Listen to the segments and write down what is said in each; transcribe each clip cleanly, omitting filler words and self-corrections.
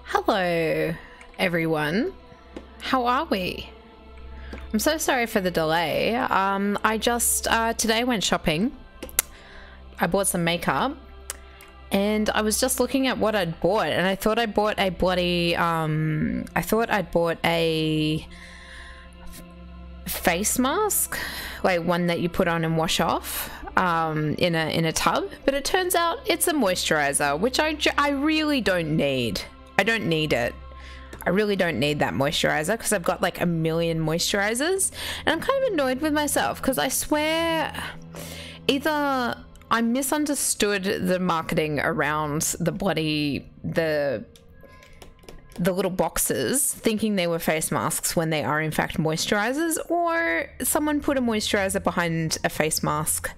Hello, everyone. How are we? I'm so sorry for the delay. I just today went shopping. I bought some makeup and I was just looking at what I'd bought, and I thought I bought a bloody I thought I'd bought a face mask, like one that you put on and wash off in a tub, but it turns out it's a moisturizer, which I really don't need. I don't need it. I really don't need that moisturizer because I've got like a million moisturizers, and I'm kind of annoyed with myself because I swear either I misunderstood the marketing around the bloody the little boxes thinking they were face masks when they are in fact moisturizers, or someone put a moisturizer behind a face mask,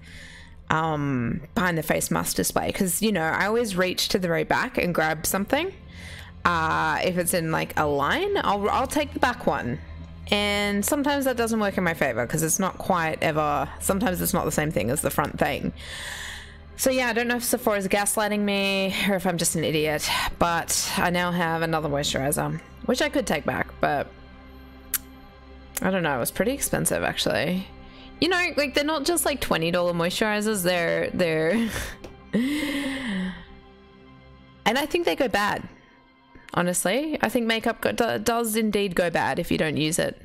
behind the face mask display, because you know I always reach to the very back and grab something. If it's in like a line, I'll take the back one, and sometimes that doesn't work in my favor because it's not quite ever, sometimes it's not the same thing as the front thing. So yeah, I don't know if Sephora's gaslighting me or if I'm just an idiot, but I now have another moisturizer, which I could take back, but I don't know. It was pretty expensive, actually. You know, like, they're not just like $20 moisturizers. They're and I think they go bad. Honestly, I think makeup does indeed go bad if you don't use it.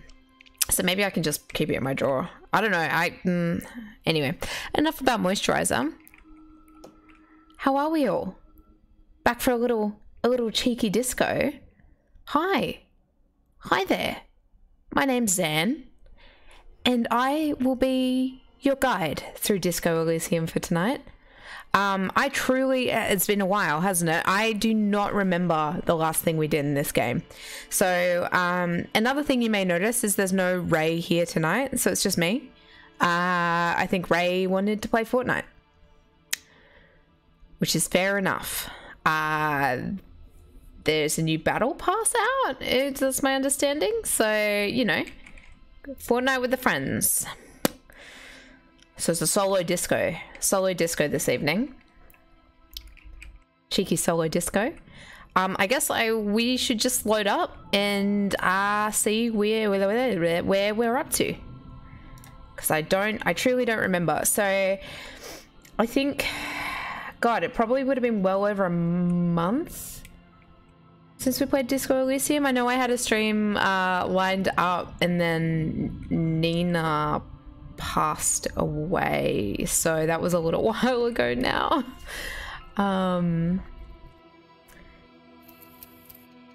So maybe I can just keep it in my drawer. I don't know. Anyway, enough about moisturizer. How are we all? Back for a little cheeky disco. Hi there. My name's Zan, and I will be your guide through Disco Elysium for tonight. I truly, it's been a while, hasn't it? I do not remember the last thing we did in this game. So, another thing you may notice is there's no Ray here tonight, so it's just me. I think Ray wanted to play Fortnite, which is fair enough. There's a new battle pass out, that's my understanding. So, you know, Fortnite with the friends. So it's a solo disco this evening. Cheeky solo disco. I guess we should just load up and see where we're up to, because I truly don't remember. So I think, God, it probably would have been well over a month since we played Disco Elysium. I know I had a stream lined up, and then Nina passed away, so that was a little while ago now.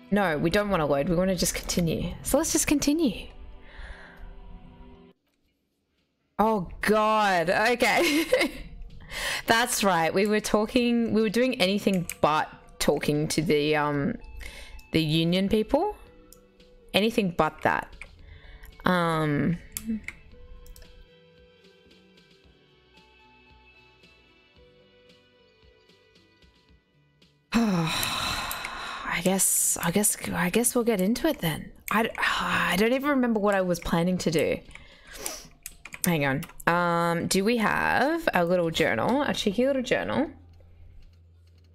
No, we don't want to load. We want to just continue. So let's just continue. Oh God. Okay. That's right. We were doing anything but talking to the union people. Anything but that. I guess we'll get into it then. I don't even remember what I was planning to do. Hang on. Do we have a little journal, a cheeky little journal?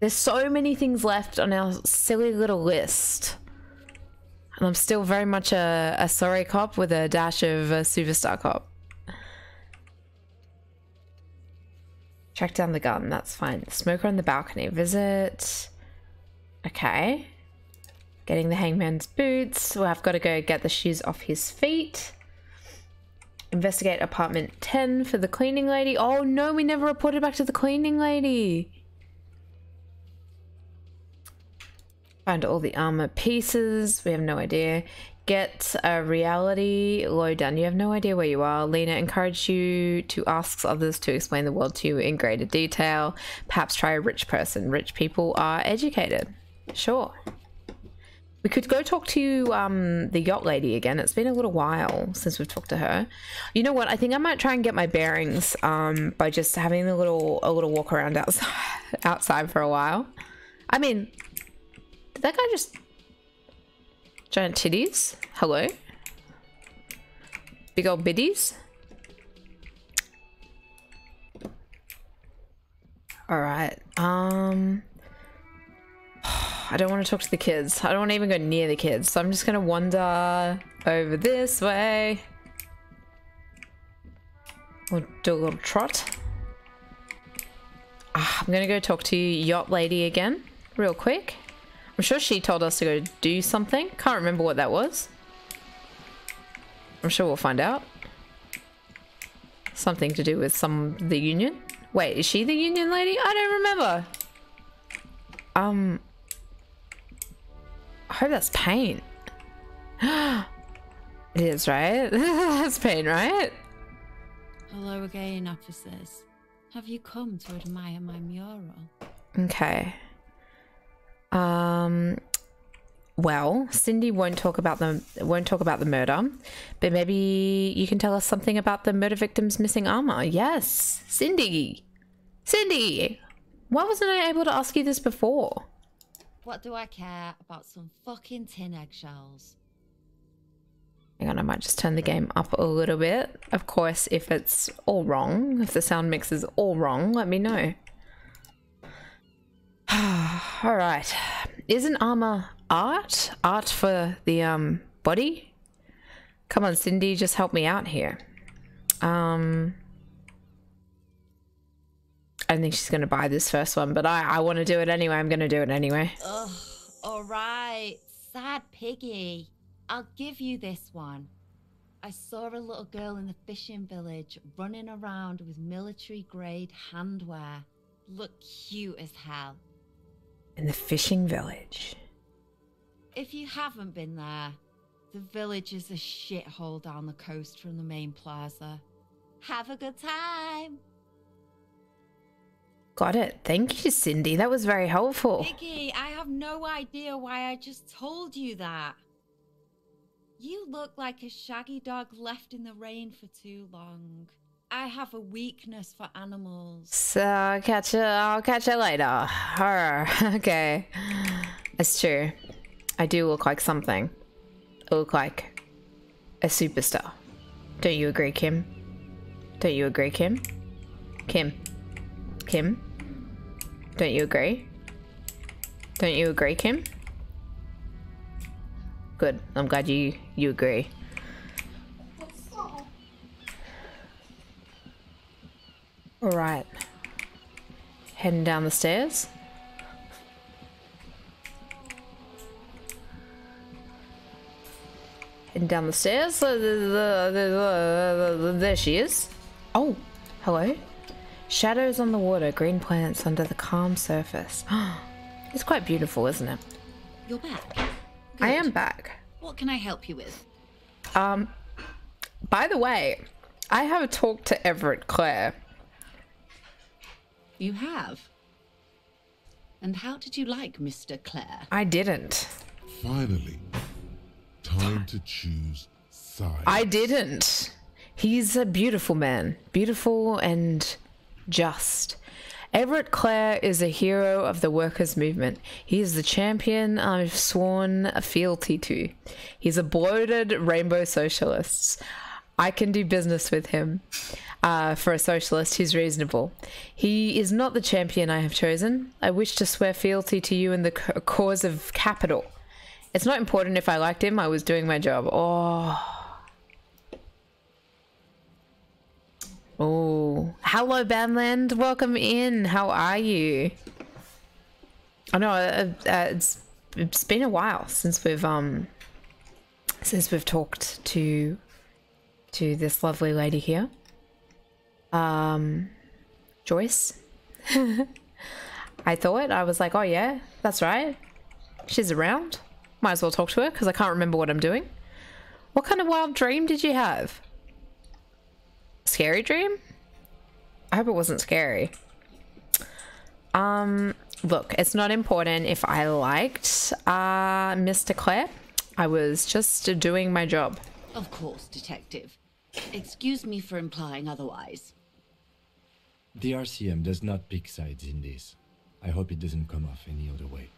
There's so many things left on our silly little list, and I'm still very much a sorry cop with a dash of a superstar cop. Track down the gun, that's fine. Smoker on the balcony, visit. Okay. Getting the hangman's boots. Well, I've got to go get the shoes off his feet. Investigate apartment 10 for the cleaning lady. Oh no, we never reported back to the cleaning lady. Find all the armor pieces. We have no idea. Get a reality lowdown. You have no idea where you are. Lena encouraged you to ask others to explain the world to you in greater detail. Perhaps try a rich person. Rich people are educated. Sure. We could go talk to the yacht lady again. It's been a little while since we've talked to her. You know what? I think I might try and get my bearings by just having a little walk around outside for a while. I mean, did that guy just... Giant titties? Hello? Big old biddies? Alright, I don't want to talk to the kids. I don't want to even go near the kids, so I'm just gonna wander over this way. We'll do a little trot. I'm gonna go talk to Yacht Lady again, real quick. I'm sure she told us to go do something. Can't remember what that was. I'm sure we'll find out. Something to do with the union. Wait, is she the union lady? I don't remember. I hope that's paint. It is, right? That's paint, right? Hello again, officers. Have you come to admire my mural? Okay. Well, Cindy won't talk about the murder, but maybe you can tell us something about the murder victim's missing armor. Yes, Cindy. Why wasn't I able to ask you this before? What do I care about some fucking tin eggshells? Hang on, I might just turn the game up a little bit. Of course, if it's all wrong, if the sound mix is all wrong, let me know. All right. Isn't armor art? Art for the body? Come on, Cindy, just help me out here. I don't think she's gonna buy this first one, but I want to do it anyway. I'm gonna do it anyway. Ugh, all right. Sad piggy. I'll give you this one. I saw a little girl in the fishing village running around with military-grade handwear. Look cute as hell. In the fishing village. If you haven't been there, the village is a shithole down the coast from the main plaza. Have a good time. Got it. Thank you, Cindy. That was very helpful. Piggy, I have no idea why I just told you that. You look like a shaggy dog left in the rain for too long. I have a weakness for animals. So I'll catch you later. Okay. It's true. I do look like something. I look like a superstar. Don't you agree, Kim? Don't you agree, Kim? Kim? Don't you agree? Don't you agree, Kim? Good. I'm glad you agree. All right. Heading down the stairs. Heading down the stairs. There she is. Oh, hello. Shadows on the water, green plants under the calm surface. It's quite beautiful, isn't it? You're back. I am back. What can I help you with? By the way, I have talked to Everett Clare. You have? And how did you like Mr. Clare? I didn't. Finally, time to choose sides. I didn't. He's a beautiful man. Beautiful and just. Everett Clare is a hero of the workers' movement. He is the champion I've sworn fealty to. He's a bloated rainbow socialist. I can do business with him. For a socialist, he's reasonable. He is not the champion I have chosen. I wish to swear fealty to you in the cause of capital. It's not important if I liked him. I was doing my job. Oh, hello, Bandland. Welcome in. How are you? I know it's been a while since we've talked to this lovely lady here. Joyce. I was like, oh yeah, that's right. She's around. Might as well talk to her because I can't remember what I'm doing. What kind of wild dream did you have? Scary dream? I hope it wasn't scary. Look, it's not important if I liked Mr. Clare. I was just doing my job. Of course, Detective. Excuse me for implying otherwise. The RCM does not pick sides in this. I hope it doesn't come off any other way.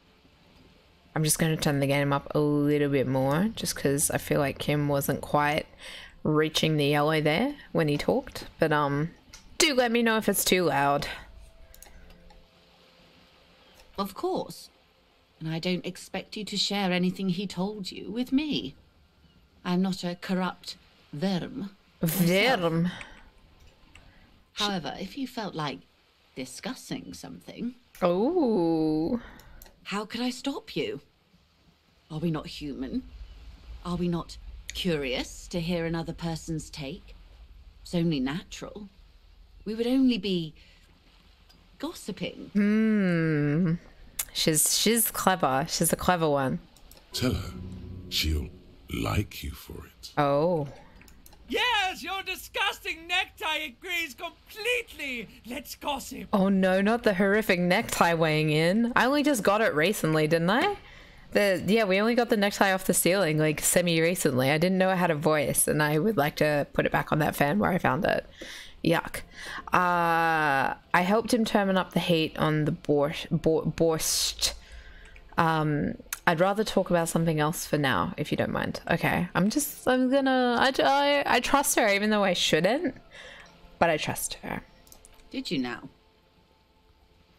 I'm just going to turn the game up a little bit more just because I feel like Kim wasn't quite reaching the yellow there when he talked. But do let me know if it's too loud. Of course. And I don't expect you to share anything he told you with me. I'm not a corrupt verm. Verm? However, if you felt like discussing something... Oh. How could I stop you? Are we not human? Are we not curious to hear another person's take? It's only natural. We would only be gossiping. She's clever. She's a clever one. Tell her she'll like you for it. Oh. Yes, your disgusting necktie agrees completely. Let's gossip. Oh no, not the horrific necktie weighing in. I only just got it recently, didn't I? Yeah, we only got the necktie off the ceiling like semi-recently. I didn't know it had a voice and I would like to put it back on that fan where I found it. Yuck. I helped him turn up the heat on the borscht. I'd rather talk about something else for now, if you don't mind. Okay, I trust her even though I shouldn't, but I trust her. Did you now?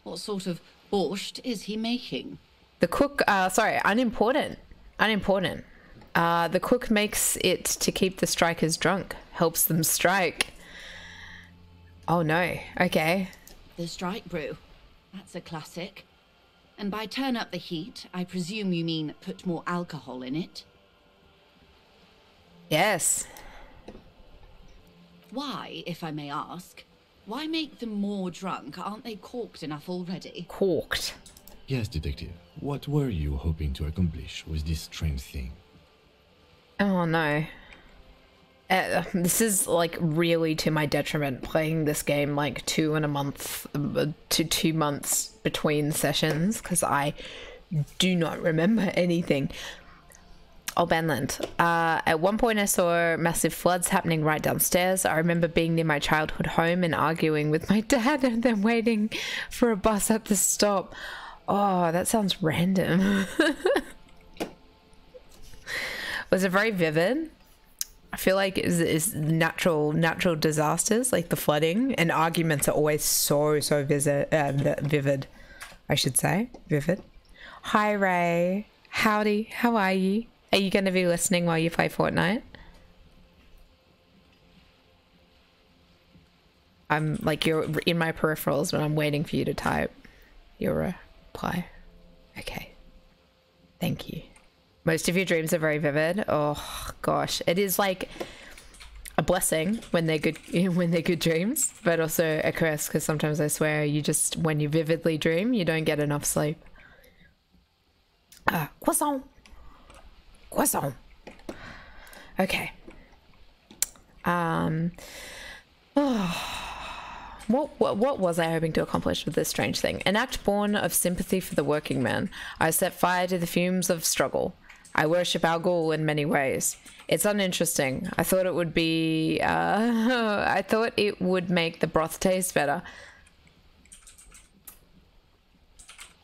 What sort of Borscht is he making? The cook, sorry, unimportant. The cook makes it to keep the strikers drunk, helps them strike. Oh no, okay. The strike brew. That's a classic. And by turn up the heat, I presume you mean put more alcohol in it? Yes. Why, if I may ask? Why make them more drunk? Aren't they corked enough already? Corked. Yes, detective. What were you hoping to accomplish with this strange thing? Oh no. This is like really to my detriment, playing this game like 2 months between sessions, because I do not remember anything. Oh, Benland. At one point I saw massive floods happening right downstairs. I remember being near my childhood home and arguing with my dad and then waiting for a bus at the stop. Oh, that sounds random. Was it very vivid? I feel like is natural disasters like the flooding and arguments are always so vivid. I should say vivid. Hi Ray, howdy. How are you? Are you going to be listening while you play Fortnite? I'm like, you're in my peripherals, but I'm waiting for you to type your reply. Okay. Thank you. Most of your dreams are very vivid. Oh gosh, it is like a blessing when they're good dreams, but also a curse because sometimes I swear when you vividly dream, you don't get enough sleep. Croissant. Okay. What was I hoping to accomplish with this strange thing? An act born of sympathy for the working man. I set fire to the fumes of struggle. I worship Al Ghul in many ways. It's uninteresting. I thought it would be, I thought it would make the broth taste better.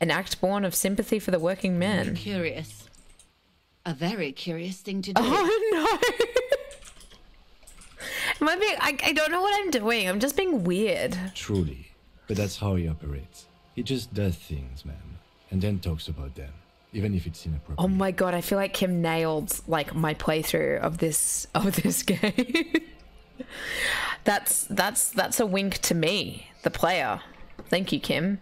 An act born of sympathy for the working man. Curious. A very curious thing to do. Oh no! I don't know what I'm doing. I'm just being weird. Truly. But that's how he operates. He just does things, man. And then talks about them. Even if it's inappropriate. Oh my god, I feel like Kim nailed like my playthrough of this game. That's a wink to me, the player. Thank you, Kim.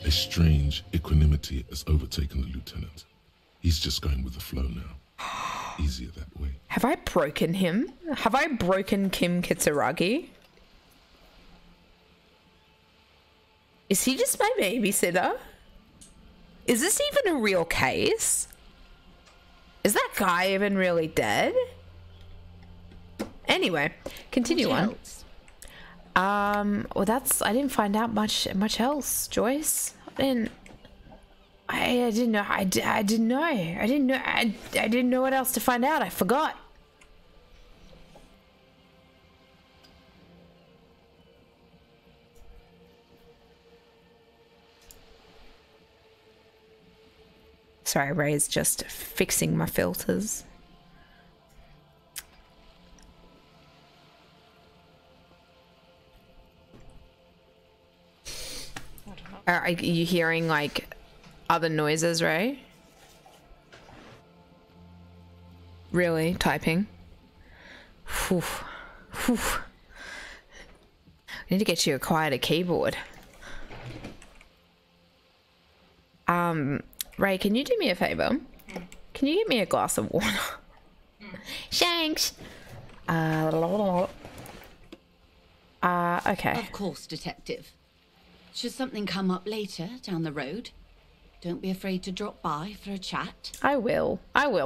A strange equanimity has overtaken the lieutenant. He's just going with the flow now. Easier that way. Have I broken him? Have I broken Kim Kitsuragi? Is he just my babysitter? Is this even a real case? Is that guy even really dead? Anyway, continue on. Well, I didn't find out much else, Joyce. I didn't know what else to find out. I forgot. Sorry, Ray's just fixing my filters. Are you hearing like other noises, Ray? Really? Typing? Whew. Whew. I need to get you a quieter keyboard. Ray, can you do me a favor? Can you get me a glass of water? Shanks! Okay. Of course, Detective. Should something come up later down the road, don't be afraid to drop by for a chat. I will,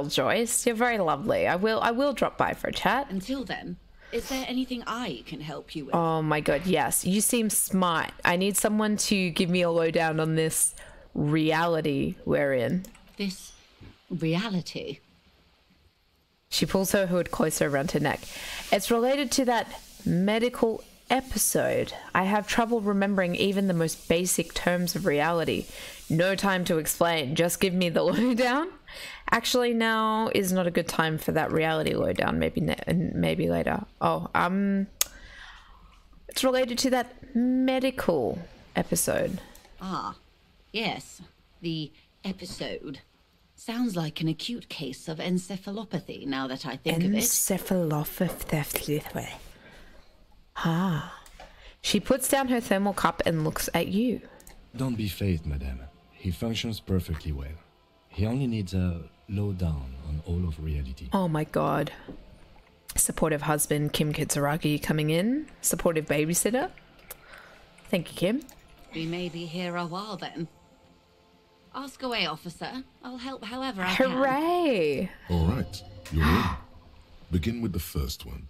Joyce. You're very lovely. I will drop by for a chat. Until then, is there anything I can help you with? Oh my god, yes. You seem smart. I need someone to give me a lowdown on this reality we're in. This reality? She pulls her hood closer around her neck. It's related to that medical episode. I have trouble remembering even the most basic terms of reality. No time to explain. Just give me the lowdown. Actually, now is not a good time for that reality lowdown. Maybe later. Oh, it's related to that medical episode. Ah, yes. The episode. Sounds like an acute case of encephalopathy, now that I think of it. Encephalopathy. Ah. She puts down her thermal cup and looks at you. Don't be phased, madame. He functions perfectly well. He only needs a lowdown on all of reality. Oh my god. Supportive husband Kim Kitsuragi coming in. Supportive babysitter. Thank you, Kim. We may be here a while then. Ask away, officer. I'll help however I can. Hooray! All right, you're in. Begin with the first one.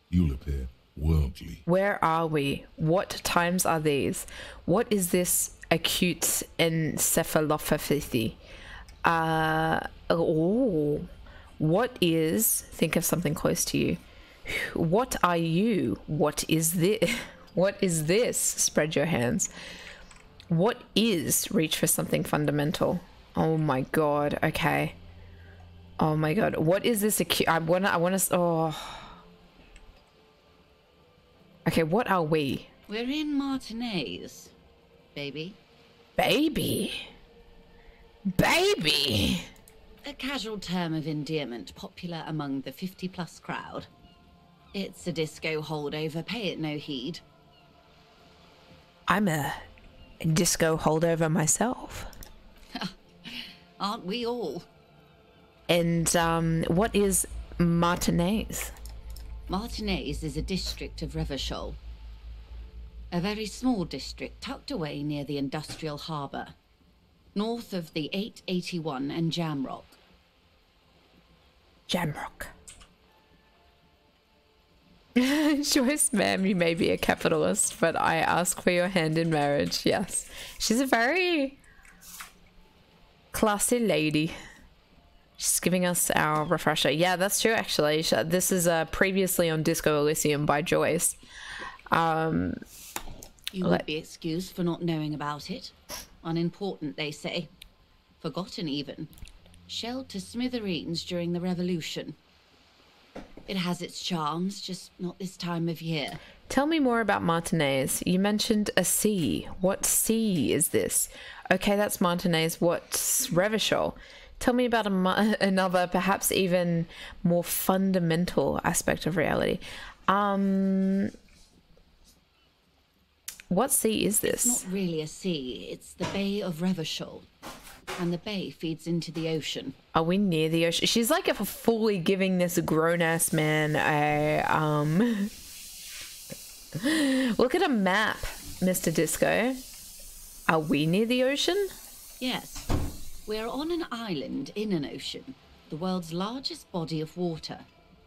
You'll appear worldly. Where are we? What times are these? What is this acute encephalopathy? What is... Think of something close to you. What are you? What is this? What is this? Spread your hands. What is... Reach for something fundamental. Oh my god. Okay. Oh my god. What is this acute... I wanna... Oh... Okay, what are we? We're in Martinez, baby. Baby? Baby? A casual term of endearment popular among the 50-plus crowd. It's a disco holdover, pay it no heed. I'm a disco holdover myself. Aren't we all? And what is Martinez? Martinez is a district of Revachol. A very small district tucked away near the industrial harbour, north of the 881 and Jamrock. Jamrock. Joyce, ma'am, you may be a capitalist, but I ask for your hand in marriage. Yes. She's a very classy lady. She's giving us our refresher. Yeah, that's true, actually. This is previously on Disco Elysium by Joyce. You would be excused for not knowing about it. Unimportant, they say. Forgotten, even. Shelled to smithereens during the Revolution. It has its charms, just not this time of year. Tell me more about Martinez. You mentioned a sea. What sea is this? Okay, that's Martinez. What's Revachol? Tell me about another, perhaps even more fundamental aspect of reality. What sea is this? It's not really a sea. It's the Bay of Revachol. And the bay feeds into the ocean. Are we near the ocean? She's like fully giving this grown-ass man a, Look at a map, Mr. Disco. Are we near the ocean? Yes. We're on an island in an ocean. The world's largest body of water.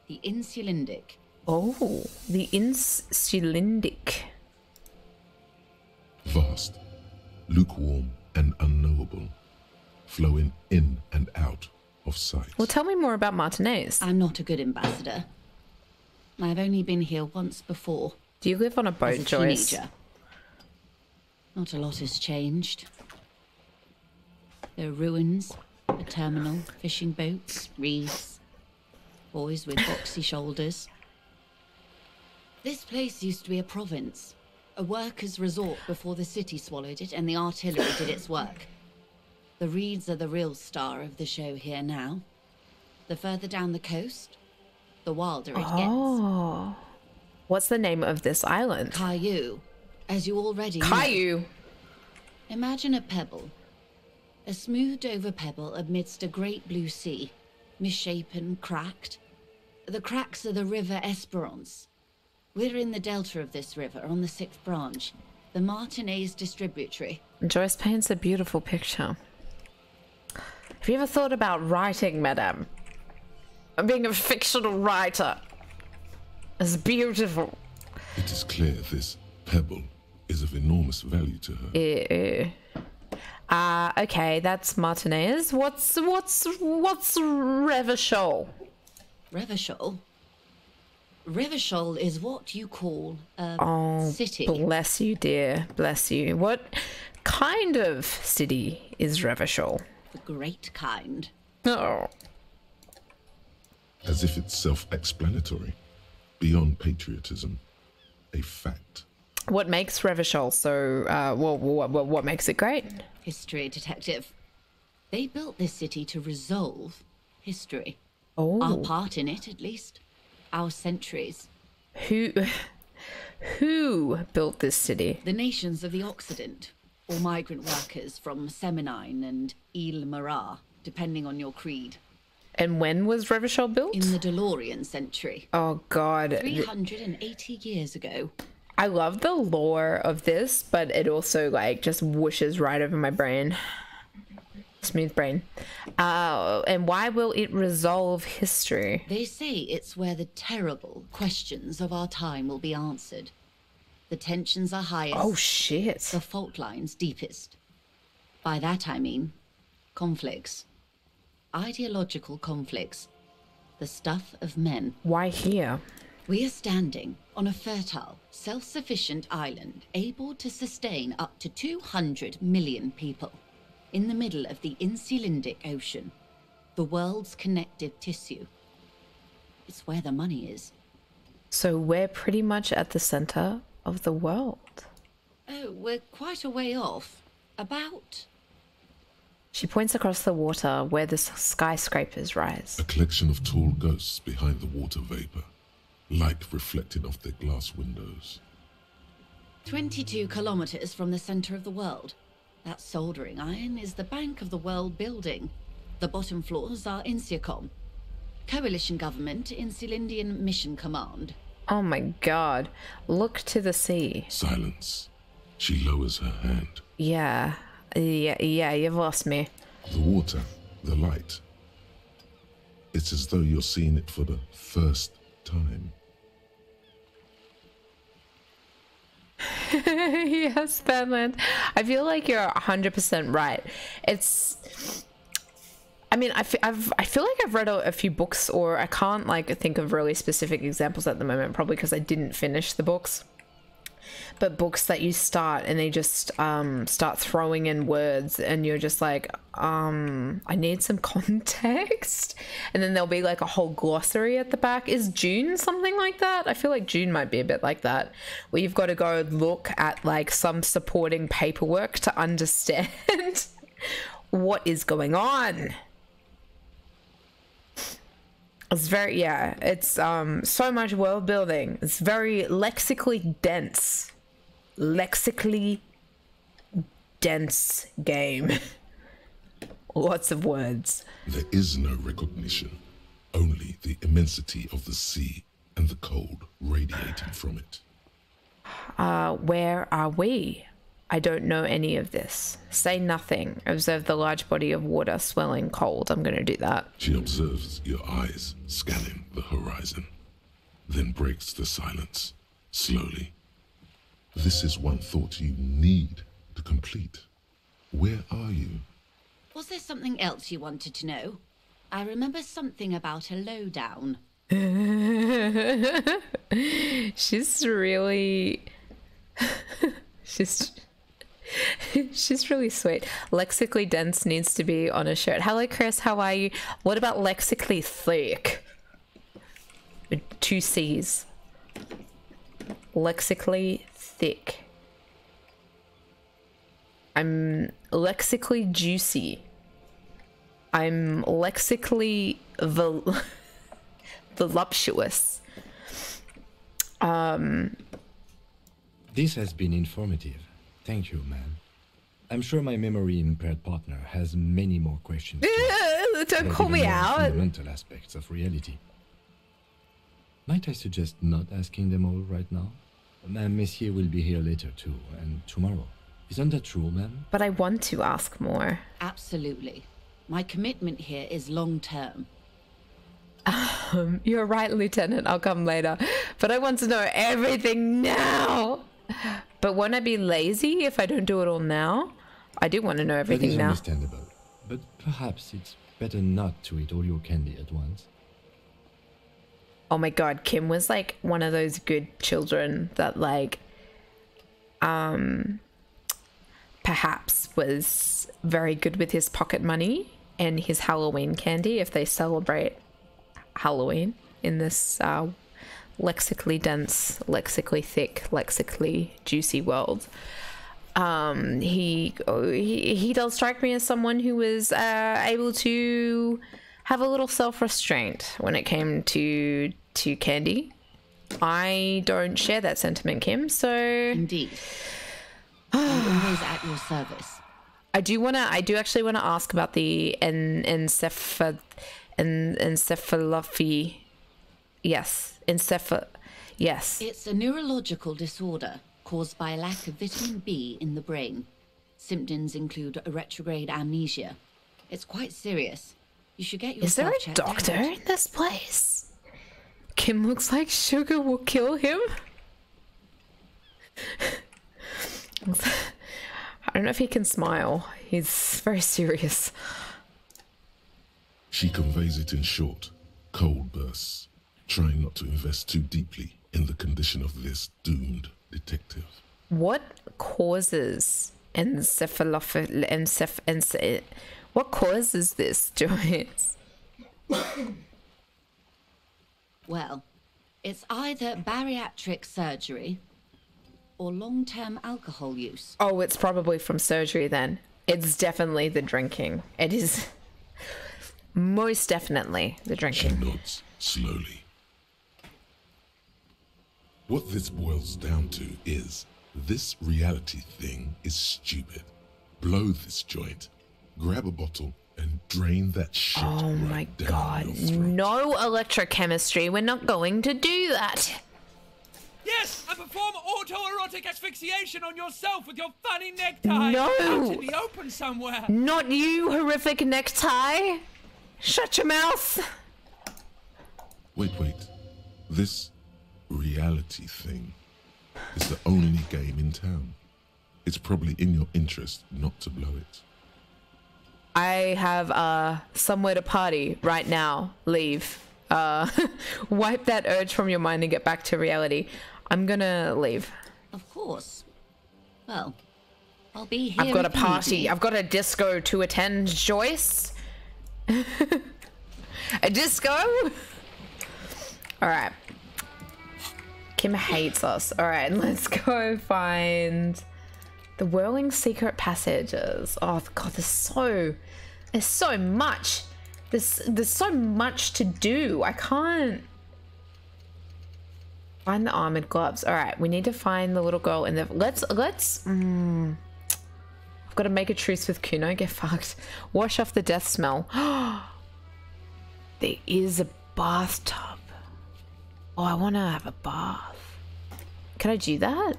The Insulindic. Oh, the Insulindic. Vast, lukewarm, and unknowable, flowing in and out of sight. Well, tell me more about Martinez. I'm not a good ambassador. I've only been here once before. Do you live on a boat, as a Joyce? Teenager. Not a lot has changed. There are ruins, a terminal, fishing boats, reefs, boys with boxy shoulders. This place used to be a province, a workers' resort before the city swallowed it and the artillery did its work. The reeds are the real star of the show here now. The further down the coast, the wilder it gets. Oh. What's the name of this island? Caillou, as you already know. Caillou. Imagine a pebble. A smoothed-over pebble amidst a great blue sea, misshapen, cracked. The cracks are the River Esperance. We're in the delta of this river, on the 6th branch, the Martinez distributary. Joyce paints a beautiful picture. Have you ever thought about writing, madame? Being a fictional writer. It's beautiful. It is clear this pebble is of enormous value to her. Okay, that's Martinez. What's Revachol? Revachol? Revachol is what you call a city. Bless you, dear. Bless you. What kind of city is Revachol? The great kind. Oh. As if it's self-explanatory, beyond patriotism, a fact. What makes Revachol so, what makes it great? History, detective. They built this city to resolve history. Oh. Our part in it, at least. Our centuries. Who built this city? The nations of the Occident, or migrant workers from Semenine and Ile-Marat, depending on your creed. And when was Revachol built? In the DeLorean century. Oh, God. 380 years ago. I love the lore of this, but it also, like, just whooshes right over my brain. Smooth brain. And why will it resolve history? They say it's where the terrible questions of our time will be answered. The tensions are highest. Oh, shit. The fault lines deepest. By that I mean conflicts. Ideological conflicts. The stuff of men. Why here? We are standing on a fertile, self-sufficient island able to sustain up to 200 million people. In the middle of the Insulindic Ocean, the world's connective tissue. It's where the money is. So we're pretty much at the center of the world. Oh, we're quite a way off. About... She points across the water where the skyscrapers rise. A collection of tall ghosts behind the water vapor, light reflected off their glass windows. 22 kilometers from the center of the world. That soldering iron is the bank of the world building. The bottom floors are Insiacom. Coalition government, Insulindian Mission Command. Oh my God. Look to the sea. Silence. She lowers her hand. Yeah, you've lost me. The water, the light. It's as though you're seeing it for the first time. Yes, Badland. I feel like you're 100% right. I mean, I feel like I've read a few books, or I can't like think of really specific examples at the moment, probably because I didn't finish the books. But books that you start and they just start throwing in words and you're just like, I need some context. And then there'll be like a whole glossary at the back. Is June something like that? I feel like June might be a bit like that, where you've got to go look at like some supporting paperwork to understand what is going on. It's very, yeah, it's so much world building. It's very lexically dense. Lexically dense game. Lots of words. There is no recognition, only the immensity of the sea and the cold radiating from it. Where are we? I don't know any of this. Say nothing. Observe the large body of water swelling cold. I'm going to do that. She observes your eyes scanning the horizon, then breaks the silence, slowly. This is one thought you need to complete. Where are you? Was there something else you wanted to know? I remember something about a lowdown. She's really... She's really sweet. Lexically dense needs to be on a shirt. Hello, Chris. How are you? What about lexically thick? With 2 C's. Lexically thick. I'm lexically juicy. I'm lexically voluptuous. This has been informative. Thank you, ma'am. I'm sure my memory-impaired partner has many more questions. Don't call me out. Fundamental aspects of reality. Might I suggest not asking them all right now? Ma'am, Monsieur will be here later too, and tomorrow. Isn't that true, ma'am? But I want to ask more. Absolutely. My commitment here is long-term. You're right, Lieutenant. I'll come later. But I want to know everything now. But won't I be lazy if I don't do it all now? I do want to know everything that is now. Understandable. But perhaps it's better not to eat all your candy at once. Oh my God, Kim was like one of those good children that like, perhaps was very good with his pocket money and his Halloween candy if they celebrate Halloween in this lexically dense, lexically thick, lexically juicy world. He does strike me as someone who was able to have a little self-restraint when it came to candy. I don't share that sentiment, Kim, so Indeed. I'm always at your service. I do actually want to ask about the encephalophy. Yes. Yes. It's a neurological disorder caused by a lack of vitamin B in the brain. Symptoms include a retrograde amnesia. It's quite serious. You should get Is there yourself a doctor in this place? Kim looks like sugar will kill him. I don't know if he can smile. He's very serious. She conveys it in short, cold bursts, trying not to invest too deeply in the condition of this doomed detective. What causes what causes this, Joyce? Well, it's either bariatric surgery or long-term alcohol use. Oh, it's probably from surgery then. It's definitely the drinking. It is most definitely the She drinking. nods slowly. What this boils down to is this reality thing is stupid. Blow this joint, grab a bottle, and drain that shit Oh right my down god. your throat. No electrochemistry. We're not going to do that. Yes, and perform autoerotic asphyxiation on yourself with your funny necktie. No. Out in the open somewhere. Not you, horrific necktie. Shut your mouth. Wait. This reality thing is the only game in town. It's probably in your interest not to blow it. I have somewhere to party right now. Leave. Wipe that urge from your mind and get back to reality. I'm gonna leave. Of course. Well, I'll be here. I've got a if you party. need me. I've got a disco to attend, Joyce. A disco? Alright. Kim hates us. Alright, let's go find the whirling secret passages. Oh god, there's so much. There's so much to do. I can't find the armored gloves. Alright, we need to find the little girl in the let's I've got to make a truce with Kuno. Get fucked. Wash off the death smell. There is a bathtub. Oh, I want to have a bath. Can I do that?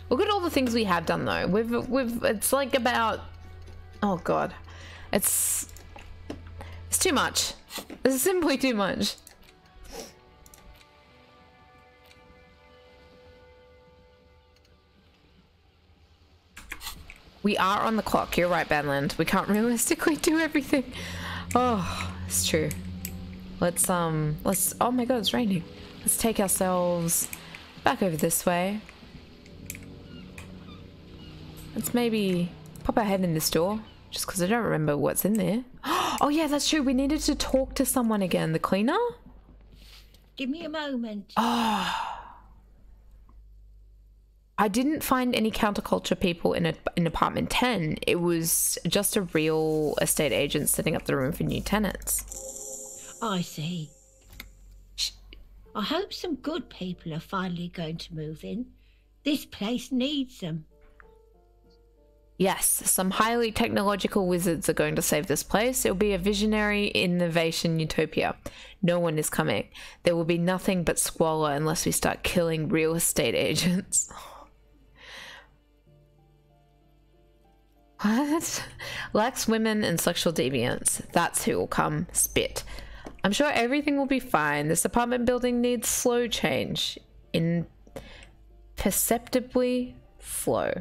Look at all the things we have done though. We've it's like about, oh god, it's too much. It's simply too much. We are on the clock. You're right, Banland. We can't realistically do everything. Oh, it's true. Let's oh my god, it's raining. Let's take ourselves back over this way. Let's maybe pop our head in this door, just because I don't remember what's in there. Oh yeah, that's true. We needed to talk to someone again. The cleaner? Give me a moment. I didn't find any counterculture people in apartment 10. It was just a real estate agent setting up the room for new tenants. I see. I hope some good people are finally going to move in. This place needs them. Yes, some highly technological wizards are going to save this place. It'll be a visionary innovation utopia. No one is coming. There will be nothing but squalor unless we start killing real estate agents. What? Lacks women and sexual deviants. That's who will come. Spit. I'm sure everything will be fine. This apartment building needs slow change. Imperceptibly slow.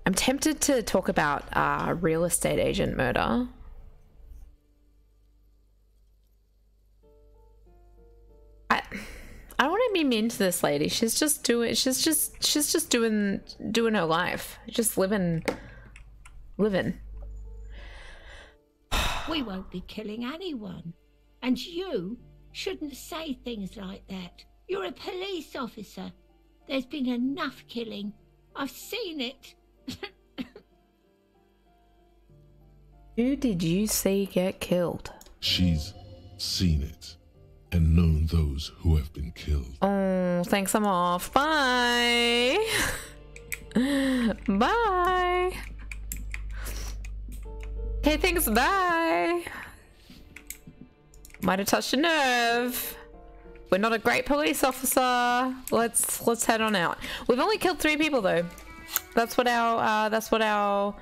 I'm tempted to talk about real estate agent murder. I don't want to be mean to this lady. She's just doing her life. Just living. We won't be killing anyone. And you Shouldn't say things like that. You're a police officer. There's been enough killing. I've seen it. Who did you see get killed? She's seen it and known those who have been killed. Oh, thanks, I'm off. Bye. Bye. Okay, thanks, bye. Might have touched a nerve. We're not a great police officer. Let's head on out. We've only killed 3 people though. That's what our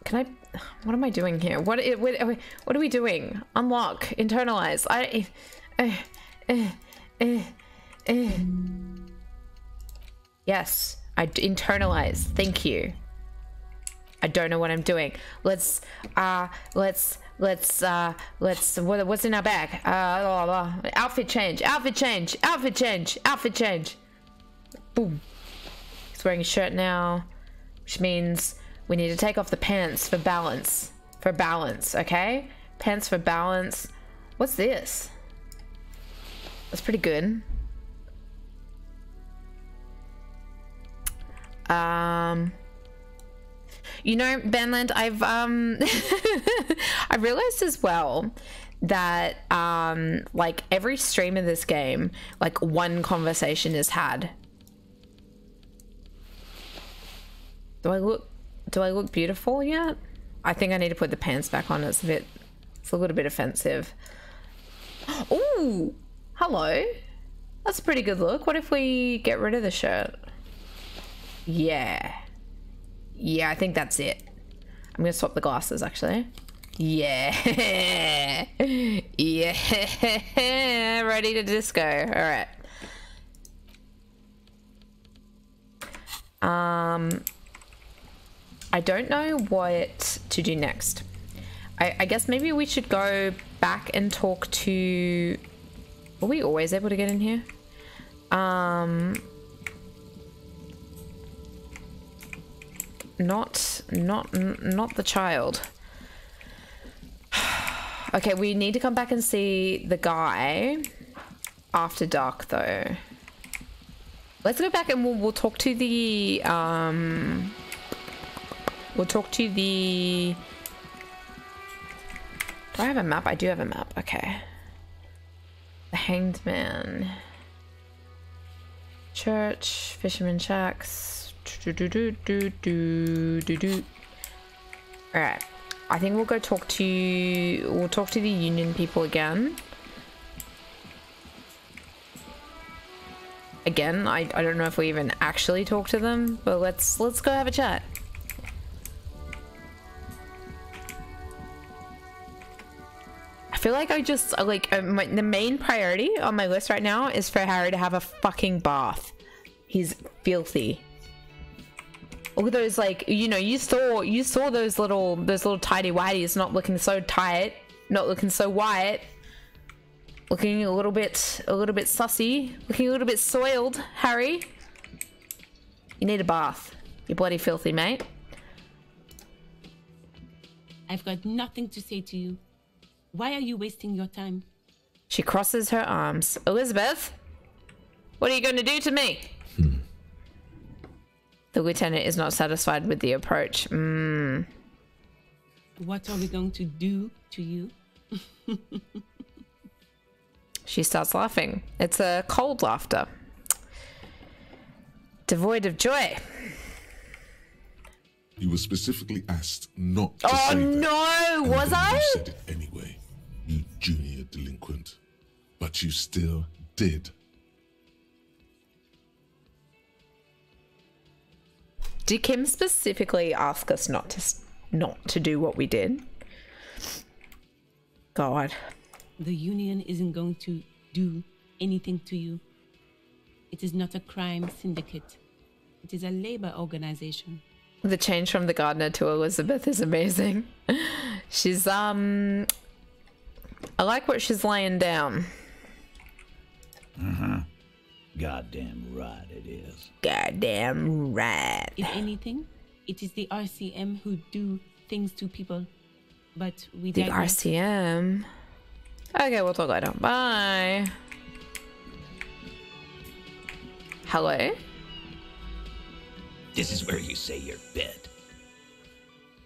can I, what am I doing here? What are we doing? Unlock, internalize. Yes, I internalize. Thank you. I don't know what I'm doing. Let's what's in our bag? Outfit change. Boom. He's wearing a shirt now, which means we need to take off the pants for balance. Okay? Pants for balance. What's this? That's pretty good. You know, Banland, I've I realized as well that like every stream in this game, like one conversation is had. Do I look beautiful yet? I think I need to put the pants back on. It's a little bit offensive. Ooh, hello. That's a pretty good look. What if we get rid of the shirt? Yeah, I think that's it. I'm gonna swap the glasses actually. Yeah. Ready to disco. All right. I don't know what to do next. I guess maybe we should go back and talk to... Were we always able to get in here? Not the child. Okay, we need to come back and see the guy after dark though. Let's go back and we'll talk to the do I have a map? I do have a map. Okay. The Hanged Man. Church, Fisherman Shacks. Alright. I think we'll go talk to the Union people again. Again, I don't know if we even actually talk to them, but let's go have a chat. I feel like the main priority on my list right now is for Harry to have a fucking bath. He's filthy. Look at those, like, you know, you saw those little tidy whities not looking so tight, not looking so white, looking a little bit sussy, looking a little bit soiled. Harry, you need a bath. You're bloody filthy, mate. I've got nothing to say to you. Why are you wasting your time? She crosses her arms. Elizabeth, what are you going to do to me? The lieutenant is not satisfied with the approach. What are we going to do to you? She starts laughing. It's a cold laughter. Devoid of joy. You were specifically asked not to say that. Oh no, was I? You said it anyway, you junior delinquent. But you still did. Did Kim specifically ask us not to do what we did? God. The Union isn't going to do anything to you. It is not a crime syndicate. It is a labor organization. The change from the gardener to Elizabeth is amazing. She's I like what she's laying down. Goddamn right it is. Goddamn right. If anything, it is the RCM who do things to people, but we The digress. RCM. Okay, we'll talk later. Bye. Hello? This is where you say your bed.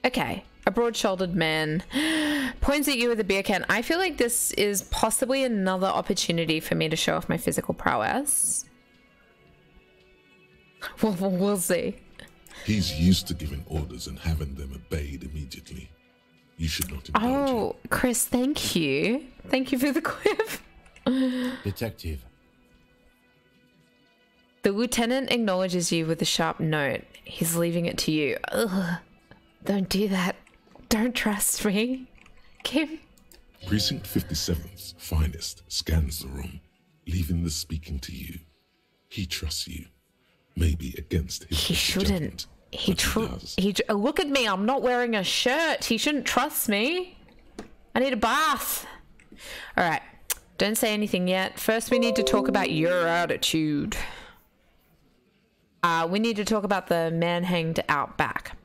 Okay. A broad-shouldered man points at you with a beer can. I feel like this is possibly another opportunity for me to show off my physical prowess. We'll see. He's used to giving orders and having them obeyed immediately. You should not indulge Oh, him. Chris, thank you. Thank you for the clip. Detective. The lieutenant acknowledges you with a sharp note. He's leaving it to you. Ugh. Don't do that. Don't trust me. Kim. Precinct 57's finest scans the room, leaving the speaking to you. He trusts you, maybe against his He shouldn't. does. Look at me. I'm not wearing a shirt. He shouldn't trust me. I need a bath. All right. Don't say anything yet. First, we need to talk about your attitude. We need to talk about the man hanged out back.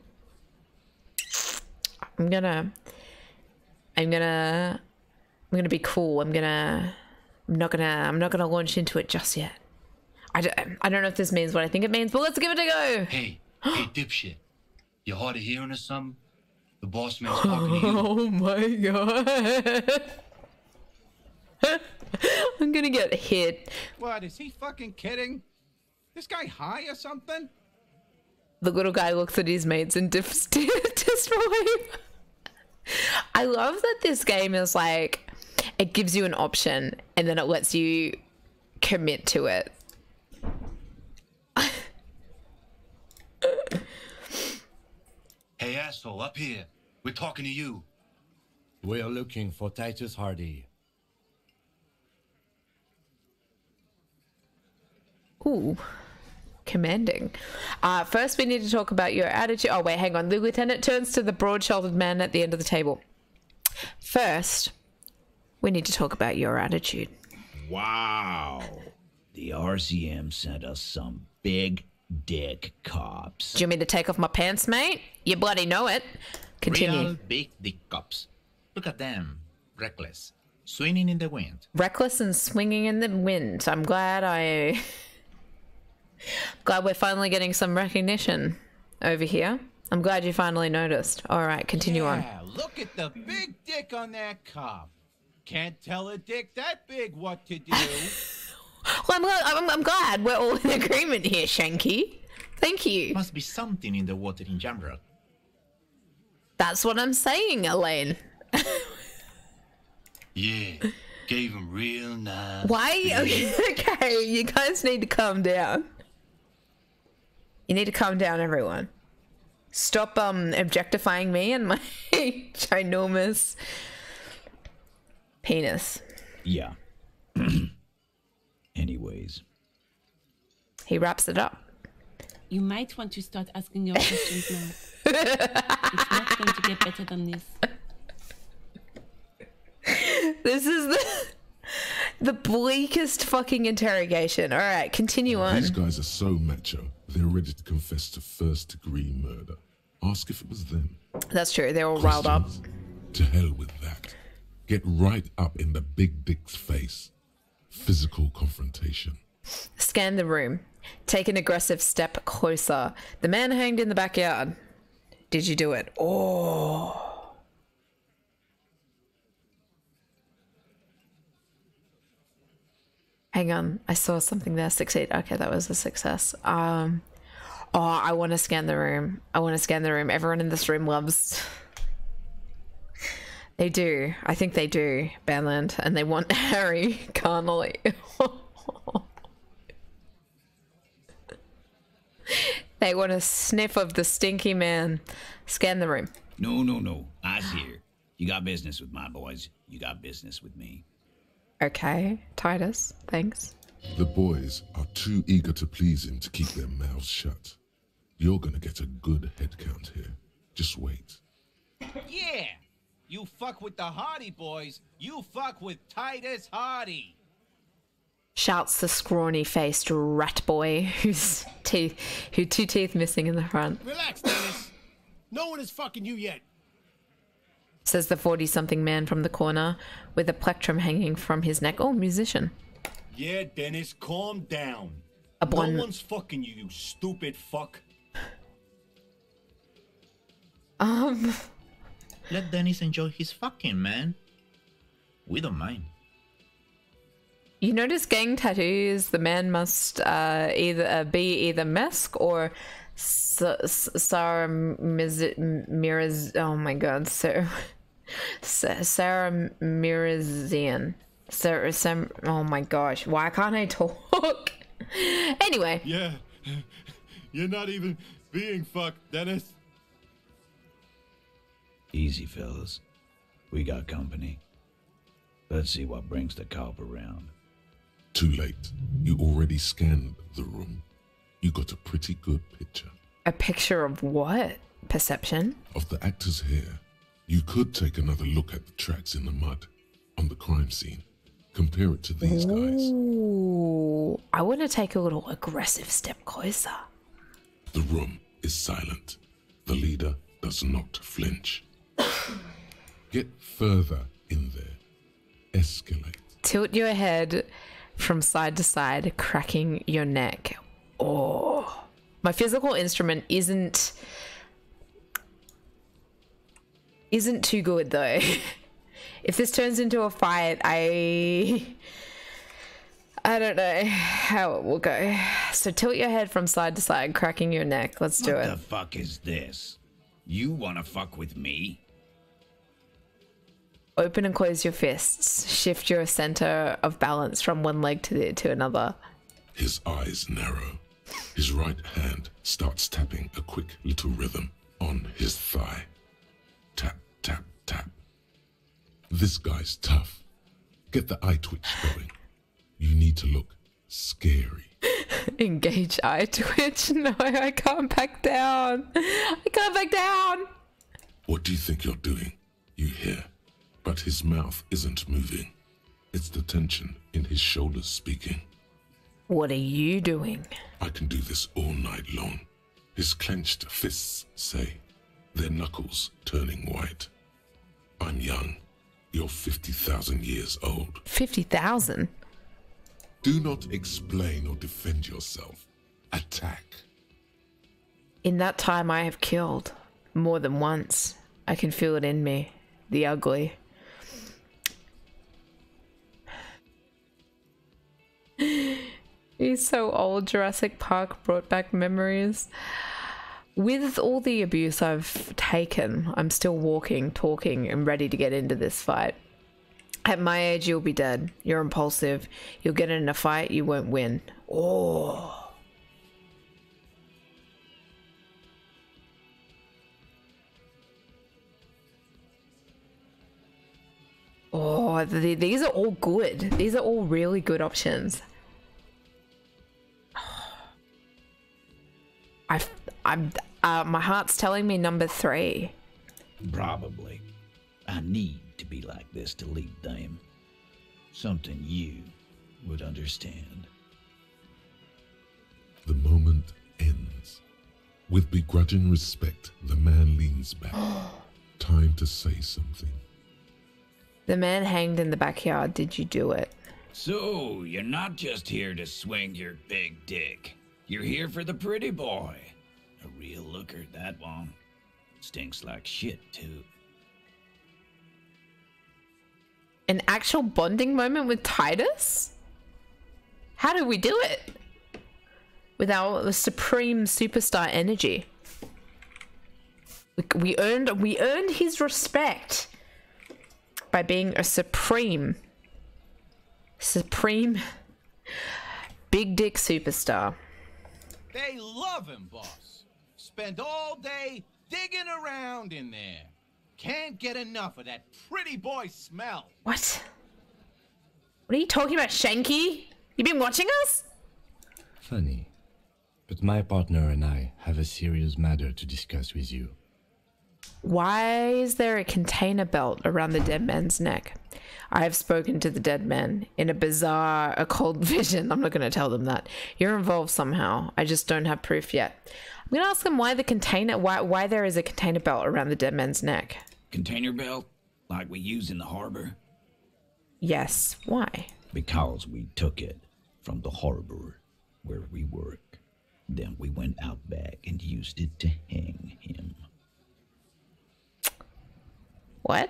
I'm gonna be cool. I'm not gonna launch into it just yet. I don't know if this means what I think it means, but let's give it a go. Hey, dipshit. You hard of hearing or something? The boss man's talking to you. Oh my god. I'm gonna get hit. What, is he fucking kidding? This guy high or something? The little guy looks at his mates in disbelief. I love that this game is like, it gives you an option and then it lets you commit to it. Hey, asshole, up here. We're talking to you. We're looking for Titus Hardy. Ooh, commanding. First, we need to talk about your attitude. Oh, wait, hang on. The lieutenant turns to the broad-shouldered man at the end of the table. First, we need to talk about your attitude. Wow. The RCM sent us some big dick cops. Do you want me to take off my pants, mate? You bloody know it. Continue. Real big dick cops. Look at them. Reckless. Swinging in the wind. Reckless and swinging in the wind. I'm glad glad we're finally getting some recognition over here. I'm glad you finally noticed. All right, continue on. Yeah, look at the big dick on that cop. Can't tell a dick that big what to do. Well, I'm glad we're all in agreement here, Shanky. Thank you. Must be something in the water in Jamrock. That's what I'm saying, Elaine. Yeah, gave him real nice. Why? Okay, you guys need to calm down. You need to calm down, everyone. Stop objectifying me and my ginormous penis. Yeah. Anyways. He wraps it up. You might want to start asking your questions now. It's not going to get better than this. This is the bleakest fucking interrogation. All right, continue on. These guys are so macho, they're ready to confess to first-degree murder. Ask if it was them. That's true. They're all riled up. To hell with that. Get right up in the big dick's face. Physical confrontation. Scan the room. Take an aggressive step closer. The man hanged in the backyard. Did you do it? Oh. Hang on. I saw something there. Succeed. Okay, that was a success. Oh, I want to scan the room. I want to scan the room. Everyone in this room loves... They do. I think they do, Banland. And they want Harry carnally. They want a sniff of the stinky man. Scan the room. No. Eyes here. You got business with my boys. You got business with me. Okay, Titus. Thanks. The boys are too eager to please him to keep their mouths shut. You're gonna get a good head count here. Just wait. Yeah! You fuck with the Hardy boys, you fuck with Titus Hardy. Shouts the scrawny-faced rat boy who two teeth missing in the front. Relax, Dennis. No one is fucking you yet. says the 40-something man from the corner with a plectrum hanging from his neck. Oh, musician. Yeah, Dennis, calm down. A No blonde... one's fucking you, you stupid fuck. Let Dennis enjoy his fucking, man. We don't mind. You notice gang tattoos, the man must either be either Mesk or Sarah Miraz. Oh my god, Sarah Mirazian. Oh my gosh, why can't I talk? Anyway. Yeah, you're not even being fucked, Dennis. Easy, fellas. We got company. Let's see what brings the cop around. Too late. You already scanned the room. You got a pretty good picture. A picture of what? Perception? Of the actors here. You could take another look at the tracks in the mud on the crime scene. Compare it to these guys. Ooh, I want to take a little aggressive step closer. The room is silent. The leader does not flinch. Get further in there. Escalate. Tilt your head from side to side, cracking your neck. Oh, my physical instrument isn't too good though. If this turns into a fight, I don't know how it will go. So tilt your head from side to side, cracking your neck. Let's do it. What the fuck is this? You wanna fuck with me? Open and close your fists. Shift your center of balance from one leg to another. His eyes narrow. His right hand starts tapping a quick little rhythm on his thigh. Tap, tap, tap. This guy's tough. Get the eye twitch going. You need to look scary. Engage eye twitch. No, I can't back down. I can't back down. What do you think you're doing? You hear. But his mouth isn't moving. It's the tension in his shoulders speaking. What are you doing? I can do this all night long. His clenched fists say, their knuckles turning white. I'm young. You're 50,000 years old. 50,000? Do not explain or defend yourself. Attack. In that time I have killed. More than once. I can feel it in me. The ugly. He's so old. Jurassic Park brought back memories. With all the abuse I've taken, I'm still walking, talking, and ready to get into this fight. At my age, you'll be dead. You're impulsive. You'll get in a fight, you won't win. Oh. Oh, these are all good. These are all really good options. My heart's telling me number 3. Probably. I need to be like this to lead them. Something you would understand. The moment ends. With begrudging respect, the man leans back. Time to say something. The man hanged in the backyard. Did you do it? So, you're not just here to swing your big dick. You're here for the pretty boy. A real looker, that one. Stinks like shit, too. An actual bonding moment with Titus? How did we do it? With our supreme superstar energy. We earned his respect by being a supreme big dick superstar. They love him, boss. Spend all day digging around in there. Can't get enough of that pretty boy smell. What? What are you talking about, Shanky? You been watching us? Funny. But my partner and I have a serious matter to discuss with you. Why is there a container belt around the dead man's neck? I have spoken to the dead man in a bizarre occult vision. I'm not going to tell them that. You're involved somehow. I just don't have proof yet. I'm going to ask them why there is a container belt around the dead man's neck. Container belt, like we use in the harbor? Yes. Why? Because we took it from the harbor where we work. Then we went out back and used it to hang him. What?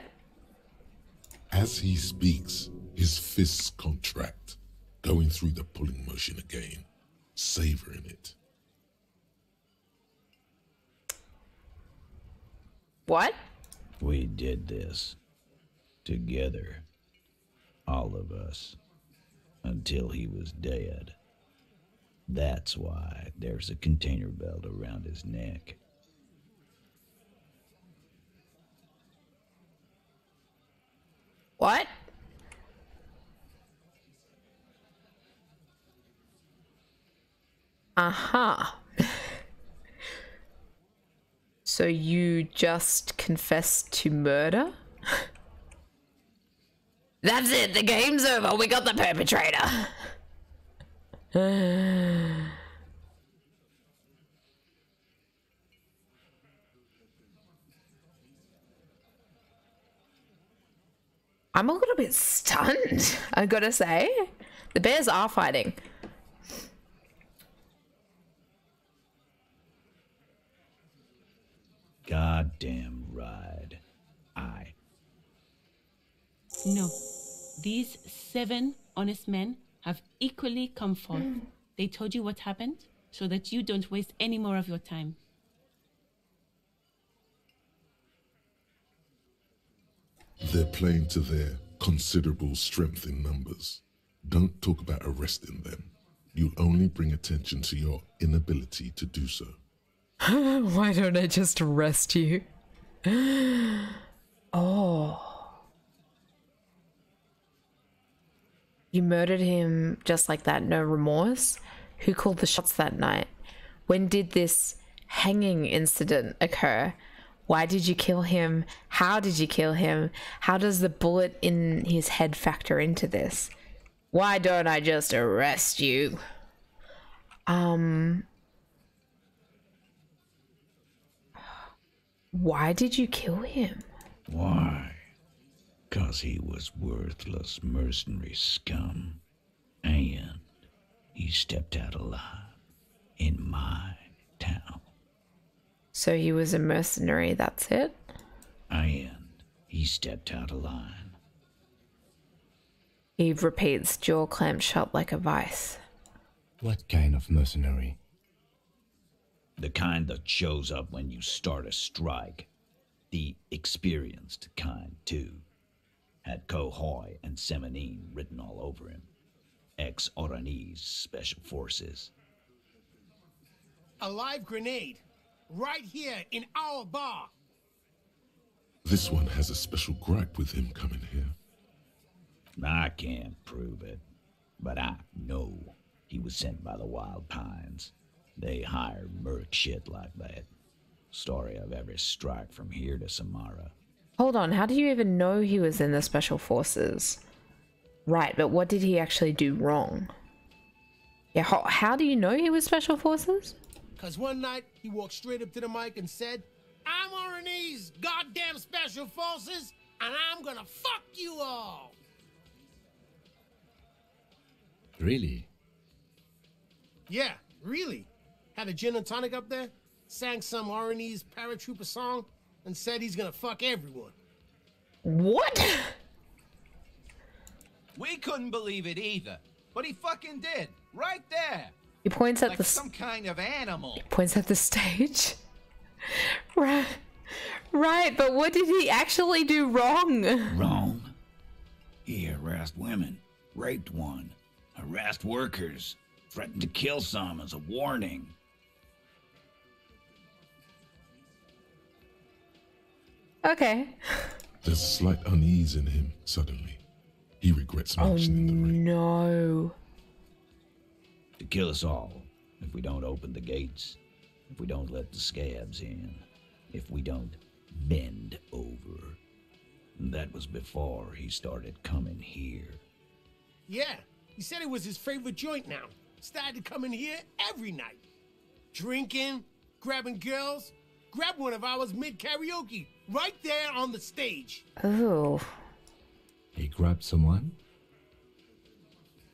As he speaks, his fists contract, going through the pulling motion again, savoring it. What? We did this together, all of us, until he was dead. That's why there's a container belt around his neck. What? Uh-huh. So you just confessed to murder? That's it, the game's over. We got the perpetrator. I'm a little bit stunned, I gotta say. The bears are fighting. Goddamn right. No. These 7 honest men have equally come forth. They told you what happened so that you don't waste any more of your time. They're playing to their considerable strength in numbers. Don't talk about arresting them. You'll only bring attention to your inability to do so. Why don't I just arrest you? Oh. You murdered him just like that, no remorse? Who called the shots that night? When did this hanging incident occur? Why did you kill him? How did you kill him? How does the bullet in his head factor into this? Why don't I just arrest you? Why did you kill him? Why? 'Cause he was worthless mercenary scum. And he stepped out alive in my town. So he was a mercenary, that's it? And he stepped out of line. Eve repeats, jaw clamped shut like a vice. What kind of mercenary? The kind that shows up when you start a strike. The experienced kind, too. Had Cohoy and Semenine written all over him. Ex-Oranese Special Forces. A live grenade. Right here in our bar. This one has a special gripe with him coming here. I can't prove it, but I know he was sent by the Wild Pines. They hire merc shit like that. Story of every strike from here to Samara. Hold on, how do you even know he was in the Special Forces? Right, but what did he actually do wrong? Yeah, how do you know he was Special Forces? Because one night, he walked straight up to the mic and said, I'm Oranese goddamn Special Forces, and I'm gonna fuck you all! Really? Yeah, really. Had a gin and tonic up there, sang some Oranese paratrooper song, and said he's gonna fuck everyone. What? We couldn't believe it either, but he fucking did, right there. He points at like the some kind of animal. He points at the stage. Right, but what did he actually do wrong? Wrong? He harassed women, raped one, harassed workers, threatened to kill some as a warning. Okay. There's slight unease in him suddenly. He regrets mentioning the rape. No. To kill us all, if we don't open the gates, if we don't let the scabs in, if we don't bend over. That was before he started coming here. Yeah, he said it was his favorite joint now. Started coming here every night. Drinking, grabbing girls. Grabbed one of ours mid-karaoke Right there on the stage. Oh. He grabbed someone?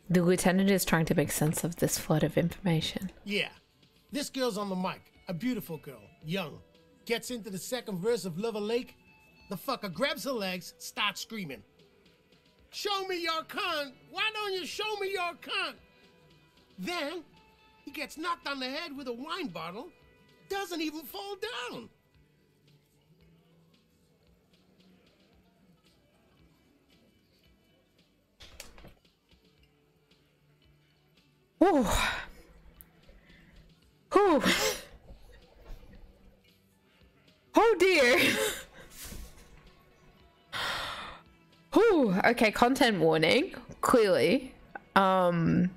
The lieutenant is trying to make sense of this flood of information. Yeah. This girl's on the mic. A beautiful girl. Young. Gets into the second verse of Lover Lake. The fucker grabs her legs, starts screaming. Show me your cunt! Why don't you show me your cunt? Then, he gets knocked on the head with a wine bottle. Doesn't even fall down. Oh. Oh. Oh dear. Oh, okay, content warning, clearly. Even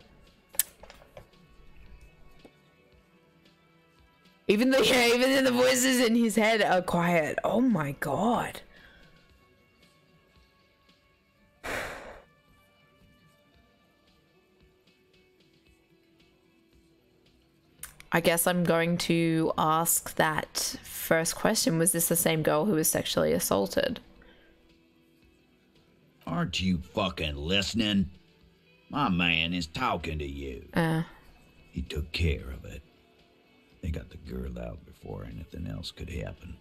though the voices in his head are quiet. Oh my god. I guess I'm going to ask that first question. Was this the same girl who was sexually assaulted? Aren't you fucking listening? My man is talking to you. He took care of it. They got the girl out before anything else could happen.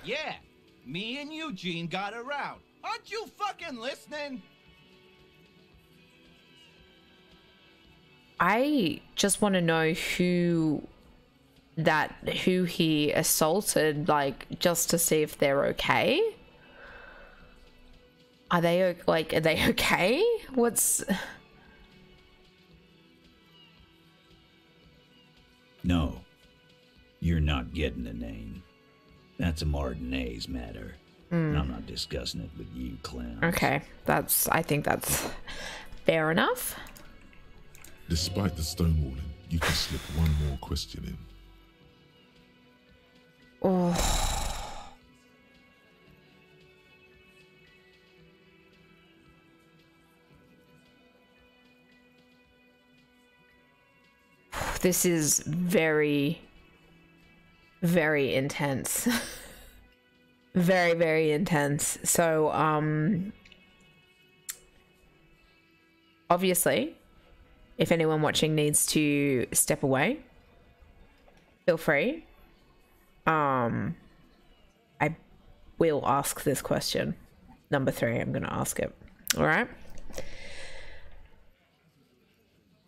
Yeah, me and Eugene got her out. Aren't you fucking listening? I just want to know who he assaulted, like, just to see if they're okay. Are they okay? What's... No, you're not getting the name. That's a Martinez matter. And I'm not discussing it with you, clowns. Okay, I think that's fair enough. Despite the stonewalling, you can slip one more question in. Oh. This is very, very intense. Very, very intense. So, obviously, if anyone watching needs to step away, feel free. I will ask this question. Number 3, I'm going to ask it. All right?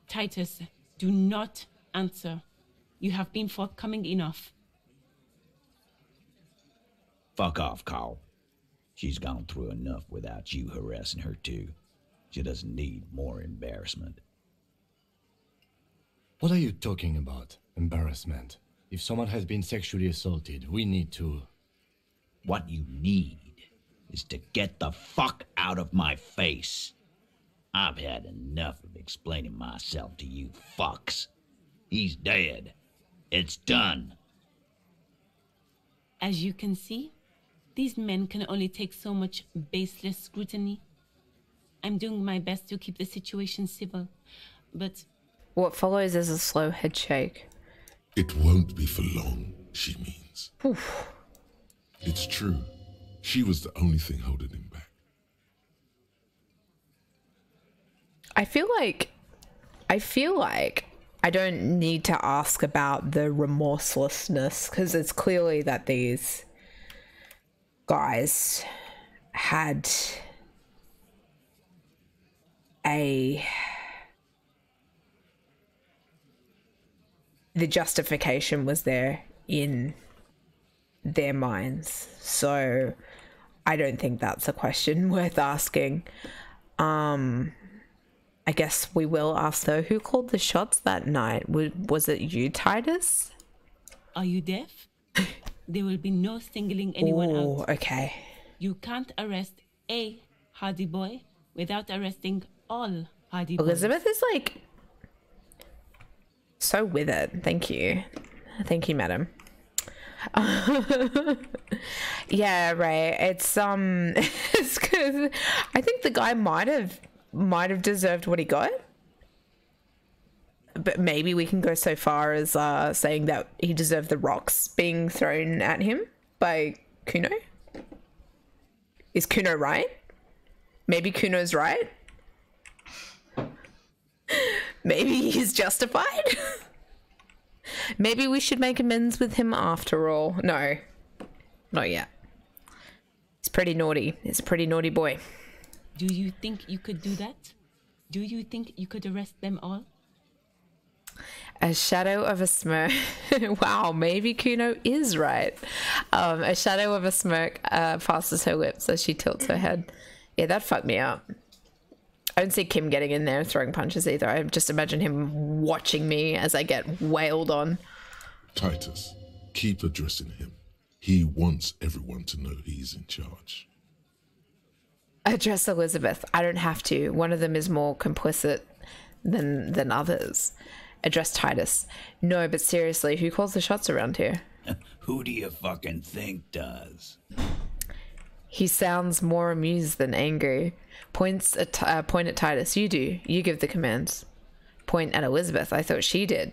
Titus, do not answer. You have been forthcoming enough. Fuck off, Carl. She's gone through enough without you harassing her too. She doesn't need more embarrassment. What are you talking about? Embarrassment. If someone has been sexually assaulted, we need to... What you need is to get the fuck out of my face. I've had enough of explaining myself to you fucks. He's dead. It's done. As you can see, these men can only take so much baseless scrutiny. I'm doing my best to keep the situation civil, but... What follows is a slow head shake. It won't be for long, she means. Oof. It's true. She was the only thing holding him back. I feel like I don't need to ask about the remorselessness, because it's clearly that these guys had the justification was there in their minds. So I don't think that's a question worth asking. I guess we will ask though, who called the shots that night? Was it you, Titus? Are you deaf? There will be no singling anyone out. Okay. You can't arrest a Hardy Boy without arresting all Hardy Boys. Elizabeth is like so with it. Thank you, madam. Yeah, right. It's it's because I think the guy might have deserved what he got, but maybe we can go so far as saying that he deserved the rocks being thrown at him by Kuno. Is Kuno right? Maybe Kuno's right. Maybe he's justified. Maybe we should make amends with him after all. No, not yet. He's pretty naughty. He's a pretty naughty boy. Do you think you could do that? Do you think you could arrest them all? A shadow of a smirk. Wow, maybe Kuno is right. A shadow of a smirk passes her lips as she tilts her head. Yeah, that fucked me up. I don't see Kim getting in there throwing punches either. I just imagine him watching me as I get wailed on. Titus, keep addressing him. He wants everyone to know he's in charge. Address Elizabeth. I don't have to. One of them is more complicit than others. Address Titus. No, but seriously, who calls the shots around here? Who do you fucking think does? He sounds more amused than angry. Point at Titus. You do. You give the commands. Point at Elizabeth. I thought she did.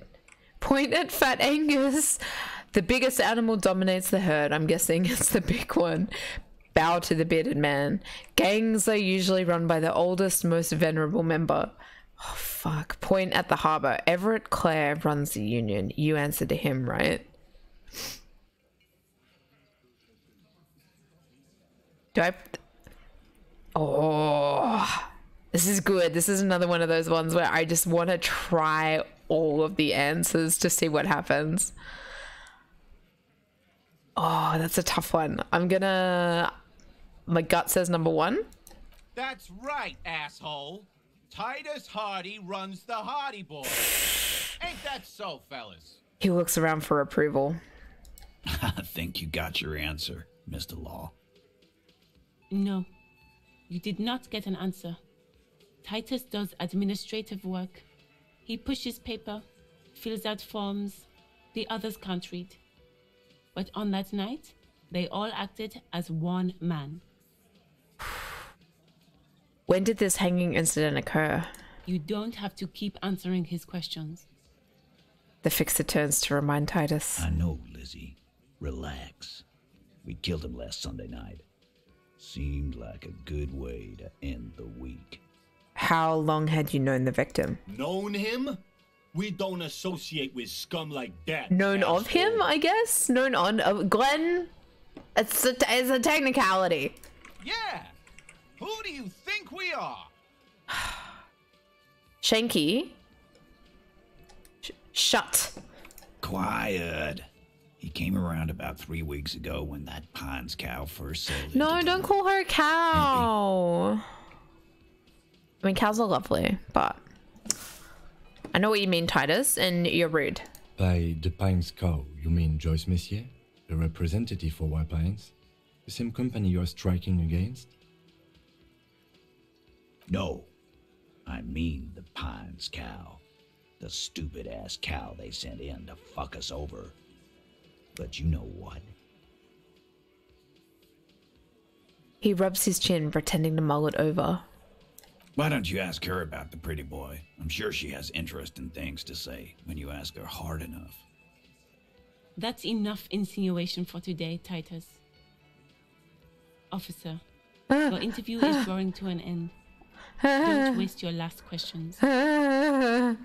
Point at Fat Angus. The biggest animal dominates the herd. I'm guessing it's the big one. Bow to the bearded man. Gangs are usually run by the oldest, most venerable member. Oh, fuck. Point at the harbor. Everett Clare runs the union. You answer to him, right? Do I... Oh, this is good. This is another one of those ones where I just want to try all of the answers to see what happens. Oh, that's a tough one. My gut says number one. That's right, asshole. Titus Hardy runs the Hardy Boys. Ain't that so, fellas? He looks around for approval. I think you got your answer, Mr. Law. No, you did not get an answer. Titus does administrative work. He pushes paper, fills out forms. The others can't read. But on that night, they all acted as one man. When did this hanging incident occur? You don't have to keep answering his questions. The fixer turns to remind Titus. I know, Lizzie. Relax. We killed him last Sunday night. Seemed like a good way to end the week. How long had you known the victim? Known him? We don't associate with scum like that. Known of him, I guess? Known on... Glenn? It's a technicality. Yeah. Who do you think we are? Shanky? Shut. Quiet. He came around about 3 weeks ago when that Pines cow first sailed. No, don't call her a cow. I mean, cows are lovely, but... I know what you mean, Titus, and you're rude. By the Pines cow, you mean Joyce Messier, the representative for White Pines? The same company you are striking against? No, I mean the Pines cow. The stupid-ass cow they sent in to fuck us over. But you know what? He rubs his chin, pretending to mull it over. Why don't you ask her about the pretty boy? I'm sure she has interesting things to say when you ask her hard enough. That's enough insinuation for today, Titus. Officer, your interview is drawing to an end. Don't waste your last questions. How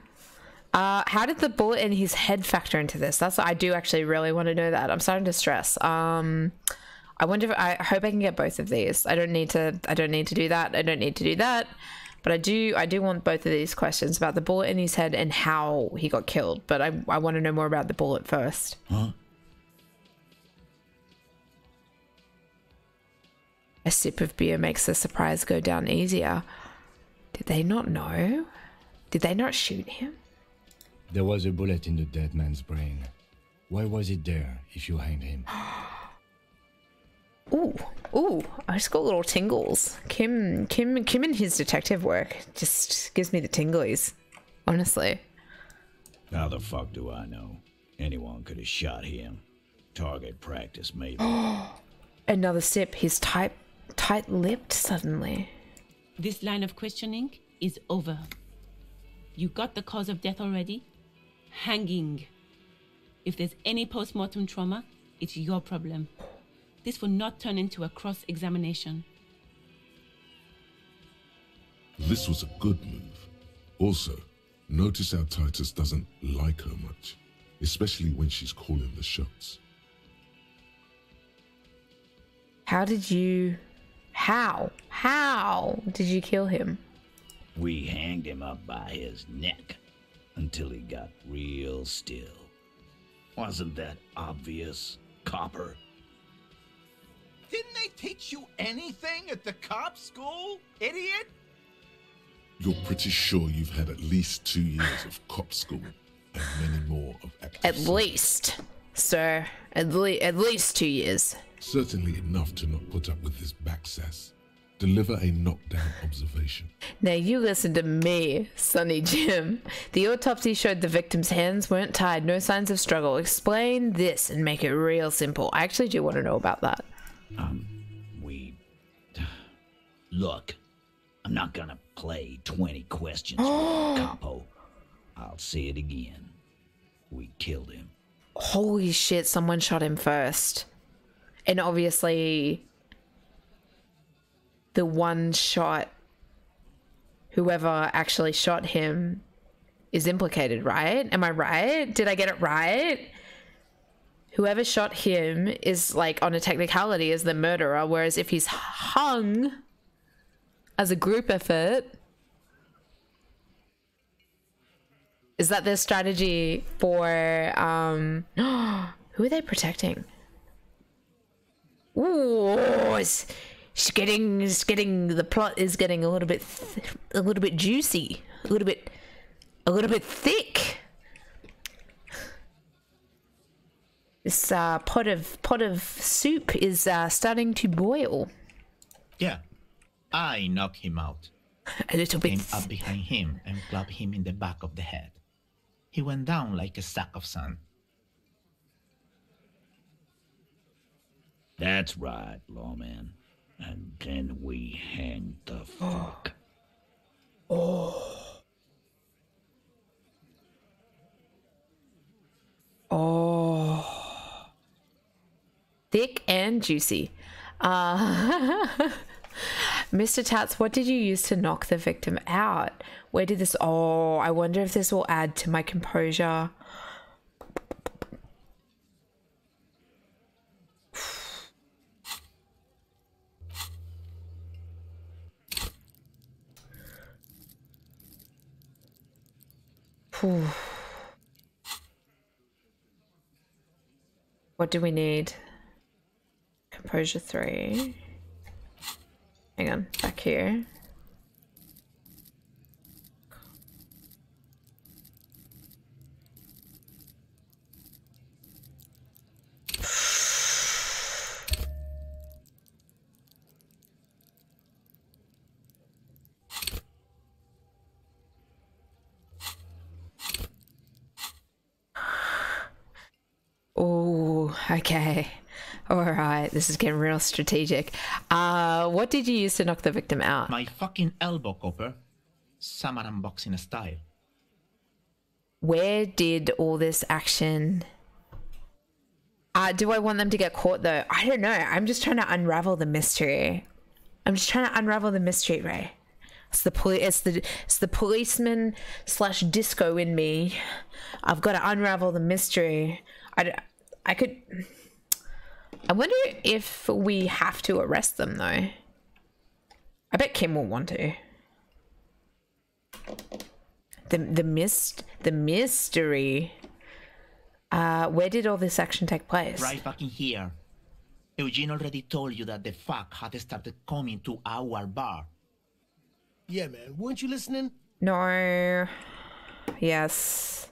did the bullet in his head factor into this? I do actually really want to know that. I'm starting to stress. I wonder if I hope I can get both of these. I don't need to do that. I don't need to do that. But I do want both of these questions about the bullet in his head and how he got killed. But I want to know more about the bullet first. Huh? A sip of beer makes the surprise go down easier. Did they not know? Did they not shoot him? There was a bullet in the dead man's brain. Why was it there if you hanged him? Ooh, I just got little tingles. Kim and his detective work just gives me the tinglies, honestly. How the fuck do I know? Anyone could have shot him. Target practice, maybe. Another sip. He's tight-lipped suddenly. This line of questioning is over. You got the cause of death already. hanging. If there's any post-mortem trauma, it's your problem. This will not turn into a cross-examination. This was a good move. Also, notice how Titus doesn't like her much, especially when she's calling the shots. How did you kill him? We hanged him up by his neck until he got real still. Wasn't that obvious, Copper? Didn't they teach you anything at the cop school, idiot? You're pretty sure you've had at least 2 years of cop school and many more of active At least, sir. At least 2 years. Certainly enough to not put up with this back sass. Deliver a knockdown observation. Now you listen to me, Sonny Jim. The autopsy showed the victim's hands weren't tied, no signs of struggle. Explain this and make it real simple. I actually do want to know about that. Look, I'm not gonna play 20 questions with Capo. I'll say it again. We killed him. Holy shit, someone shot him first. And obviously, the one shot, whoever actually shot him is implicated, right? Am I right? Did I get it right? Whoever shot him is, like, on a technicality is the murderer, whereas if he's hung as a group effort, is that their strategy for, who are they protecting? Ooh, it's getting the plot is getting a little bit juicy, a little bit thick. This pot of soup is starting to boil. Yeah, I knocked him out. A little bit. Came up behind him and clubbed him in the back of the head. He went down like a sack of sand. That's right, lawman. And then we hanged the fuck. Oh. Thick and juicy. Mr. Tats, what did you use to knock the victim out? Where did this... Oh, I wonder if this will add to my composure. What do we need? Composure 3. Hang on, back here. Oh, okay. All right, this is getting real strategic. What did you use to knock the victim out? My fucking elbow, Copper. Samaran boxing style. Where did all this action... do I want them to get caught, though? I don't know. I'm just trying to unravel the mystery. Ray. It's the policeman / disco in me. I've got to unravel the mystery. I wonder if we have to arrest them, though. I bet Kim will want to. The mystery. Where did all this action take place? Right fucking here. Eugene already told you that the fuck had started coming to our bar. Yeah, man. Weren't you listening? No. Yes.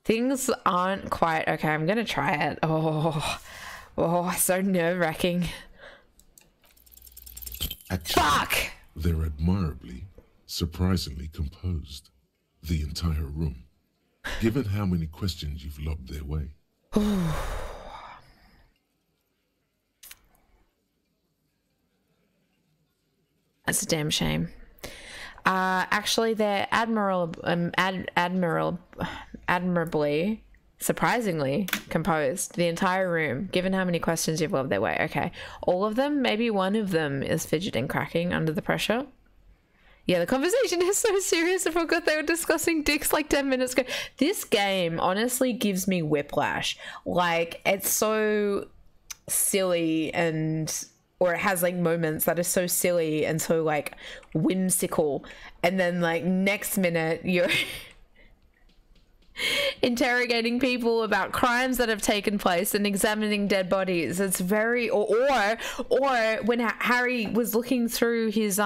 Things aren't quite okay. I'm gonna try it. Oh, so nerve-wracking. Fuck! They're admirably, surprisingly composed. The entire room. Given how many questions you've lobbed their way. That's a damn shame. Actually, they're admirably, surprisingly composed. The entire room, given how many questions you've loved their way. Okay. All of them? Maybe one of them is fidgeting, cracking under the pressure. Yeah, the conversation is so serious. I forgot they were discussing dicks like 10 minutes ago. This game honestly gives me whiplash. Like, it's so silly or it has like moments that are so silly and so like whimsical. And then like next minute you're interrogating people about crimes that have taken place and examining dead bodies. It's very, or when Harry was looking through his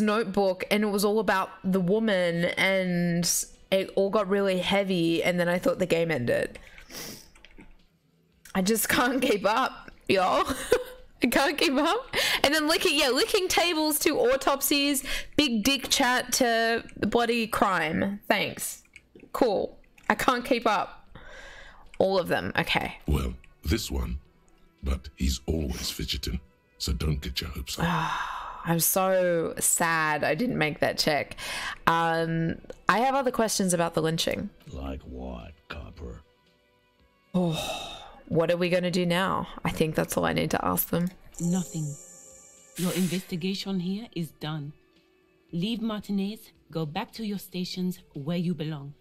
notebook and it was all about the woman and it all got really heavy and then I thought the game ended. I just can't keep up, y'all. I can't keep up. And then licking tables to autopsies, big dick chat to body crime. Thanks. Cool. I can't keep up. All of them. Okay. Well, this one, but he's always fidgeting, so don't get your hopes up. I'm so sad I didn't make that check. I have other questions about the lynching. Like what, Copper? Oh, what are we going to do now? I think that's all I need to ask them. Nothing. Your investigation here is done. Leave Martinez, go back to your stations where you belong.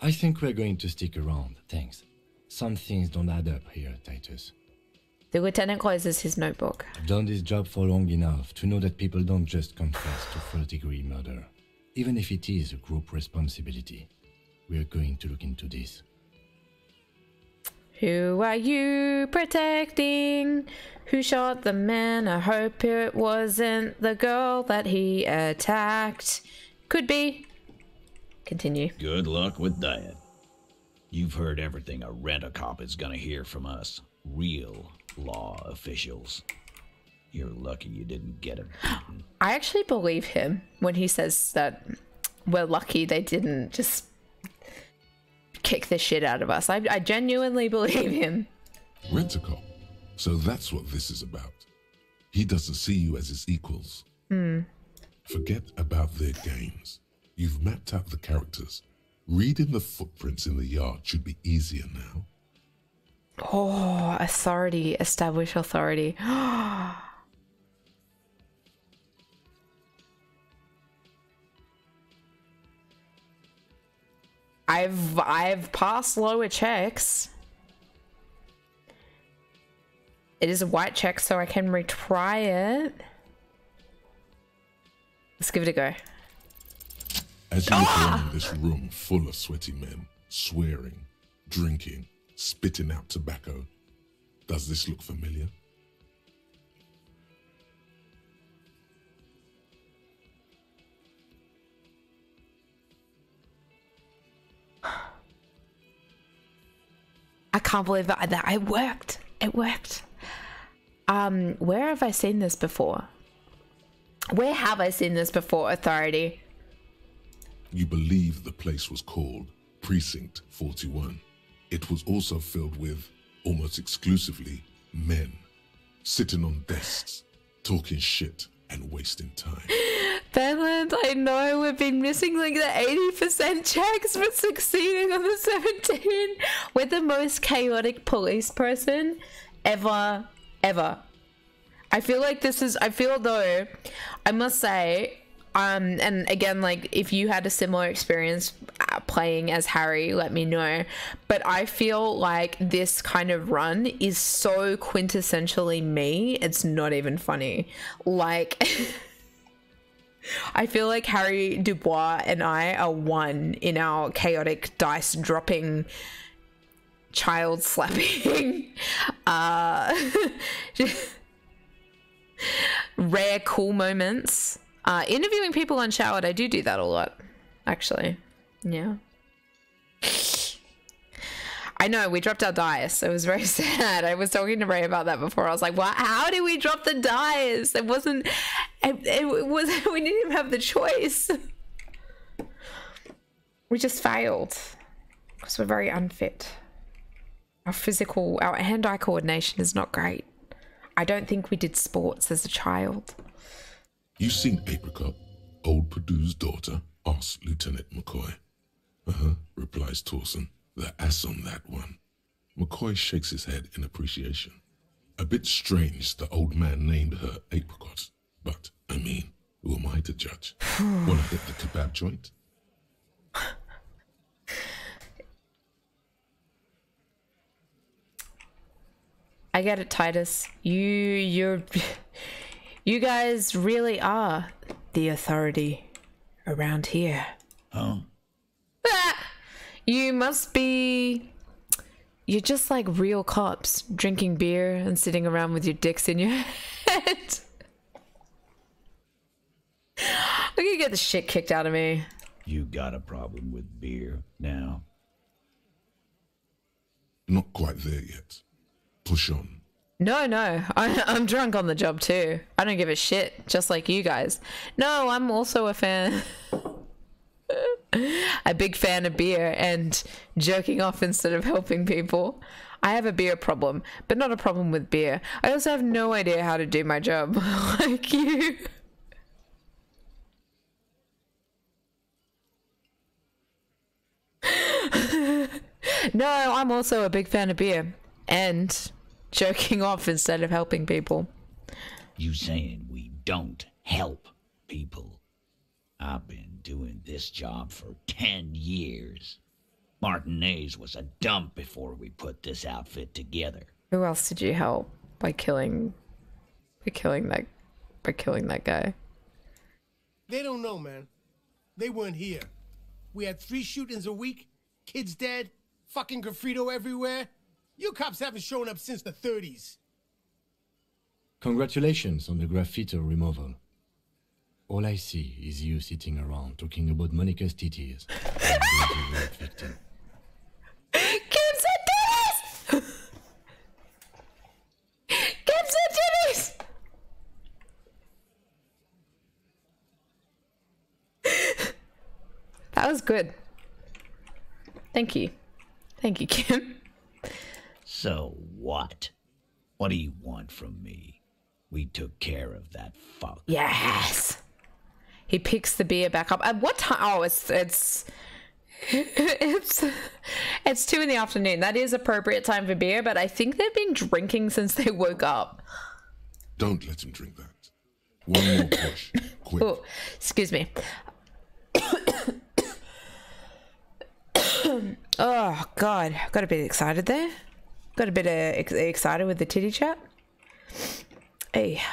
I think we're going to stick around, thanks. Some things don't add up here, Titus. The lieutenant closes his notebook. I've done this job for long enough to know that people don't just confess to third-degree murder. Even if it is a group responsibility, we're going to look into this. Who are you protecting? Who shot the man? I hope it wasn't the girl that he attacked. Could be. Continue. Good luck with that. You've heard everything a rent-a-cop is gonna hear from us. Real law officials. You're lucky you didn't get him beaten. I actually believe him when he says that we're lucky they didn't just kick the shit out of us. I genuinely believe him. Rent-a-cop. So that's what this is about. He doesn't see you as his equals. Forget about their games. You've mapped out the characters. Reading the footprints in the yard should be easier now. Oh, authority. Establish authority. I've passed lower checks. It is a white check, so I can retry it. Let's give it a go. As you look around this room full of sweaty men, swearing, drinking, spitting out tobacco, does this look familiar? I can't believe that it worked. It worked. Where have I seen this before? Where have I seen this before, Authority? You believe the place was called Precinct 41. It was also filled with, almost exclusively, men, sitting on desks, talking shit and wasting time. Badlands, I know we've been missing like the 80% checks, but succeeding on the 17. We're the most chaotic police person ever. I feel like this is, I must say, and again, like, if you had a similar experience playing as Harry, let me know. But I feel like this kind of run is so quintessentially me, it's not even funny. Like, I feel like Harry Dubois and I are one in our chaotic dice dropping, child slapping, rare cool moments. Interviewing people unshowered, I do that a lot, actually. Yeah. I know, we dropped our dice. It was very sad. I was talking to Ray about that before. I was like, "What? How did we drop the dice? It wasn't... It was... We didn't even have the choice. We just failed. Because we're very unfit. Our hand-eye coordination is not great. I don't think we did sports as a child. You seen Apricot, old Purdue's daughter? Asks Lieutenant McCoy. Uh-huh, replies Torson. The ass on that one. McCoy shakes his head in appreciation. A bit strange the old man named her Apricot, but, I mean, who am I to judge? Wanna hit the kebab joint? I get it, Titus. You guys really are the authority around here. Huh? You must be... You're just like real cops, drinking beer and sitting around with your dicks in your head. I'm gonna get the shit kicked out of me. You got a problem with beer now? Not quite there yet. Push on. No, I'm drunk on the job too. I don't give a shit, just like you guys. No, I'm also a fan. A big fan of beer and jerking off instead of helping people. I have a beer problem, but not a problem with beer. I also have no idea how to do my job like you. No, I'm also a big fan of beer and jerking off instead of helping people. You saying we don't help people? I've been doing this job for 10 years. Martinez was a dump before we put this outfit together. Who else did you help by killing that guy? They don't know, man. They weren't here. We had 3 shootings a week, kids dead, fucking graffito everywhere. You cops haven't shown up since the 30s. Congratulations on the graffito removal. All I see is you sitting around talking about Monica's titties. Victim. Kim said titties! Kim said titties! That was good. Thank you. Thank you, Kim. So what? What do you want from me? We took care of that fuck. Yes. He picks the beer back up. At what time? Oh, it's 2 in the afternoon. That is appropriate time for beer, but I think they've been drinking since they woke up. Don't let him drink that. One more push. Quick. Oh, excuse me. Oh, God. Got a bit excited there. Got a bit excited with the titty chat. Hey.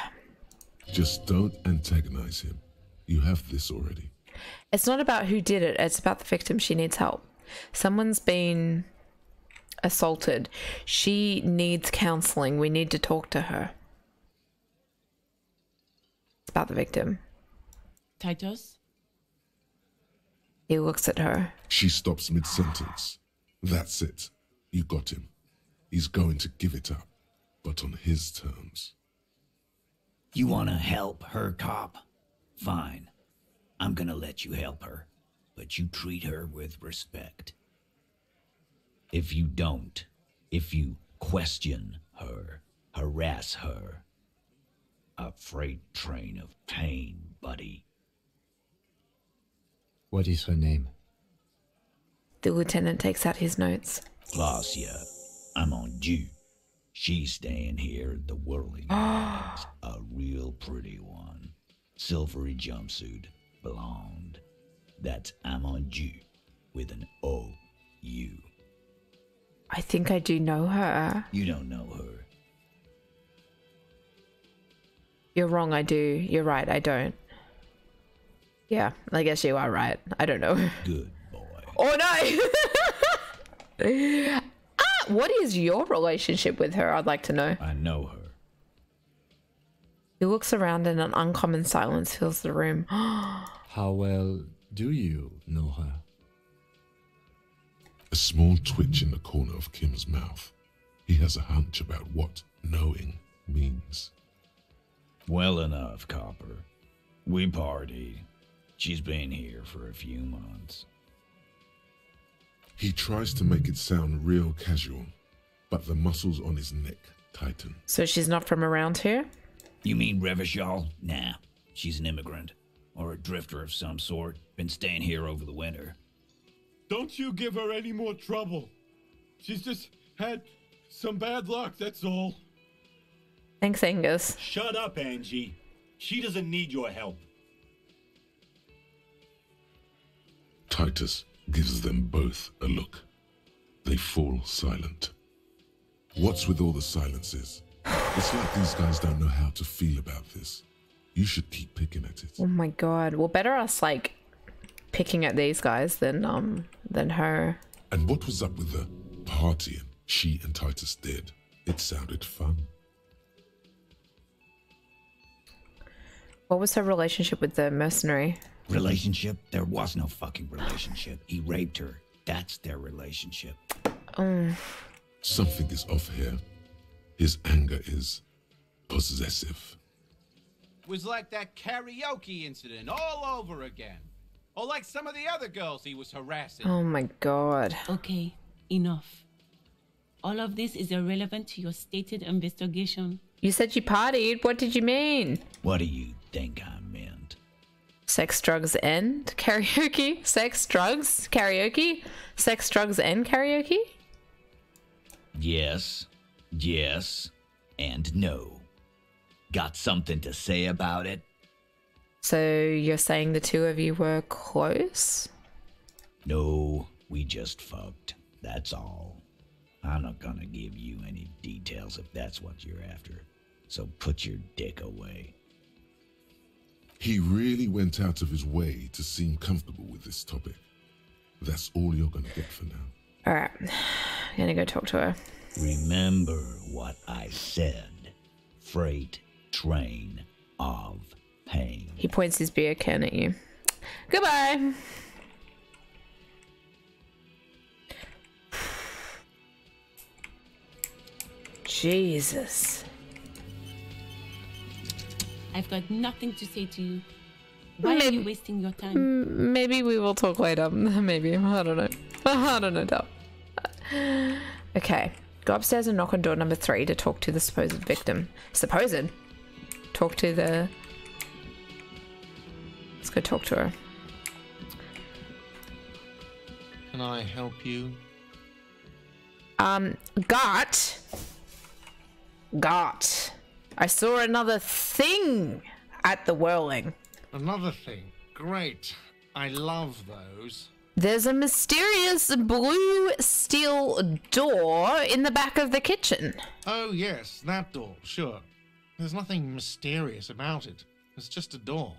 Just don't antagonize him. You have this already. It's not about who did it. It's about the victim. She needs help. Someone's been assaulted. She needs counseling. We need to talk to her. It's about the victim. Titus? He looks at her. She stops mid-sentence. That's it. You got him. He's going to give it up, but on his terms. You want to help her, cop? Fine. I'm gonna let you help her, but you treat her with respect. If you don't, if you question her, harass her, a freight train of pain, buddy. What is her name? The lieutenant takes out his notes. Glacia, I'm on due. She's staying here at the Whirling Irons, a real pretty one. Silvery jumpsuit, blonde. That's Amonju with an O-U. I think I do know her. You don't know her. You're wrong, I do. You're right, I don't. Yeah, I guess you are right. I don't know. Good boy. Oh no! What is your relationship with her? I'd like to know. I know her. He looks around and an uncommon silence fills the room. How well do you know her? A small twitch in the corner of Kim's mouth. He has a hunch about what knowing means. Well enough, Copper. We party. She's been here for a few months. He tries to make it sound real casual, but the muscles on his neck tighten. So she's not from around here? You mean Revachol? Nah, She's an immigrant, or a drifter of some sort. Been staying here over the winter. Don't you give her any more trouble. She's just had some bad luck, that's all. Thanks, Angus. Shut up, Angie. She doesn't need your help. Titus gives them both a look. They fall silent. What's with all the silences? It's like these guys don't know how to feel about this. You should keep picking at it. Oh my god. Well, better us like picking at these guys than her. And what was up with the partying she and Titus did? It sounded fun. What was her relationship with the mercenary? Relationship? There was no fucking relationship. He raped her. That's their relationship. Something is off here. His anger is possessive. Was like that karaoke incident all over again. Or like some of the other girls he was harassing. Oh my god. Okay, enough. All of this is irrelevant to your stated investigation. You said you partied. What did you mean? What do you think I meant? Sex, drugs, and karaoke? Sex, drugs, karaoke? Sex, drugs, and karaoke? Yes, and no. Got something to say about it? So you're saying the two of you were close? No, we just fucked. That's all. I'm not gonna give you any details if that's what you're after. So put your dick away. He really went out of his way to seem comfortable with this topic. That's all you're gonna get for now. Alright. I'm gonna go talk to her. Remember what I said. Freight train of pain. He points his beer can at you. Goodbye. Jesus. I've got nothing to say to you. Why are you wasting your time? Maybe we will talk later. Maybe. I don't know. I don't know, Dal. Okay. Go upstairs and knock on door number 3 to talk to the supposed victim. Supposed? Talk to the... Let's go talk to her. Can I help you? Got. I saw another thing at the Whirling. Another thing? Great. I love those. There's a mysterious blue steel door in the back of the kitchen. Oh, yes, that door, sure. There's nothing mysterious about it. It's just a door.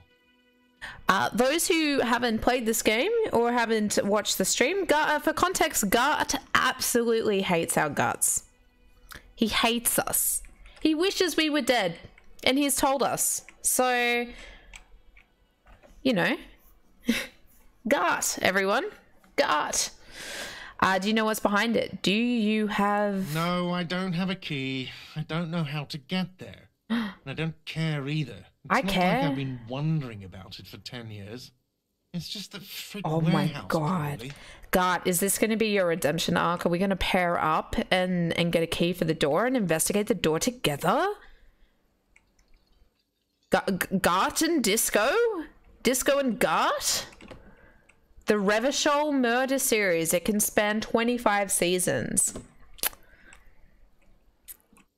Those who haven't played this game or haven't watched the stream, for context, Gart absolutely hates our guts. He hates us. He wishes we were dead, and he's told us. So, you know, Gart, everyone. Gart. Do you know what's behind it? Do you have... No, I don't have a key. I don't know how to get there. And I don't care either. I It's not care. like I've been wondering about it for 10 years. It's just that freaking Oh my warehouse, god. probably. Gart, is this going to be your redemption arc? Are we going to pair up and get a key for the door and investigate the door together? Gart and Disco? Disco and Gart? The Revachol murder series. It can span 25 seasons.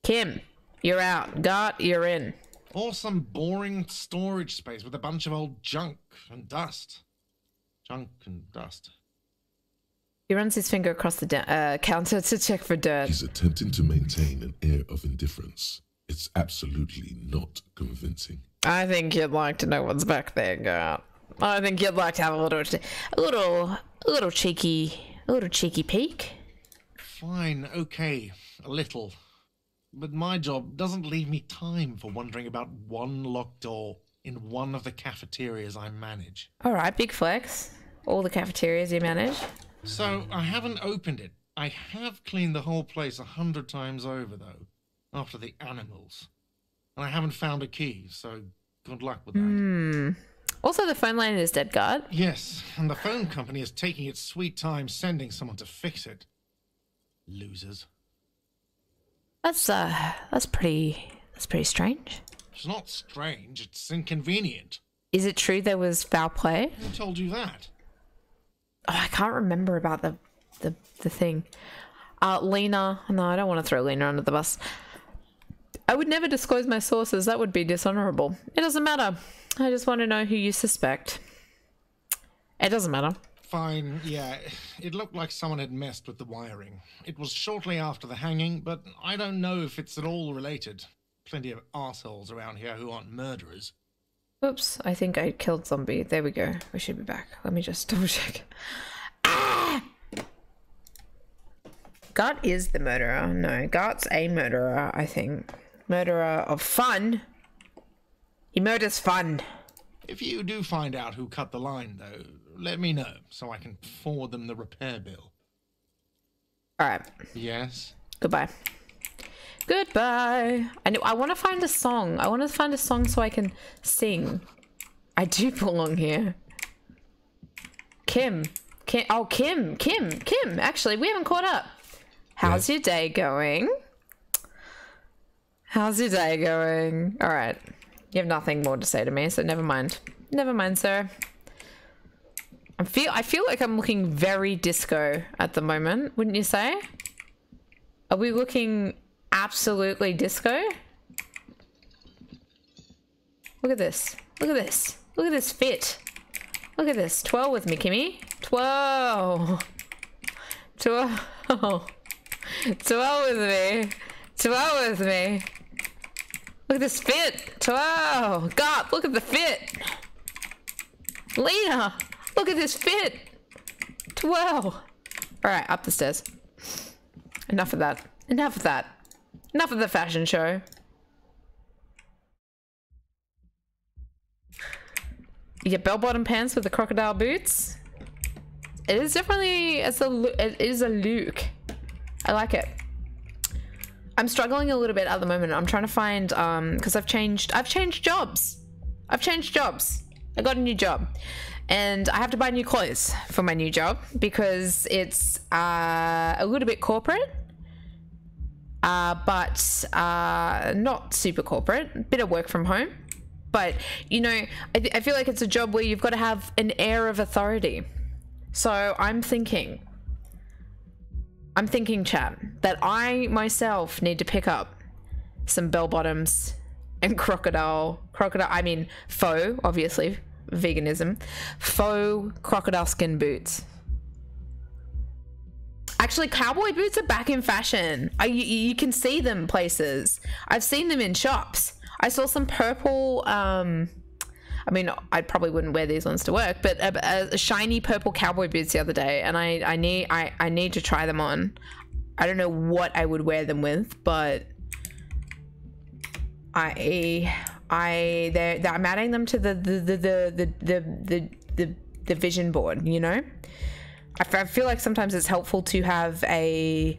Kim, you're out. Gart, you're in. Or some boring storage space with a bunch of old junk and dust. Junk and dust. He runs his finger across the counter to check for dirt. He's attempting to maintain an air of indifference. It's absolutely not convincing. I think you'd like to know what's back there, Gart. I think you'd like to have a little cheeky peek. Fine, okay, a little. But my job doesn't leave me time for wondering about one locked door in one of the cafeterias I manage. All right, big flex. All the cafeterias you manage. So I haven't opened it. I have cleaned the whole place 100 times over, though, after the animals. And I haven't found a key, so good luck with that. Also, the phone line is dead, Guard. Yes, and the phone company is taking its sweet time sending someone to fix it. Losers. That's pretty strange. It's not strange, it's inconvenient. Is it true there was foul play? Who told you that? Oh, I can't remember about the thing. Lena. No, I don't want to throw Lena under the bus. I would never disclose my sources. That would be dishonorable. It doesn't matter. I just want to know who you suspect. It doesn't matter. Fine, yeah. It looked like someone had messed with the wiring. It was shortly after the hanging, but I don't know if it's at all related. Plenty of assholes around here who aren't murderers. Oops, I think I killed zombie. There we go. We should be back. Let me just double check. Ah! Gut is the murderer. No, Gut's a murderer, I think. Murderer of fun. He murders fun. If you do find out who cut the line, though, let me know so I can forward them the repair bill. Alright. Yes? Goodbye. Goodbye. I want to find a song. I want to find a song so I can sing. I do belong here. Kim. Oh, Kim. Actually, we haven't caught up. How's your day going? How's your day going? All right. You have nothing more to say to me, so never mind. Never mind, sir. I feel like I'm looking very disco at the moment, wouldn't you say? Are we looking absolutely disco? Look at this. Look at this. Look at this fit. Look at this. Twirl with me, Kimmy. Twirl. Twirl. Twirl with me. Twirl with me. Look at this fit. Twirl. God, look at the fit. Lena, look at this fit. Twirl. Alright, up the stairs. Enough of that. Enough of that. Enough of the fashion show. You get bell-bottom pants with the crocodile boots. It is definitely, it is a look. I like it. I'm struggling a little bit at the moment. I'm trying to find, because I've changed jobs. I got a new job. And I have to buy new clothes for my new job because it's a little bit corporate. But not super corporate. A bit of work from home. But, you know, I feel like it's a job where you've got to have an air of authority. So I'm thinking, chat, that I myself need to pick up some bell bottoms and I mean faux, obviously, veganism, faux crocodile skin boots. Actually, cowboy boots are back in fashion. You can see them places. I've seen them in shops. I saw some purple, I mean, I probably wouldn't wear these ones to work, but a shiny purple cowboy boots the other day, and I need to try them on. I don't know what I would wear them with, but I'm adding them to the vision board, you know? I feel like sometimes it's helpful to have a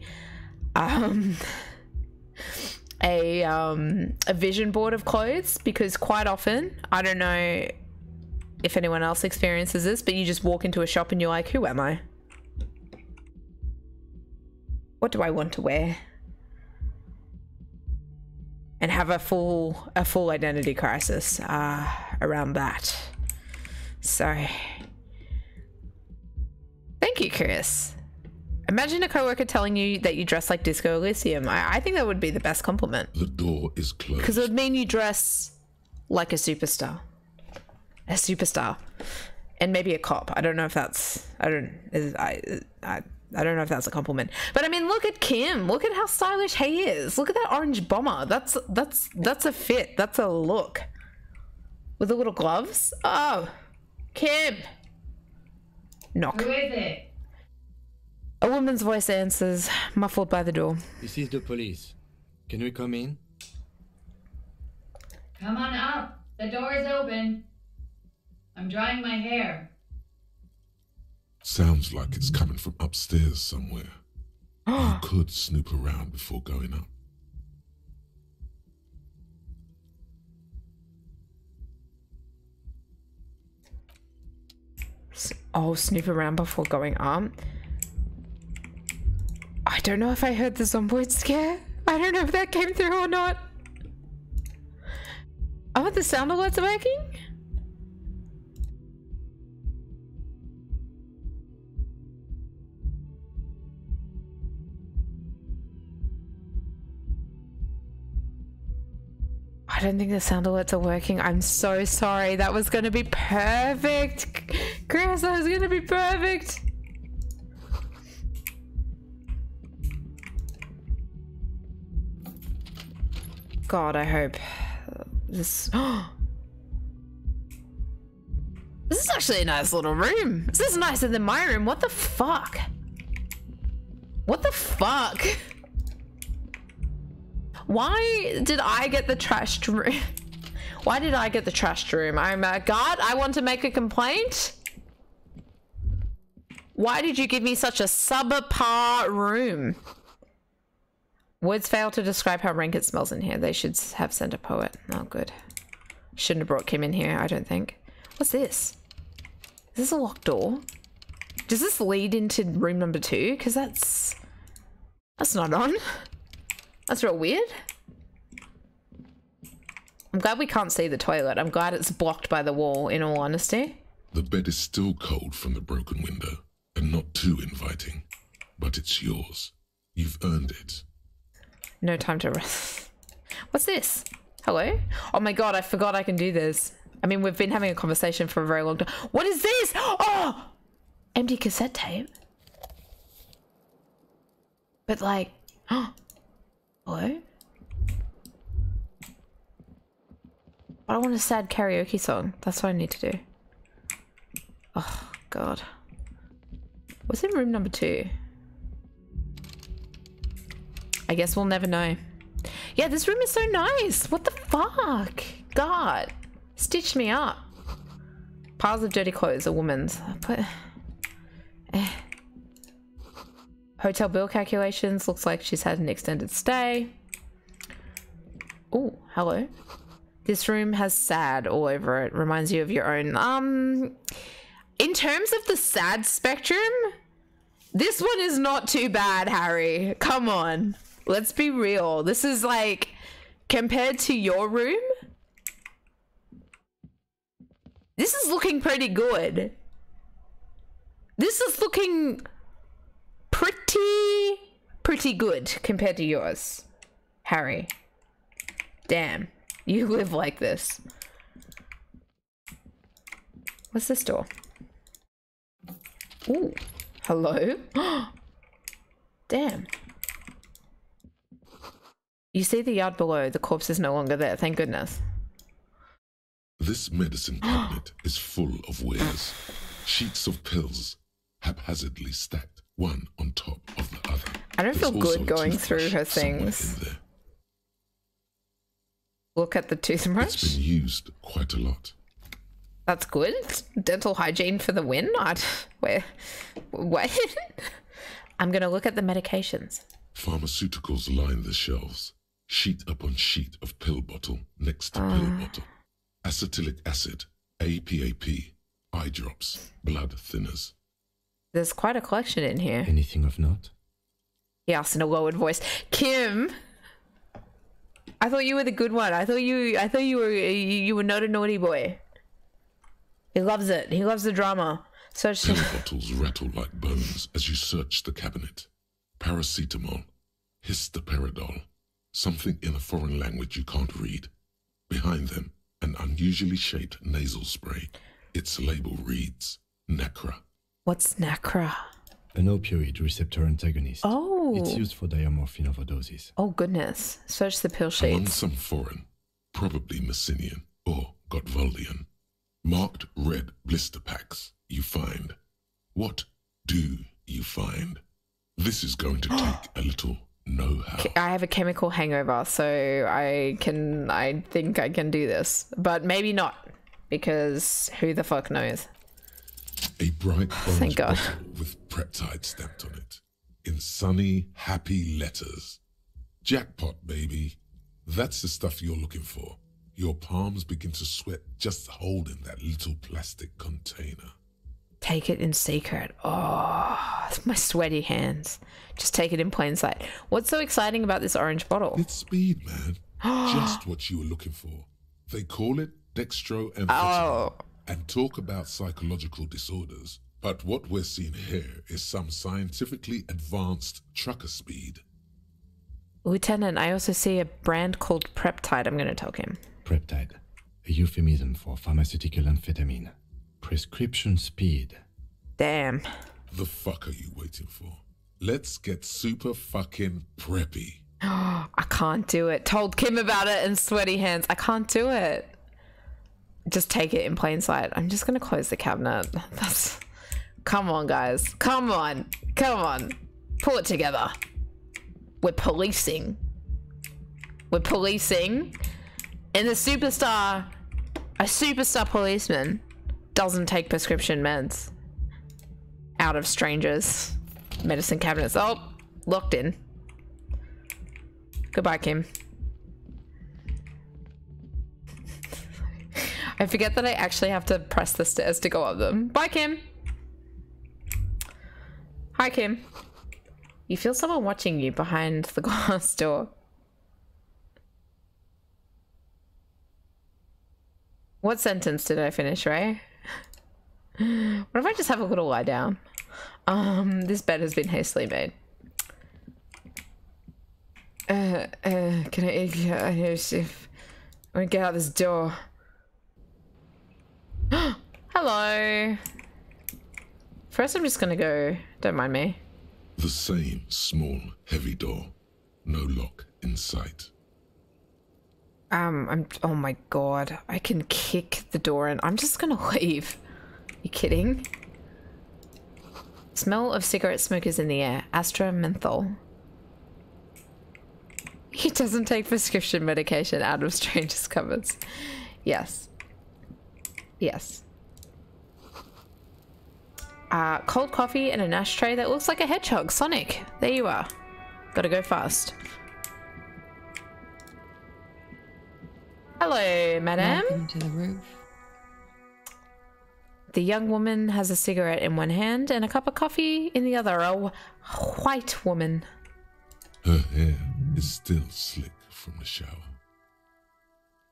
vision board of clothes, because quite often, I don't know if anyone else experiences this, but you just walk into a shop and you're like, who am I? What do I want to wear? And have a full identity crisis around that. So thank you, Chris. Imagine a coworker telling you that you dress like Disco Elysium. I think that would be the best compliment. The door is closed. Because it would mean you dress like a superstar. A superstar. And maybe a cop. I don't know if that's... I don't know if that's a compliment. But I mean, look at Kim. Look at how stylish he is. Look at that orange bomber. That's a fit. That's a look. With the little gloves. Oh. Kim. Knock. Who is it? A woman's voice answers, muffled by the door. This is the police. Can we come in? Come on up. The door is open. I'm drying my hair. Sounds like it's coming from upstairs somewhere. You could snoop around before going up. Oh, snoop around before going up. I don't know if I heard the zomboid scare. I don't know if that came through or not. Oh, the sound alerts are working? I don't think the sound alerts are working. I'm so sorry. That was going to be perfect. Chris, that was going to be perfect. God, I hope this... This is actually a nice little room. This is nicer than my room. What the fuck? What the fuck? Why did I get the trashed room? Why did I get the trashed room? I'm a guard. I want to make a complaint. Why did you give me such a subpar room? Words fail to describe how rank it smells in here. They should have sent a poet. Oh, good. Shouldn't have brought Kim in here, I don't think. What's this? Is this a locked door? Does this lead into room number 2? Because that's not on. That's real weird. I'm glad we can't see the toilet. I'm glad it's blocked by the wall, in all honesty. The bed is still cold from the broken window, and not too inviting. But it's yours. You've earned it. No time to rest. What's this? Hello? Oh my god, I forgot I can do this. I mean, we've been having a conversation for a very long time. What is this? Oh! Empty cassette tape. But like... Oh. Hello? I want a sad karaoke song. That's what I need to do. Oh, God. What's in room number 2? I guess we'll never know. Yeah, this room is so nice. What the fuck? God. Stitched me up. Piles of dirty clothes, a woman's. But... Hotel bill calculations. Looks like she's had an extended stay. Oh, hello. This room has sad all over it. Reminds you of your own. In terms of the sad spectrum, this one is not too bad, Harry. Come on. Let's be real. This is like, compared to your room, this is looking pretty good. This is looking pretty good compared to yours, Harry. Damn, you live like this. What's this door? Ooh, hello? Damn. You see the yard below, the corpse is no longer there, thank goodness. This medicine cabinet is full of wares. Sheets of pills, haphazardly stacked, one on top of the other. I don't feel good going through her things. Look at the toothbrush. It's been used quite a lot. That's good. Dental hygiene for the win. What? I'm gonna look at the medications. Pharmaceuticals line the shelves. Sheet upon sheet of pill bottle next to pill bottle. Acetylic acid, APAP, eye drops, blood thinners. There's quite a collection in here. Anything of note? He asked in a lowered voice. Kim, I thought you were the good one. I thought you were not a naughty boy. He loves it. He loves the drama. Search pill bottles rattle like bones as you search the cabinet. Paracetamol, histoperidol, something in a foreign language you can't read. Behind them, an unusually shaped nasal spray. Its label reads, Nacra. What's Nacra? An opioid receptor antagonist. Oh. It's used for diamorphine overdoses. Oh, goodness. Search the pill sheets. Among some foreign, probably Messinian or Gottwaldian, marked red blister packs, you find. What do you find? This is going to take a little know-how. I have a chemical hangover, so I think I can do this. But maybe not, because who the fuck knows? A bright orange Thank God. bottle with peptide stamped on it. In sunny, happy letters. Jackpot, baby. That's the stuff you're looking for. Your palms begin to sweat just holding that little plastic container. Take it in secret. Oh, my sweaty hands. Just take it in plain sight. What's so exciting about this orange bottle? It's speed, man. Just what you were looking for. They call it dextroamphetamine and talk about psychological disorders. But what we're seeing here is some scientifically advanced trucker speed. Lieutenant, I also see a brand called Peptide. I'm going to tell him. Peptide, a euphemism for pharmaceutical amphetamine. Prescription speed. Damn. The fuck are you waiting for? Let's get super fucking preppy. I can't do it. Told Kim about it and sweaty hands. I can't do it. Just take it in plain sight. I'm just going to close the cabinet. That's... Come on, guys. Come on. Come on. Pull it together. We're policing. We're policing. And a superstar policeman doesn't take prescription meds out of strangers' medicine cabinets. Oh, locked in. Goodbye, Kim. I forget that I actually have to press the stairs to go up them. Bye, Kim. Hi, Kim. You feel someone watching you behind the glass door. What sentence did I finish, Ray? What if I just have a little lie down? This bed has been hastily made. Can I get out this door? Hello. First, I'm just gonna go. Don't mind me. The same small, heavy door. No lock in sight. Oh my god. I can kick the door in. I'm just gonna leave. You kidding? Smell of cigarette smoke is in the air. Astra menthol. He doesn't take prescription medication out of strangers' cupboards. Yes. Yes. Cold coffee and an ashtray that looks like a hedgehog. Sonic, there you are. Gotta go fast. Hello, madam. Welcome to the roof. The young woman has a cigarette in one hand and a cup of coffee in the other. A white woman. Her hair is still slick from the shower.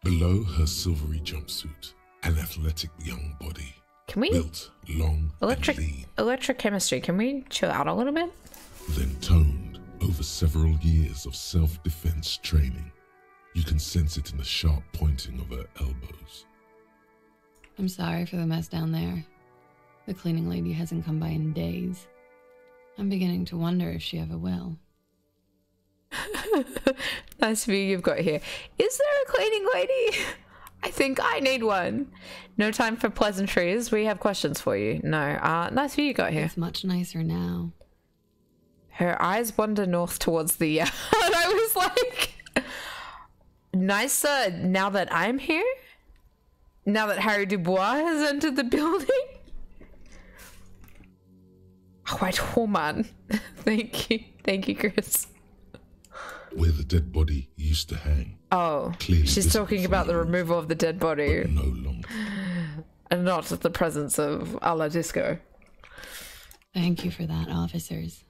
Below her silvery jumpsuit, an athletic young body. Can we built long and lean, electrochemistry? Can we chill out a little bit? Then toned over several years of self-defense training. You can sense it in the sharp pointing of her elbows. I'm sorry for the mess down there. The cleaning lady hasn't come by in days. I'm beginning to wonder if she ever will. Nice view you've got here. Is there a cleaning lady? I think I need one. No time for pleasantries. We have questions for you. No. Nice view you got here. It's much nicer now. Her eyes wander north towards the yard. I was like, nicer now that I'm here? Now that Harry Dubois has entered the building? White woman. Thank you. Thank you, Chris. Where the dead body used to hang. Oh, she's talking about the removal of the dead body. No longer. And not the presence of a la disco. Thank you for that, officers.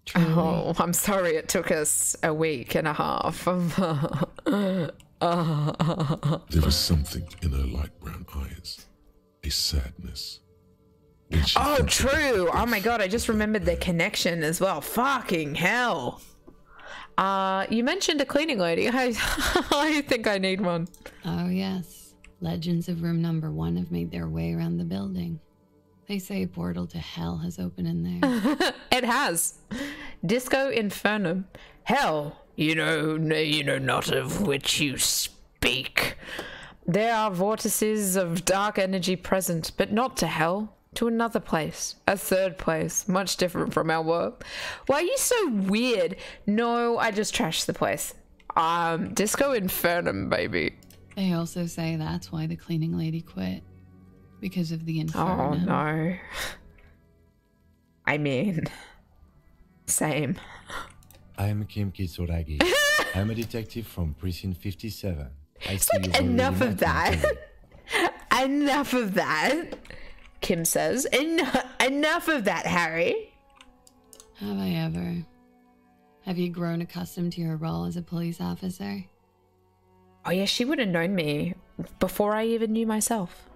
Truly. Oh, I'm sorry it took us a week and a half. There is something in her light brown eyes. A sadness. Oh, true. Oh my god, I just remembered the connection as well. Fucking hell. You mentioned a cleaning lady. I think I need one. Oh, yes. Legends of room number 1 have made their way around the building. They say a portal to hell has opened in there. It has. Disco Infernum. Hell, you know not of which you speak. There are vortices of dark energy present, but not to hell. To another place, a third place, much different from our work. Why are you so weird? No, I just trashed the place. Disco Infernum, baby. They also say that's why the cleaning lady quit. Because of the Inferno. Oh, no. I mean, same. I am Kim Kitsuragi. I'm a detective from Precinct 57. It's like enough of that. Enough of that. Kim says, enough of that, Harry. Have I ever? Have you grown accustomed to your role as a police officer? Oh yeah, she would have known me before I even knew myself.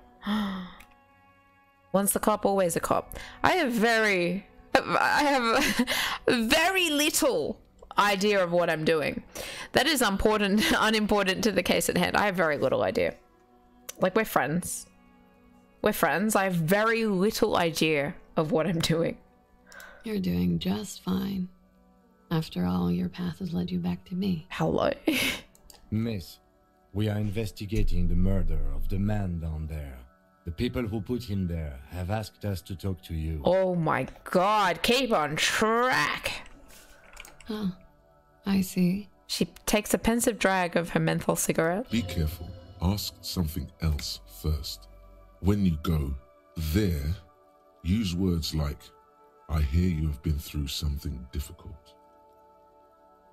Once a cop, always a cop. I have very little idea of what I'm doing. That is unimportant to the case at hand. I have very little idea. Like, we're friends. We're friends. I have very little idea of what I'm doing. You're doing just fine. After all, your path has led you back to me. Hello. Miss, we are investigating the murder of the man down there. The people who put him there have asked us to talk to you. Oh my god, keep on track. Oh, I see. She takes a pensive drag of her menthol cigarette. Be careful. Ask something else first. When you go there, use words like, I hear you have been through something difficult.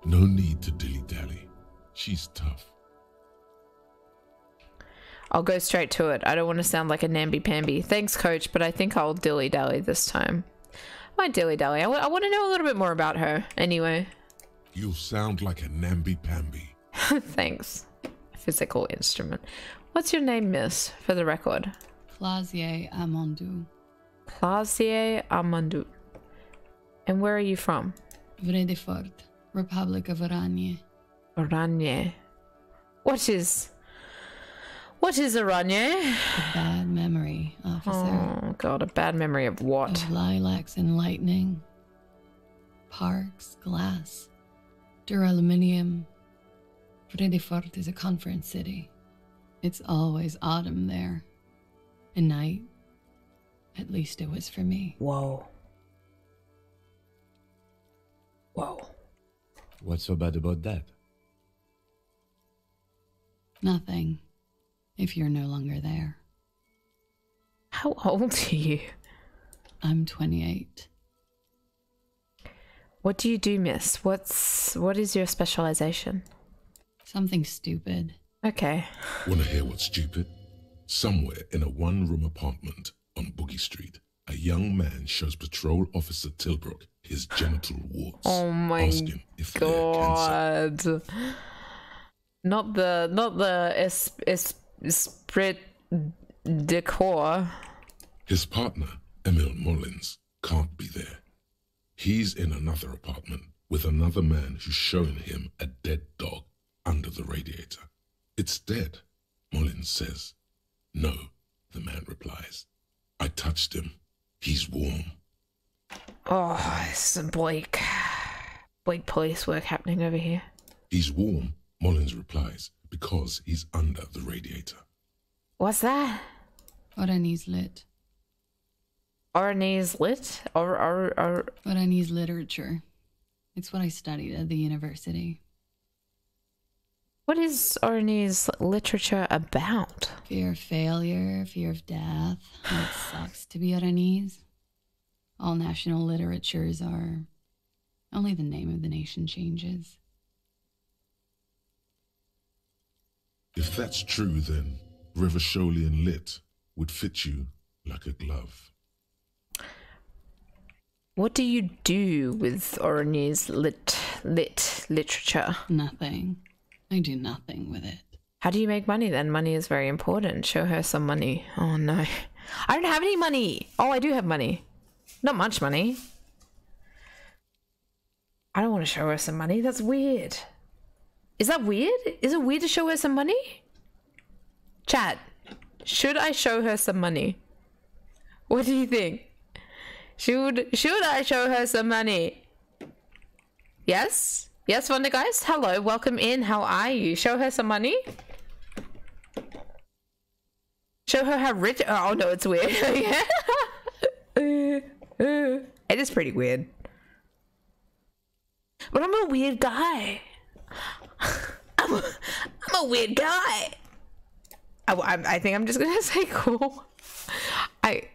No need to dilly-dally. She's tough. I'll go straight to it. I don't want to sound like a namby-pamby. Thanks, coach, but I think I'll dilly-dally this time. I might dilly-dally. I want to know a little bit more about her, anyway. You'll sound like a namby-pamby. Thanks. Physical instrument. What's your name, miss, for the record? Clausier Amandou. Clausier Amandou. And where are you from? Vredefort, Republic of Oranje. Oranje. What is Oranje? A bad memory, officer. Oh god, a bad memory of what? Of lilacs and lightning. Parks, glass, duraluminum. Vredefort is a conference city. It's always autumn there. And night. At least it was for me. Whoa. Whoa. What's so bad about that? Nothing. If you're no longer there. How old are you? I'm 28. What do you do, miss? What is your specialization? Something stupid. Okay. Want to hear what's stupid? Somewhere in a one-room apartment on Boogie Street, a young man shows Patrol Officer Tilbrook his genital warts. Oh my Ask him if they're cancer. god. Not the esprit de corps. His partner, Emil Mullins, can't be there. He's in another apartment with another man who's showing him a dead dog under the radiator. It's dead, Mullins says. No, the man replies. I touched him. He's warm. Oh, it's some bleak police work happening over here. He's warm, Mullins replies, because he's under the radiator. What's that? Oranese lit. Oranese lit? Oranese literature. It's what I studied at the university. What is Oranese literature about? Fear of failure, fear of death. How it sucks to be Oranese. All national literatures are. Only the name of the nation changes. If that's true, then Revacholian lit would fit you like a glove. What do you do with Oranese lit literature? Nothing. I do nothing with it. How do you make money then? Money is very important. Show her some money. Oh no. I don't have any money. Oh, I do have money. Not much money. I don't want to show her some money. That's weird. Is that weird? Is it weird to show her some money? Chat, should I show her some money? What do you think? Should I show her some money? Yes? Yes, Wondergeist? Hello, welcome in. How are you? Show her some money? Show her how rich... Oh, no, it's weird. It is pretty weird. But I'm a weird guy. I'm a weird guy. I think I'm just gonna say cool. I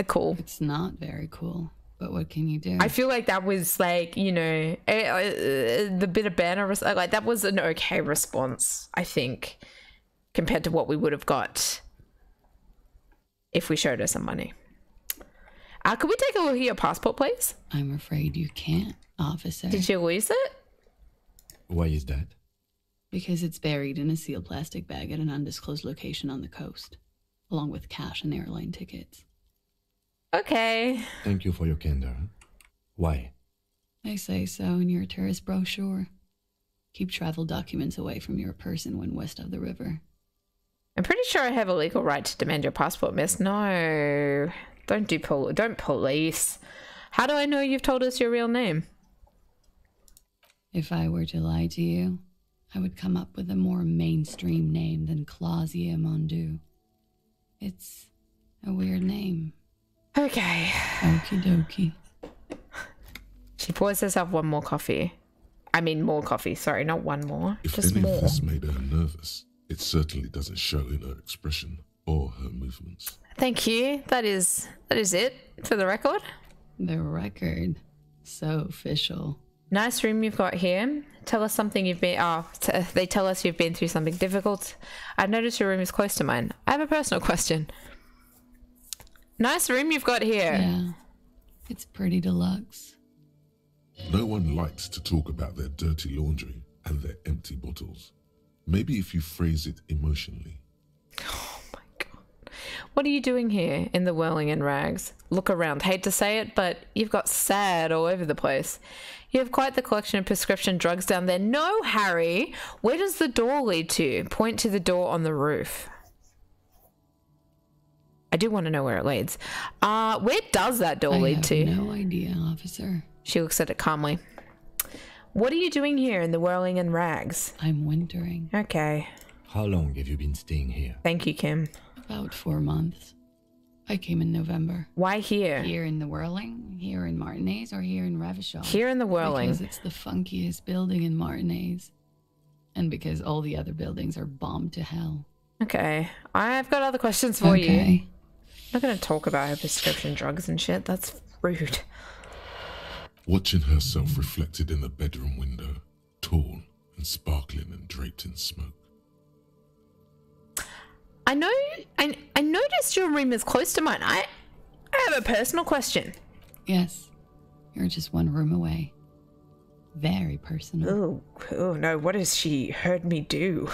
cool. It's not very cool. But what can you do? I feel like that was like, you know, the bit of banner, like that was an okay response, I think, compared to what we would have got if we showed her some money. Could we take a look at your passport, please? I'm afraid you can't, officer. Did you lose it? Why is that? Because it's buried in a sealed plastic bag at an undisclosed location on the coast, along with cash and airline tickets. Okay. Thank you for your candor. Why? They say so in your tourist brochure. Keep travel documents away from your person when west of the river. I'm pretty sure I have a legal right to demand your passport, miss. No. Don't police. How do I know you've told us your real name? If I were to lie to you, I would come up with a more mainstream name than Clausia Mondu. It's a weird name. Okay. Okie dokie. She pours herself one more coffee. I mean more coffee, sorry, not one more. If just any more. of this made her nervous, it certainly doesn't show in her expression or her movements. Thank you. That is it for the record. The record. So official. Nice room you've got here. Tell us something you've been... they tell us you've been through something difficult. I've noticed your room is close to mine. I have a personal question. Nice room you've got here. Yeah. It's pretty deluxe. No one likes to talk about their dirty laundry and their empty bottles. Maybe if you phrase it emotionally. Oh my god. What are you doing here in the whirling in rags? Look around. Hate to say it, but you've got sad all over the place. You have quite the collection of prescription drugs down there. No, Harry! Where does the door lead to? Point to the door on the roof. I do want to know where it leads. Where does that door lead to? I have no idea, officer. She looks at it calmly. What are you doing here in the whirling in rags? I'm wintering. Okay. How long have you been staying here? Thank you, Kim. About 4 months. I came in November. Why here? Here in the Whirling, here in Martinez, or here in Ravishon? Here in the Whirling. Because it's the funkiest building in Martinez. And because all the other buildings are bombed to hell. Okay. I've got other questions for you. I'm not going to talk about her prescription drugs and shit. That's rude. Watching herself reflected in the bedroom window, tall and sparkling and draped in smoke. I noticed your room is close to mine. I have a personal question. Yes. You're just one room away. Very personal. Oh no, what has she heard me do?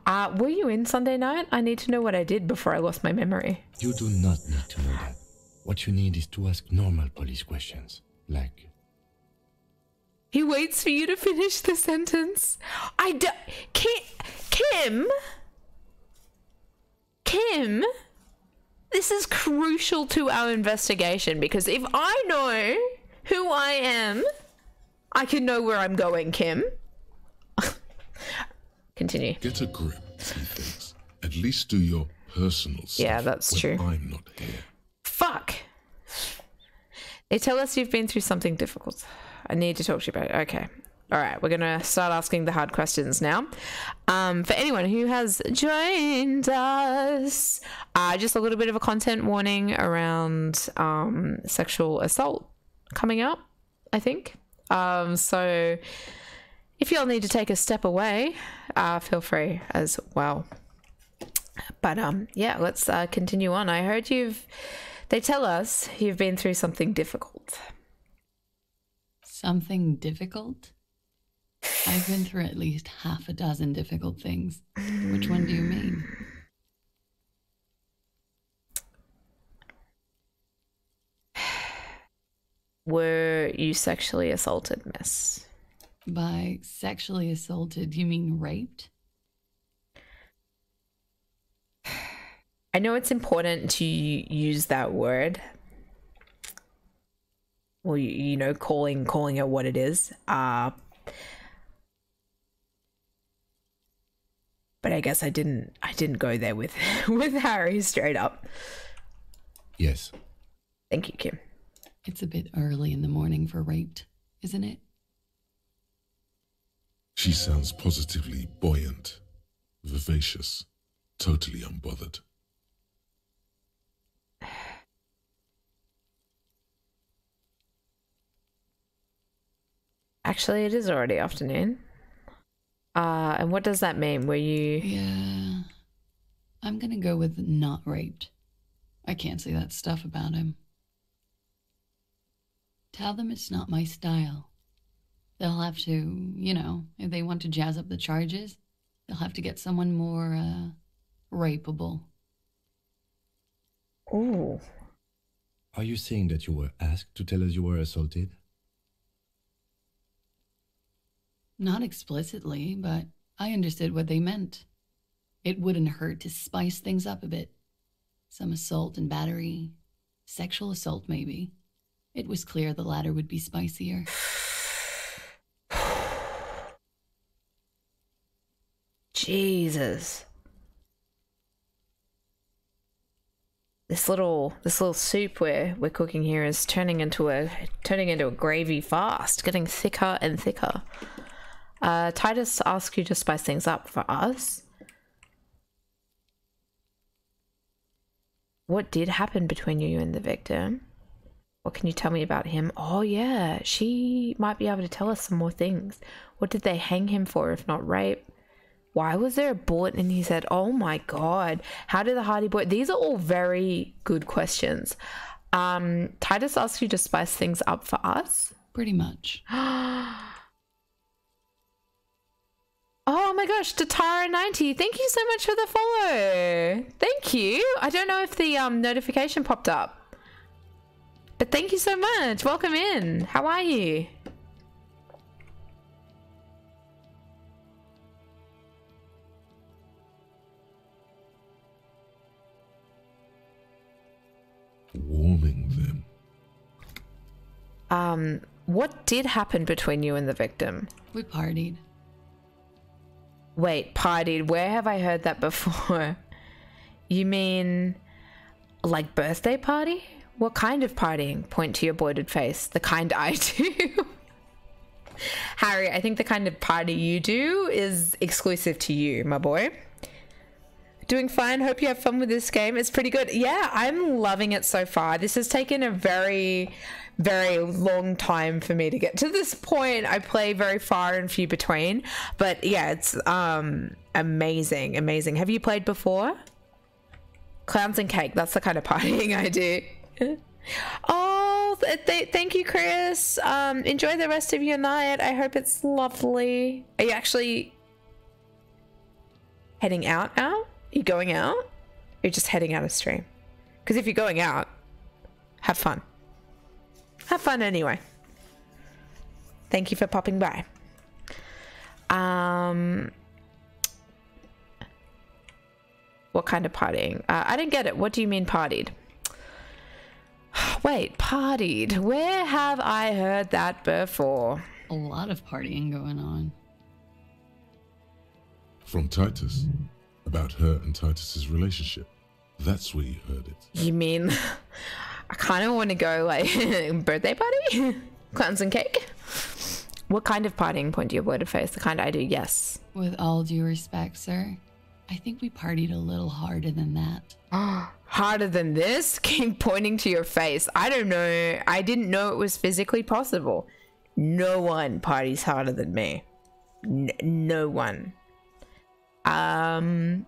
Were you in Sunday night? I need to know what I did before I lost my memory. You do not need to know that. What you need is to ask normal police questions. Like... He waits for you to finish the sentence. Kim, this is crucial to our investigation because if I know who I am, I can know where I'm going, Kim. Continue. Get a grip, he thinks. At least do your personal stuff. Yeah, that's true. I'm not here. Fuck. They tell us you've been through something difficult. I need to talk to you about it. Okay. All right, we're going to start asking the hard questions now. For anyone who has joined us, just a little bit of a content warning around sexual assault coming up, I think. So if y'all need to take a step away, feel free as well. But yeah, let's continue on. I heard they tell us you've been through something difficult. Something difficult? I've been through at least half a dozen difficult things. Which one do you mean? Were you sexually assaulted, miss? By sexually assaulted, you mean raped? I know it's important to use that word. Well, you know, calling it what it is. But I guess I didn't go there with Harry straight up. Yes. Thank you, Kim. It's a bit early in the morning for raped, isn't it? She sounds positively buoyant, vivacious, totally unbothered. Actually, it is already afternoon. And what does that mean? Were you... Yeah. I'm gonna go with not raped. I can't say that stuff about him. Tell them it's not my style. They'll have to, you know, if they want to jazz up the charges, they'll have to get someone more, rapeable. Ooh. Are you saying that you were asked to tell us you were assaulted? Not explicitly, but I understood what they meant. It wouldn't hurt to spice things up a bit. Some assault and battery. Sexual assault, maybe. It was clear the latter would be spicier. Jesus. This little soup we're cooking here is turning into a gravy fast, getting thicker and thicker. Titus asked you to spice things up for us. What did happen between you and the victim? What can you tell me about him? Oh yeah, she might be able to tell us some more things. What did they hang him for if not rape? Why was there a bullet in his head? Oh my god. How did the Hardy Boy... These are all very good questions. Titus asked you to spice things up for us? Pretty much. Oh my gosh, Tatara90, thank you so much for the follow. Thank you. I don't know if the notification popped up. But thank you so much. Welcome in. How are you? Warming them. What did happen between you and the victim? We partied. Wait, partied? Where have I heard that before? You mean like birthday party? What kind of partying? Point to your bloated face. The kind I do. Harry, I think the kind of party you do is exclusive to you, my boy. Doing fine. Hope you have fun with this game. It's pretty good. Yeah, I'm loving it so far. This has taken a very, very long time for me to get to this point. I play very far and few between. But yeah, it's amazing. Amazing. Have you played before? Clowns and cake. That's the kind of partying I do. Oh, thank you, Chris. Enjoy the rest of your night. I hope it's lovely. Are you actually heading out now? Are you going out? Or you're just heading out of stream? Because if you're going out, have fun. Have fun anyway. Thank you for popping by. What kind of partying? I didn't get it. What do you mean partied? Wait, partied. Where have I heard that before? A lot of partying going on. From Titus. About her and Titus's relationship. That's where you heard it. You mean I kind of want to go like birthday party? Clowns and cake? What kind of partying? Point to your bloated face. The kind I do, yes. With all due respect, sir, I think we partied a little harder than that. Harder than this? Keep pointing to your face. I don't know. I didn't know it was physically possible. No one parties harder than me. No one. Oh,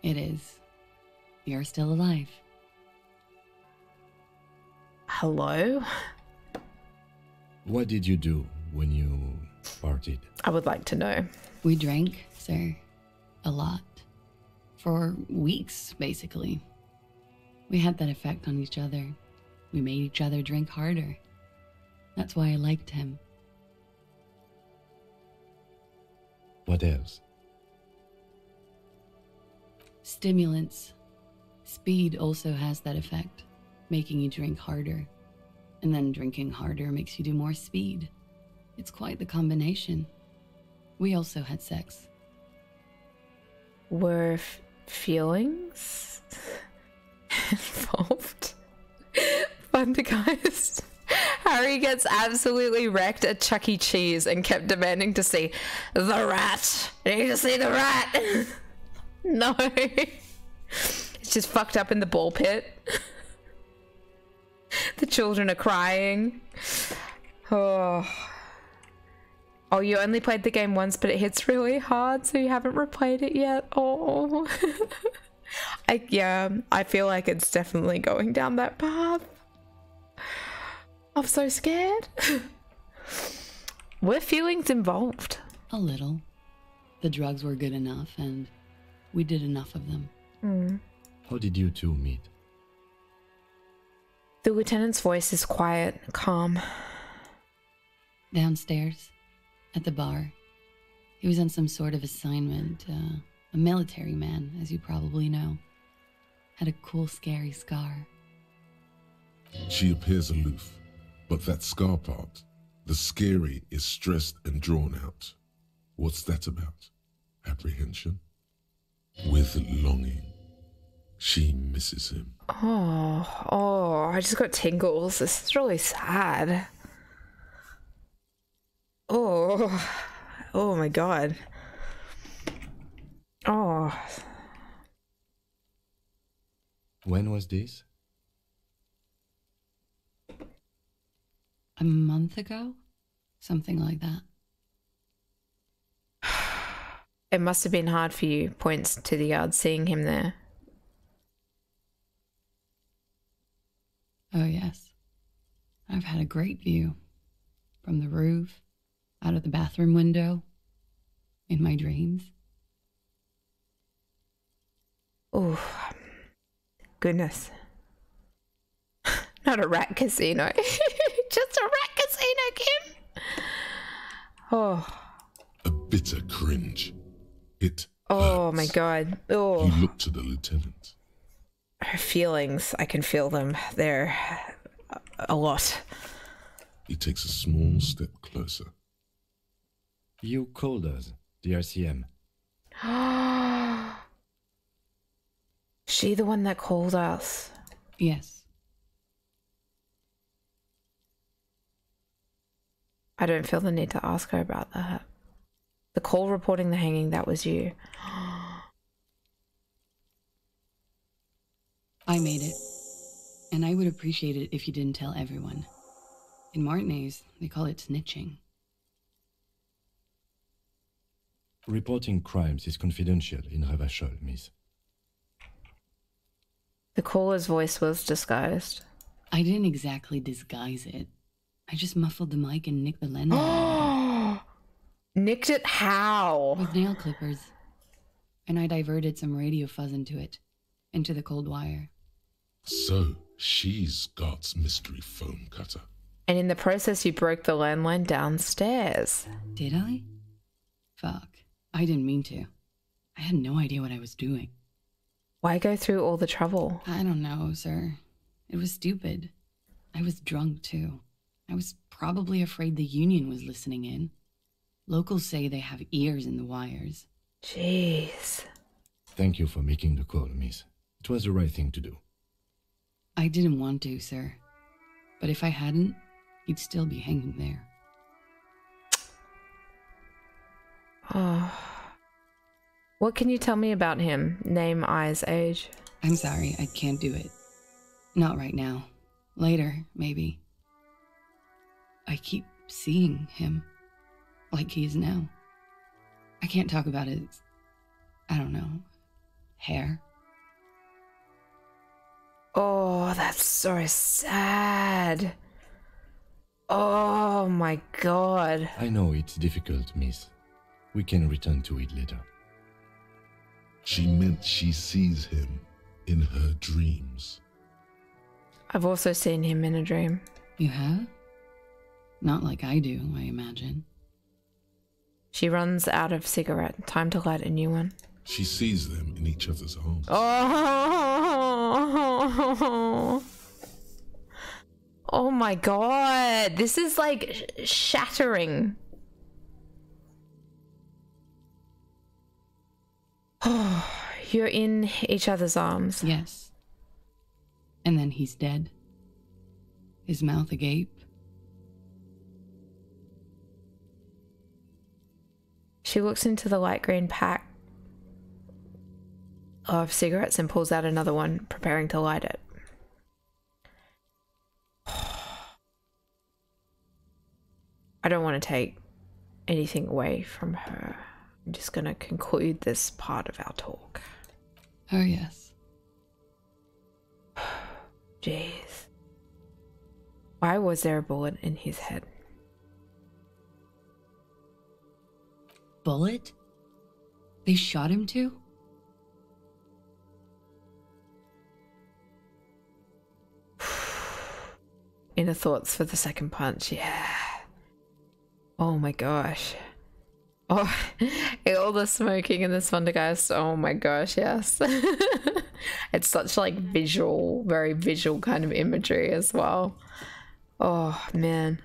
it is. You're still alive. Hello? What did you do when you partied? I would like to know. We drank, sir. A lot. For weeks, basically. We had that effect on each other. We made each other drink harder. That's why I liked him. What else? Stimulants. Speed also has that effect, making you drink harder. And then drinking harder makes you do more speed. It's quite the combination. We also had sex. Were feelings involved? Fun to guys. Harry gets absolutely wrecked at Chuck E. Cheese and kept demanding to see the rat. I need to see the rat. No. It's just fucked up in the ball pit. The children are crying. Oh, you only played the game once, but it hits really hard, so you haven't replayed it yet. Oh. I feel like it's definitely going down that path. I'm so scared. Were feelings involved? A little. The drugs were good enough, and we did enough of them. How did you two meet? The lieutenant's voice is quiet, calm. Downstairs, at the bar. He was on some sort of assignment. A military man, as you probably know. Had a cool, scary scar. She appears aloof, but that scar part, the scary, is stressed and drawn out. What's that about? Apprehension? With longing. She misses him. Oh, I just got tingles. This is really sad. Oh my god. Oh. When was this? A month ago? Something like that. It must have been hard for you, points to the yard, seeing him there. Oh, yes. I've had a great view. From the roof, out of the bathroom window, in my dreams. Oh, goodness. Not a rat casino. Just a rat casino, Kim. Oh. A bitter cringe. It Oh hurts. my god. Oh. You look to the lieutenant. Her feelings, I can feel them. They're a lot. He takes a small step closer. You called us, the RCM. She the one that called us? Yes. I don't feel the need to ask her about that. The call reporting the hanging, that was you. I made it. And I would appreciate it if you didn't tell everyone. In Martinez, they call it snitching. Reporting crimes is confidential in Revachol, miss. The caller's voice was disguised. I didn't exactly disguise it. I just muffled the mic and nicked the landline. Nicked it how? With nail clippers. And I diverted some radio fuzz into it. Into the cold wire. So, she's God's mystery phone cutter. And in the process, you broke the landline downstairs. Did I? Fuck. I didn't mean to. I had no idea what I was doing. Why go through all the trouble? I don't know, sir. It was stupid. I was drunk, too. I was probably afraid the union was listening in. Locals say they have ears in the wires. Jeez. Thank you for making the call, miss. It was the right thing to do. I didn't want to, sir. But if I hadn't, he'd still be hanging there. Oh. What can you tell me about him? Name, eyes, age? I'm sorry, I can't do it. Not right now. Later, maybe. I keep seeing him. Like he is now. I can't talk about his, I don't know, hair. Oh, that's so sad. Oh my god. I know it's difficult, miss. We can return to it later. She meant she sees him in her dreams. I've also seen him in a dream. You have? Not like I do, I imagine. She runs out of cigarette. Time to light a new one. She sees them in each other's arms. Oh, oh my god. This is like shattering. Oh, you're in each other's arms. Yes. And then he's dead. His mouth agape. She looks into the light green pack of cigarettes and pulls out another one, preparing to light it. I don't want to take anything away from her. I'm just going to conclude this part of our talk. Oh, yes. Jeez. Why was there a bullet in his head? Bullet? They shot him too? Inner thoughts for the second punch, yeah. Oh my gosh. Oh, all the smoking and the Thundergeist. Oh my gosh, yes. It's such like visual, very visual kind of imagery as well. Oh man.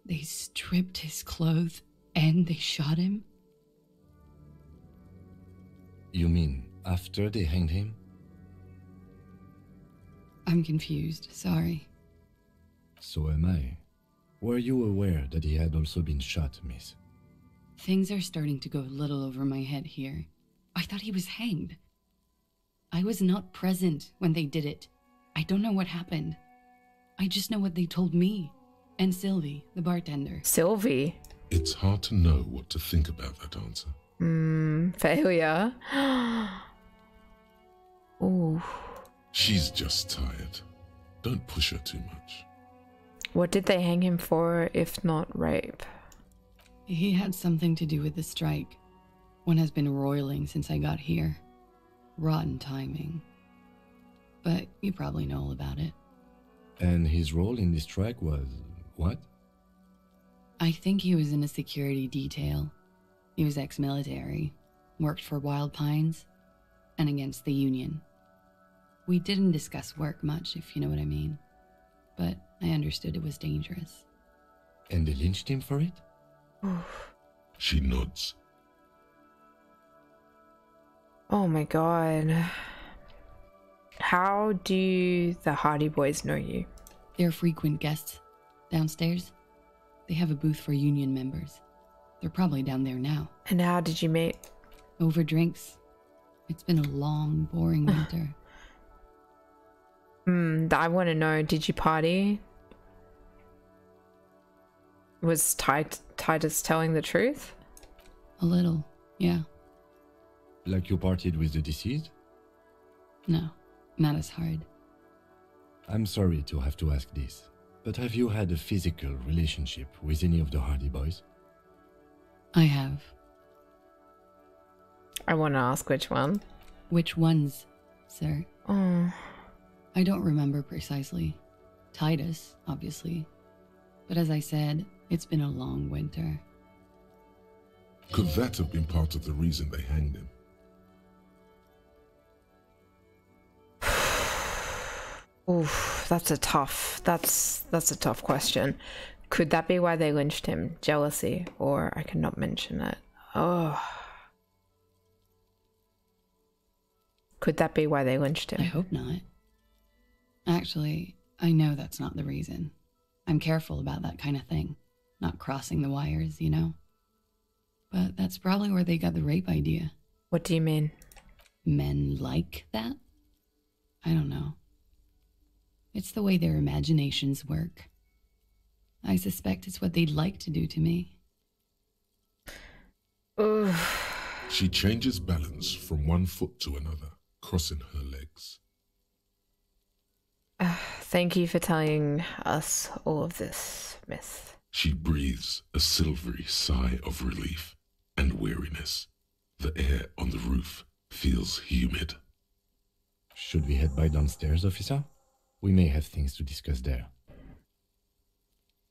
They stripped his clothes and they shot him? You mean after they hanged him? I'm confused, sorry. So am I. Were you aware that he had also been shot, miss? Things are starting to go a little over my head here. I thought he was hanged. I was not present when they did it. I don't know what happened. I just know what they told me. And Sylvie, the bartender. Sylvie? It's hard to know what to think about that answer. Failure. Ooh. She's just tired. Don't push her too much. What did they hang him for, if not rape? He had something to do with the strike. One has been roiling since I got here. Rotten timing. But you probably know all about it. And his role in the strike was what? I think he was in a security detail. He was ex-military, worked for Wild Pines, and against the Union. We didn't discuss work much, if you know what I mean. But I understood it was dangerous. And they lynched him for it? She nods. Oh my god. How do the Hardy Boys know you? They're frequent guests downstairs. They have a booth for Union members. They're probably down there now. And how did you meet? Over drinks. It's been a long, boring winter. I want to know, did you party? Was Titus telling the truth? A little, yeah. Like you partied with the deceased? No, not as hard. I'm sorry to have to ask this, but have you had a physical relationship with any of the Hardy Boys? I have. I want to ask which one. Which ones, sir? Oh. I don't remember precisely. Titus, obviously. But as I said, it's been a long winter. Could that have been part of the reason they hanged him? Oof, that's a tough question. Could that be why they lynched him? Jealousy, or I cannot mention it. Oh. Could that be why they lynched him? I hope not. Actually, I know that's not the reason. I'm careful about that kind of thing. Not crossing the wires, you know? But that's probably where they got the rape idea. What do you mean? Men like that? I don't know. It's the way their imaginations work. I suspect it's what they'd like to do to me. Ugh. She changes balance from one foot to another, crossing her legs. Thank you for telling us all of this, Miss. She breathes a silvery sigh of relief and weariness. The air on the roof feels humid. Should we head by downstairs, officer? We may have things to discuss there.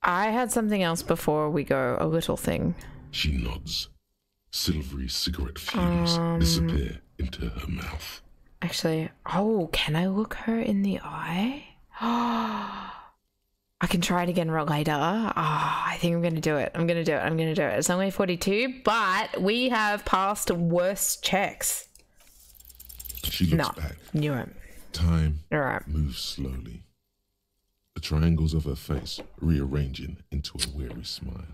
I had something else before we go, a little thing. She nods. Silvery cigarette fumes disappear into her mouth. Actually, oh, can I look her in the eye? I can try it again later. I think I'm going to do it. I'm going to do it. It's only 42, but we have passed worse checks. She looks back. Knew it. Time moves slowly. The triangles of her face rearranging into a weary smile.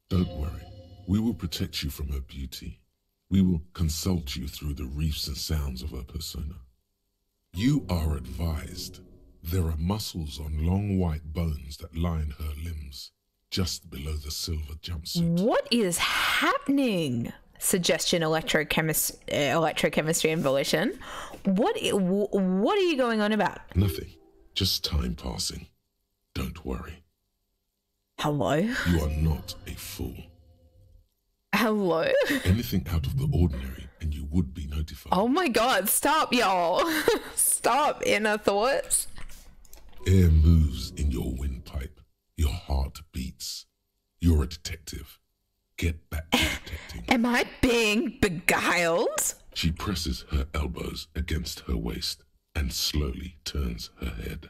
Don't worry. We will protect you from her beauty. We will consult you through the reefs and sounds of her persona. You are advised. There are muscles on long white bones that line her limbs, just below the silver jumpsuit. What is happening? Suggestion, electrochemistry and volition. What are you going on about? Nothing. Just time passing. Don't worry. Hello? You are not a fool. Hello? Anything out of the ordinary and you would be notified. Oh my god, stop, y'all. Stop, inner thoughts. Air moves in your windpipe. Your heart beats. You're a detective. Get back to detecting. Am I being beguiled? She presses her elbows against her waist and slowly turns her head.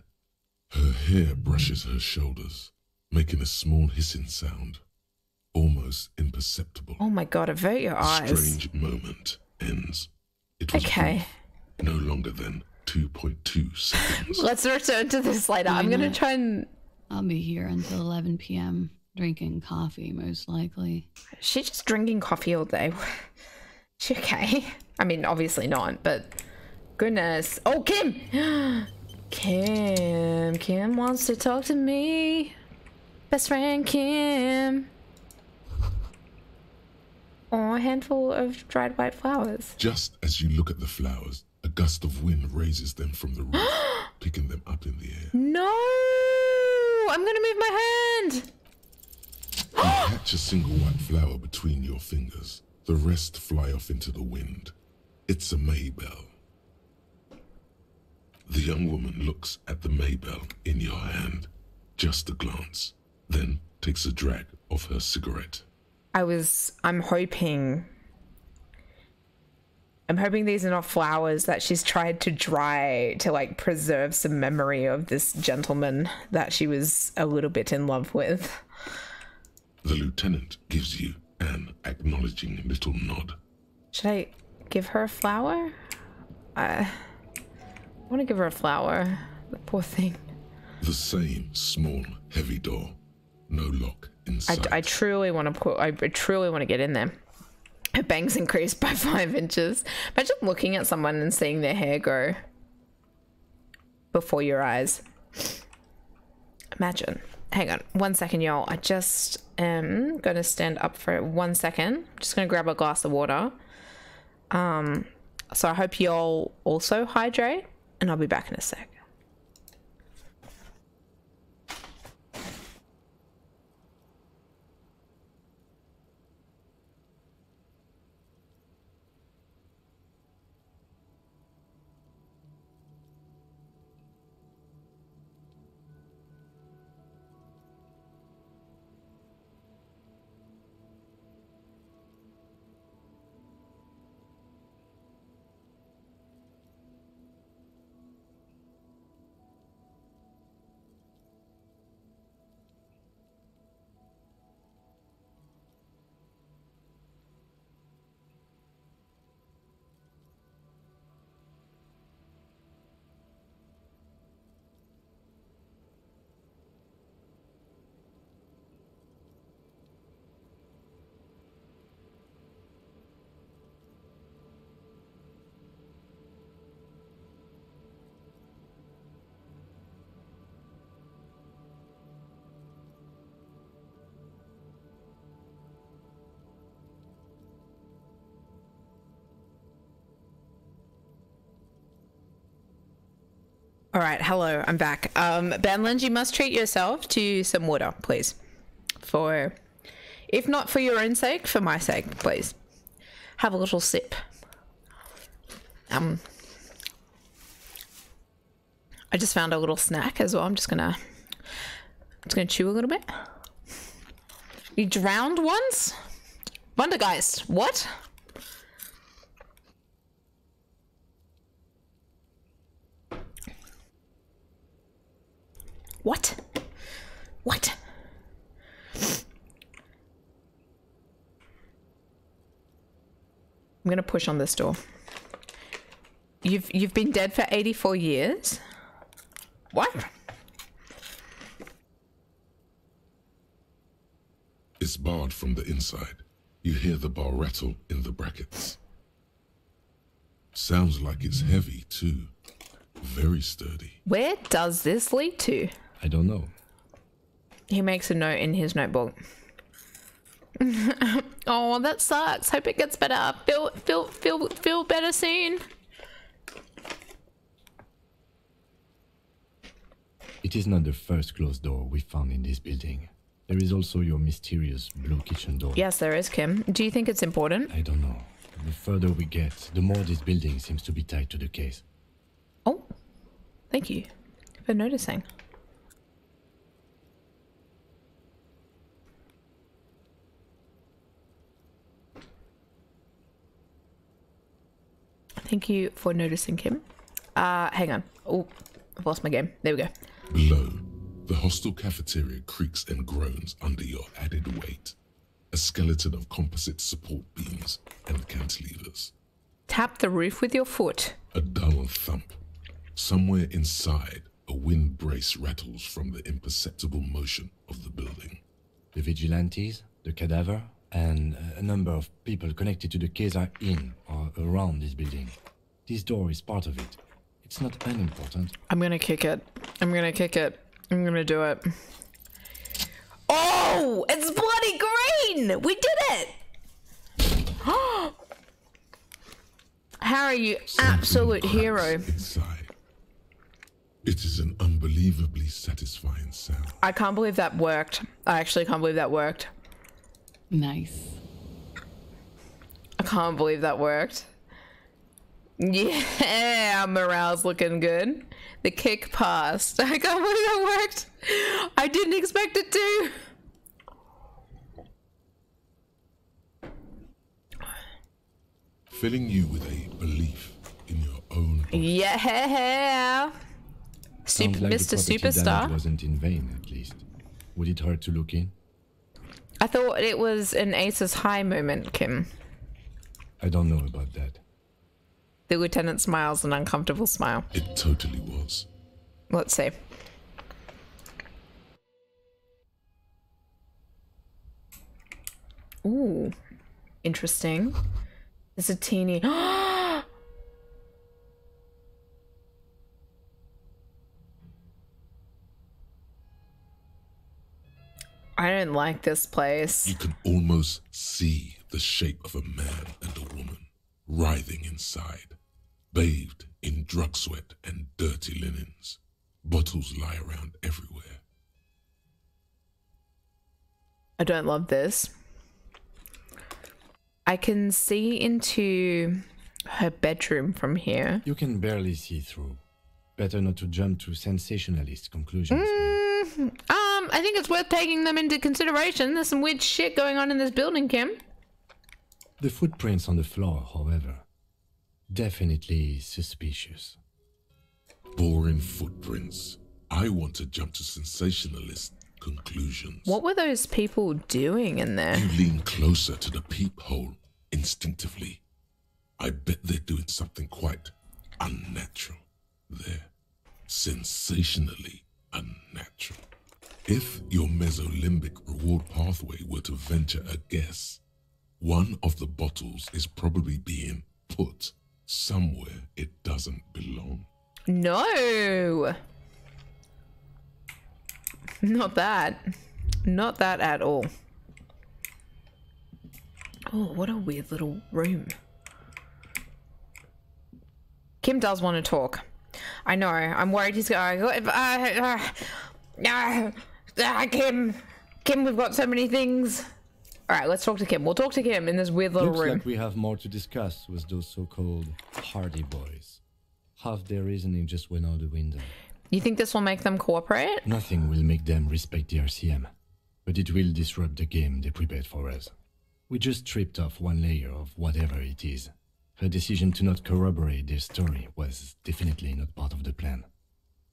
Her hair brushes her shoulders, making a small hissing sound, almost imperceptible. Oh my god, avert your eyes. The strange moment ends. It was okay. brief, no longer than 2.2 seconds. Let's return to this later. I'm gonna try and... I'll be here until 11 p.m. drinking coffee, most likely. She's just drinking coffee all day. She okay? I mean, obviously not, but... Goodness. Oh, Kim! Kim wants to talk to me. Best friend Kim. Oh, a handful of dried white flowers. Just as you look at the flowers, a gust of wind raises them from the roof, picking them up in the air. No! I'm gonna move my hand! You catch a single white flower between your fingers. The rest fly off into the wind. It's a Maybell. The young woman looks at the Maybell in your hand, just a glance, then takes a drag of her cigarette. I'm hoping these are not flowers that she's tried to dry to like preserve some memory of this gentleman that she was a little bit in love with. The lieutenant gives you an acknowledging little nod. Should I give her a flower? I want to give her a flower. The poor thing. The same small, heavy door. No lock inside. I truly want to get in there. Her bangs increased by 5 inches. Imagine looking at someone and seeing their hair grow before your eyes. Imagine. Hang on 1 second, y'all. I just am going to stand up for 1 second. Just going to grab a glass of water. So I hope y'all also hydrate, and I'll be back in a sec. All right, hello, I'm back. Banland, you must treat yourself to some water, please. If not for your own sake, for my sake, please. Have a little sip. I just found a little snack as well. I'm just gonna chew a little bit. You drowned once? Wundergeist, what? What? What? I'm gonna push on this door. You've been dead for 84 years? What? It's barred from the inside. You hear the bar rattle in the brackets. Sounds like it's heavy too. Very sturdy. Where does this lead to? I don't know. He makes a note in his notebook. Oh, that sucks. Hope it gets better. Feel better soon. It is not the first closed door we found in this building. There is also your mysterious blue kitchen door. Yes, there is, Kim. Do you think it's important? I don't know. The further we get, the more this building seems to be tied to the case. Oh, thank you for noticing. Thank you for noticing, Kim. Hang on. Oh, I've lost my game. There we go. Below, the hostel cafeteria creaks and groans under your added weight. A skeleton of composite support beams and cantilevers. Tap the roof with your foot. A dull thump. Somewhere inside, a wind brace rattles from the imperceptible motion of the building. The vigilantes, the cadaver, and a number of people connected to the case are in or around this building. This door is part of it. It's not unimportant. I'm gonna kick it. I'm gonna kick it. I'm gonna do it. Oh, it's bloody green! We did it! Harry, you absolute hero. Inside. It is an unbelievably satisfying sound. I can't believe that worked. I actually can't believe that worked. Nice. I can't believe that worked. Yeah, morale's looking good. The kick passed. I can't believe that worked. I didn't expect it to. Filling you with a belief in your own body. Yeah. Sounds like Mr. the property Superstar. damage wasn't in vain, at least. Would it hurt to look in? I thought it was an Aces High moment, Kim. I don't know about that. The lieutenant smiles an uncomfortable smile. It totally was. Let's see. Ooh, interesting. There's a teeny. I don't like this place. You can almost see the shape of a man and a woman writhing inside, bathed in drug sweat and dirty linens. Bottles lie around everywhere. I don't love this. I can see into her bedroom from here. You can barely see through. Better not to jump to sensationalist conclusions. I think it's worth taking them into consideration. There's some weird shit going on in this building, Kim. The footprints on the floor, however, definitely suspicious. Boring footprints. I want to jump to sensationalist conclusions. What were those people doing in there? You lean closer to the peephole instinctively. I bet they're doing something quite unnatural there. Sensationally unnatural. If your mesolimbic reward pathway were to venture a guess, one of the bottles is probably being put somewhere it doesn't belong. No! Not that. Not that at all. Oh, what a weird little room. Kim does want to talk. I know. I'm worried he's going. Kim, we've got so many things. All right, let's talk to Kim. We'll talk to Kim in this weird little Looks room. like we have more to discuss with those so-called Hardy Boys. Half their reasoning just went out the window. You think this will make them cooperate? Nothing will make them respect the RCM, but it will disrupt the game they prepared for us. We just stripped off one layer of whatever it is. Her decision to not corroborate their story was definitely not part of the plan.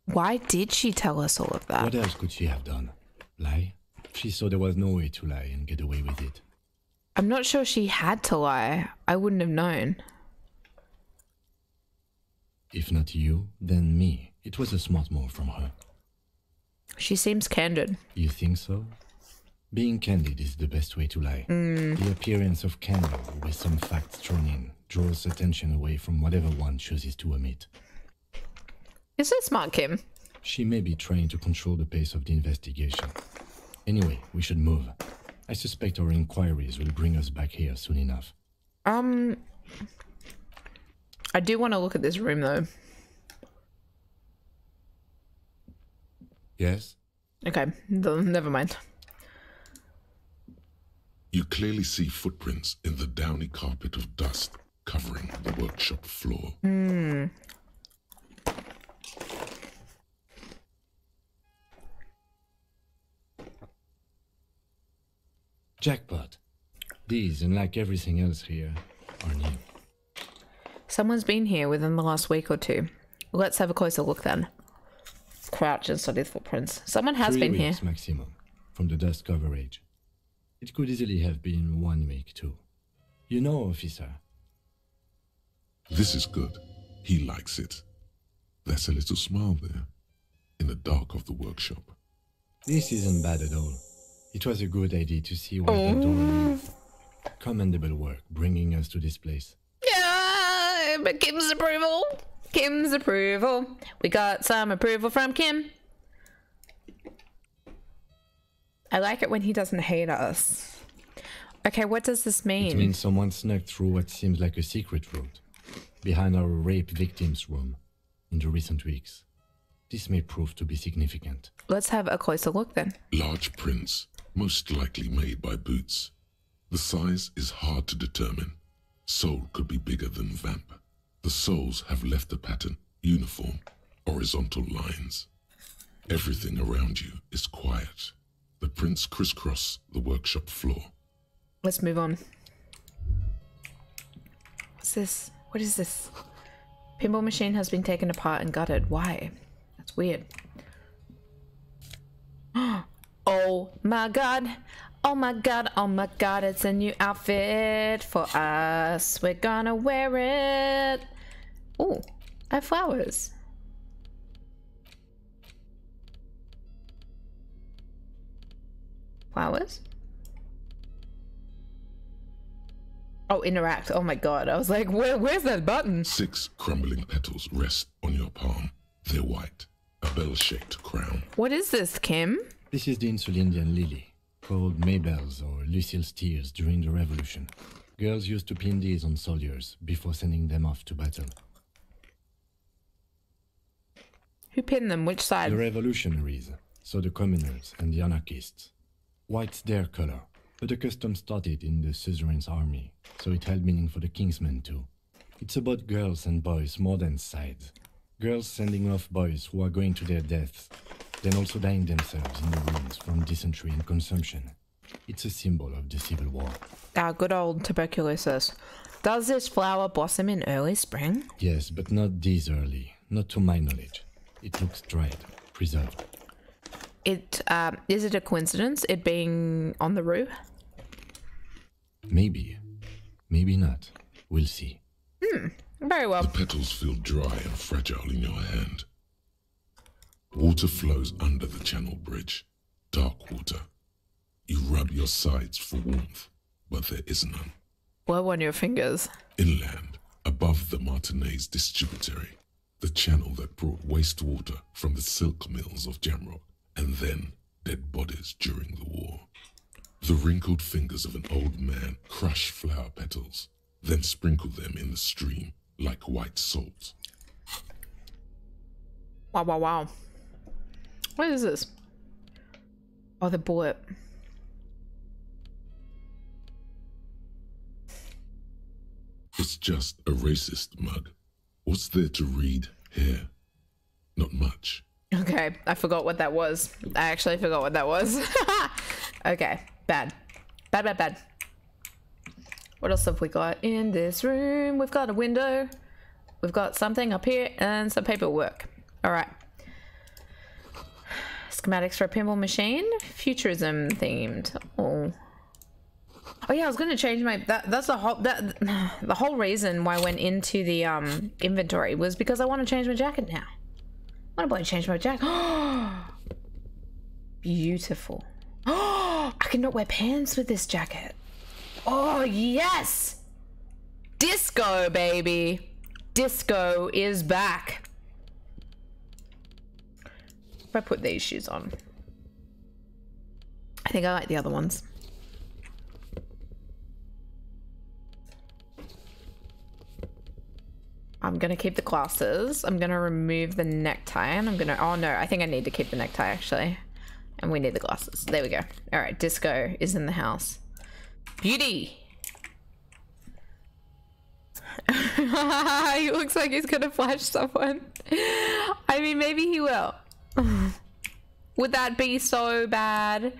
Why did she tell us all of that? What else could she have done? Lie? She saw there was no way to lie and get away with it. I'm not sure she had to lie. I wouldn't have known. If not you, then me. It was a smart move from her. She seems candid. You think so? Being candid is the best way to lie. The appearance of candor with some facts thrown in draws attention away from whatever one chooses to omit. You're so smart, Kim. She may be trying to control the pace of the investigation. Anyway, we should move. I suspect our inquiries will bring us back here soon enough. I do want to look at this room, though. Yes? Okay, never mind. You clearly see footprints in the downy carpet of dust covering the workshop floor. Jackpot. These, unlike everything else here, are new. Someone's been here within the last week or two. Let's have a closer look then. Crouch and study the footprints. Someone has 3 been weeks here. maximum, from the dust coverage. It could easily have been 1 week too. You know, officer. This is good. He likes it. There's a little smile there, in the dark of the workshop. This isn't bad at all. It was a good idea to see where the door leads. Commendable work bringing us to this place. Yeah, but Kim's approval. Kim's approval. We got some approval from Kim. I like it when he doesn't hate us. Okay, what does this mean? It means someone snuck through what seems like a secret route, behind our rape victim's room, in the recent weeks. This may prove to be significant. Let's have a closer look then. Large prints, most likely made by boots. The size is hard to determine. Sole could be bigger than vamp. The soles have left a pattern, uniform, horizontal lines. Everything around you is quiet. The prints crisscross the workshop floor. Let's move on. What's this? What is this? Pinball machine has been taken apart and gutted. Why? That's weird. Oh my god. Oh my god. Oh my god. It's a new outfit for us. We're gonna wear it. Oh, I have flowers. Flowers? Oh, interact. Oh my god. I was like, where's that button? 6 crumbling petals rest on your palm. They're white, a bell-shaped crown. What is this, Kim? This is the Insulindian lily, called Mabel's or Lucille's tears during the Revolution. Girls used to pin these on soldiers before sending them off to battle. Who pinned them? Which side? The revolutionaries, so the communers and the anarchists. White's their color, but the custom started in the suzerain's army, so it held meaning for the kingsmen too. It's about girls and boys more than sides. Girls sending off boys who are going to their deaths, then also dying themselves in the ruins from dysentery and consumption. It's a symbol of the Civil War. Our good old tuberculosis. Does this flower blossom in early spring? Yes, but not this early, not to my knowledge. It looks dried, preserved. Is it a coincidence, it being on the roof? Maybe. Maybe not. We'll see. Very well. The petals feel dry and fragile in your hand. Water flows under the channel bridge. Dark water. You rub your sides for warmth, but there is none. Blow on your fingers. Inland, above the Martinez distributary, the channel that brought wastewater from the silk mills of Jamrock, and then dead bodies during the war. The wrinkled fingers of an old man crush flower petals, then sprinkle them in the stream like white salt. Wow, wow, wow. What is this? Oh, the bullet. It's just a racist mug. What's there to read here? Not much. Okay, I forgot what that was. I actually forgot what that was. Okay, bad. Bad, bad, bad. What else have we got in this room? We've got a window. We've got something up here and some paperwork. All right. Schematics for a pinball machine. Futurism themed. Oh. Oh yeah, I was going to change my... That's the whole reason why I went into the inventory was because I want to change my jacket now. I want to change my jacket. Beautiful. I cannot wear pants with this jacket. Oh, yes! Disco, baby. Disco is back. If I put these shoes on. I think I like the other ones. I'm gonna keep the glasses. I'm gonna remove the necktie, and I'm gonna... Oh no, I think I need to keep the necktie actually. And we need the glasses. There we go. All right, Disco is in the house. Beauty. He looks like he's gonna flash someone. I mean, maybe he will. Would that be so bad?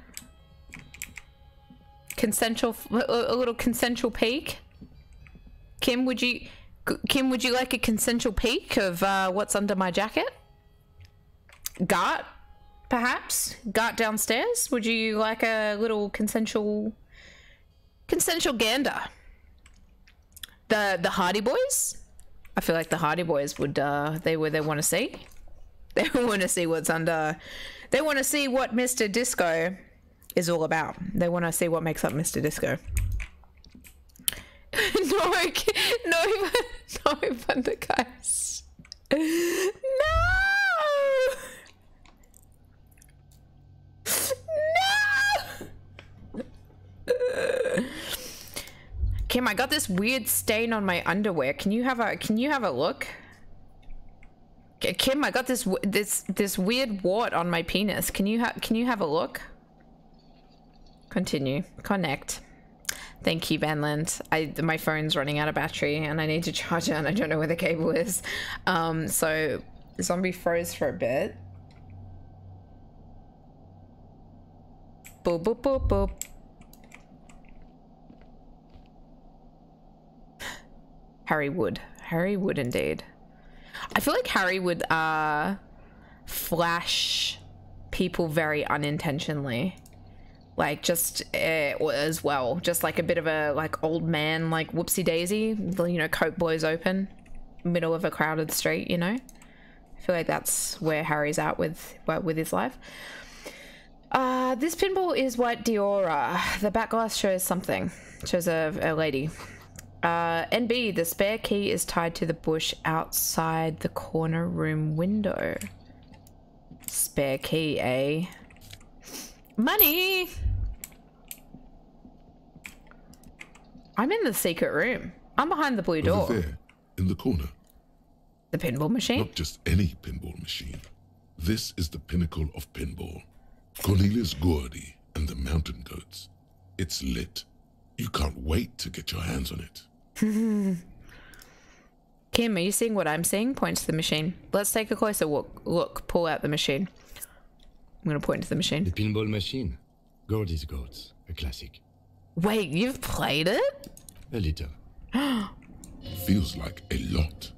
Consensual, a little consensual peek. Kim, would you like a consensual peek of what's under my jacket? Gart, perhaps? Gart downstairs? Would you like a little consensual gander? The Hardy Boys? I feel like the Hardy Boys would they want to see. They want to see what's under. They want to see what Mr. Disco is all about. They want to see what makes up Mr. Disco. No, Thunder guys. No! No! Kim, I got this weird stain on my underwear. Can you have a look? Kim, I got this weird wart on my penis. Can you have a look? Continue. Connect. Thank you, Vanland. My phone's running out of battery and I need to charge it and I don't know where the cable is. So the zombie froze for a bit. Boop, boop, boop, boop. Harry would indeed. I feel like Harry would flash people very unintentionally. Like just as well, just like a bit of a like old man, like whoopsie daisy, you know, coat blows open, middle of a crowded street, you know. I feel like that's where Harry's at with his life. This pinball is white Diora. The back glass shows something. Shows a lady. NB, the spare key is tied to the bush outside the corner room window. Spare key, eh? Money! I'm in the secret room. I'm behind the blue door. Over there, in the corner. The pinball machine? Not just any pinball machine. This is the pinnacle of pinball. Cornelius Gordy and the Mountain Goats. It's lit. You can't wait to get your hands on it. Kim, are you seeing what I'm seeing? Point to the machine. Let's take a closer look. Pull out the machine. I'm gonna point to the machine. The pinball machine. Gordy's Goats. A classic. Wait, you've played it? A little. Feels like a lot.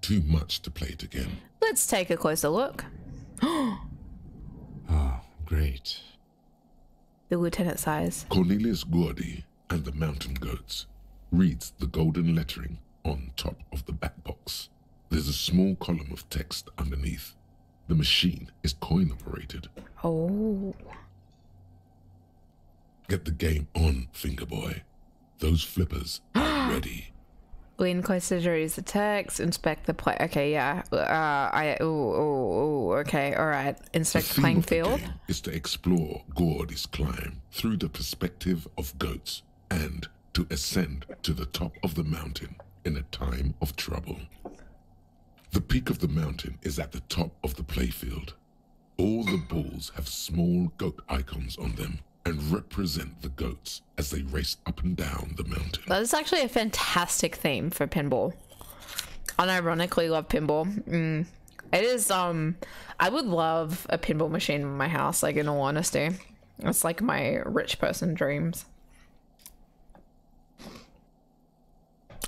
Too much to play it again. Let's take a closer look. Oh, great. The lieutenant sighs. Cornelius Gordy and the Mountain Goats reads the golden lettering on top of the back box. There's a small column of text underneath. The machine is coin operated. Oh. Get the game on, Fingerboy. Those flippers are ready. Lean closer to read the text. Inspect the play. Okay, yeah. Okay, all right. Inspect the playing field. The game is to explore Gordy's climb through the perspective of goats and to ascend to the top of the mountain in a time of trouble. The peak of the mountain is at the top of the playfield. All the balls have small goat icons on them and represent the goats as they race up and down the mountain. That is actually a fantastic theme for pinball. Unironically love pinball. It is, I would love a pinball machine in my house, like in all honesty. It's like my rich person dreams.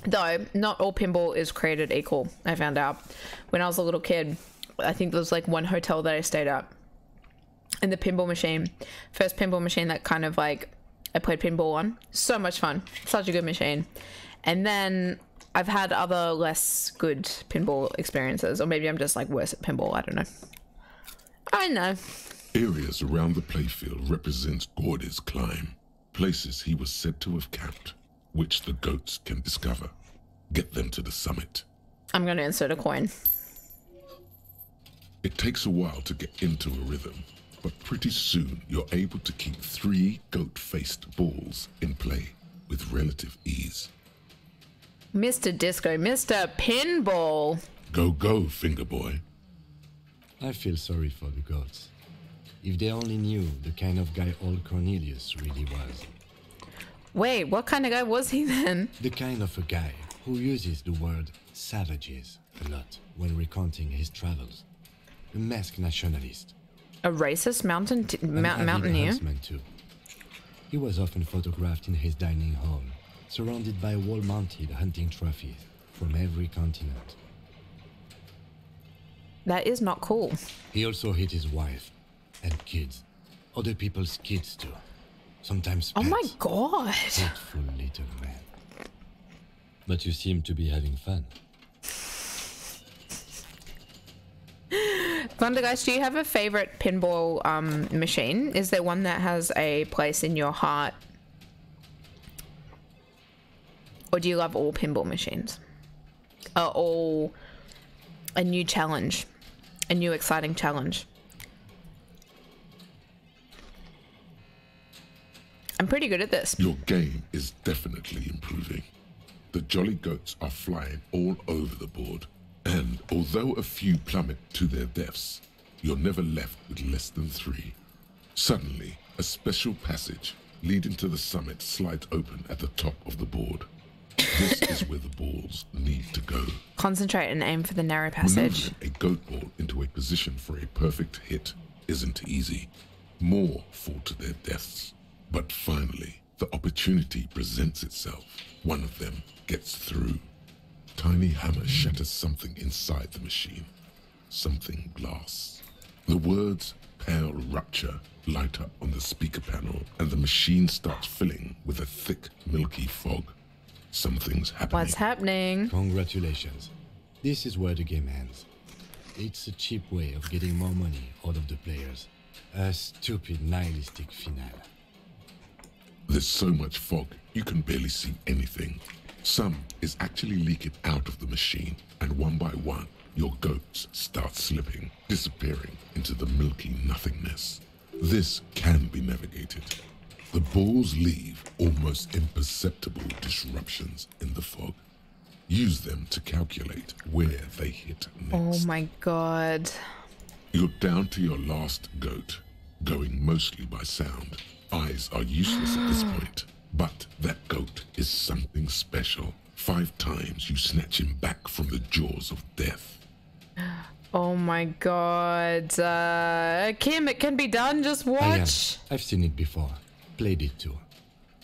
Though, not all pinball is created equal, I found out. When I was a little kid, I think there was like one hotel that I stayed at. And the pinball machine, first pinball machine that kind of like I played pinball on. So much fun. Such a good machine. And then I've had other less good pinball experiences. Or maybe I'm just like worse at pinball. I don't know. I know. Areas around the playfield represents Gordy's climb. Places he was said to have camped, which the goats can discover. Get them to the summit. I'm going to insert a coin. It takes a while to get into a rhythm, but pretty soon you're able to keep 3 goat-faced balls in play with relative ease. Mr. Disco, Mr. Pinball. Go, go, finger boy. I feel sorry for the gods. If they only knew the kind of guy old Cornelius really was. Wait, what kind of guy was he then? The kind of a guy who uses the word savages a lot when recounting his travels. A masked nationalist. A racist mountaineer? Huntsman too. He was often photographed in his dining hall, surrounded by wall-mounted hunting trophies from every continent. That is not cool. He also hit his wife and kids. Other people's kids too. Sometimes pets. Oh my god. Hateful little man. But you seem to be having fun. Thundergeist, do you have a favorite pinball machine? Is there one that has a place in your heart? Or do you love all pinball machines? All a new challenge. A new exciting challenge. I'm pretty good at this. Your game is definitely improving. The jolly goats are flying all over the board. And although a few plummet to their deaths, you're never left with less than 3. Suddenly, a special passage leading to the summit slides open at the top of the board. This is where the balls need to go. Concentrate and aim for the narrow passage. Maneuvering a goat ball into a position for a perfect hit isn't easy. More fall to their deaths. But finally, the opportunity presents itself. One of them gets through. Tiny hammer shatters something inside the machine. Something glass. The words "pale rupture" light up on the speaker panel, and the machine starts filling with a thick, milky fog. Something's happening. What's happening? Congratulations. This is where the game ends. It's a cheap way of getting more money out of the players. A stupid, nihilistic finale. There's so much fog, you can barely see anything. Some is actually leaking out of the machine, and one by one, your goats start slipping, disappearing into the milky nothingness. This can be navigated. The balls leave almost imperceptible disruptions in the fog. Use them to calculate where they hit next. Oh my god. You're down to your last goat, going mostly by sound. Eyes are useless at this point, but that goat is something special. 5 times you snatch him back from the jaws of death. Oh my god. Kim, it can be done, just watch. I've seen it before. Played it too.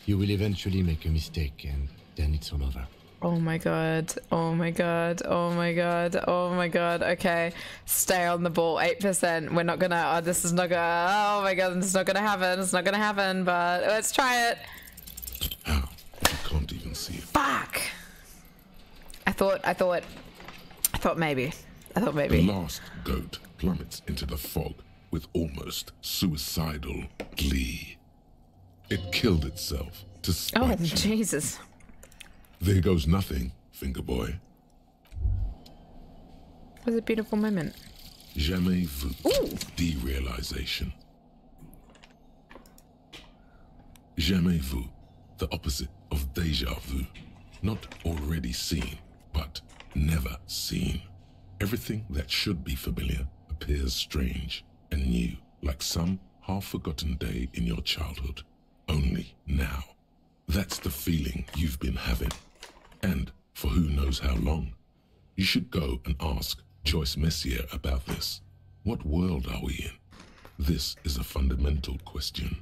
You will eventually make a mistake and then it's all over. Oh my god. Oh my god. Oh my god. Oh my god. Okay. Stay on the ball. 8%. We're not gonna. Oh, this is not gonna. Oh my god. It's not gonna happen. It's not gonna happen, but let's try it. How? You can't even see it. Fuck. I thought maybe. The last goat plummets into the fog with almost suicidal glee. It killed itself to spite Oh, you. Jesus. There goes nothing, finger boy. It was a beautiful moment. Jamais vu. Derealization. Jamais vu. The opposite of déjà vu. Not already seen, but never seen. Everything that should be familiar appears strange and new, like some half-forgotten day in your childhood. Only now. That's the feeling you've been having. And for who knows how long. You should go and ask Joyce Messier about this. What world are we in? This is a fundamental question.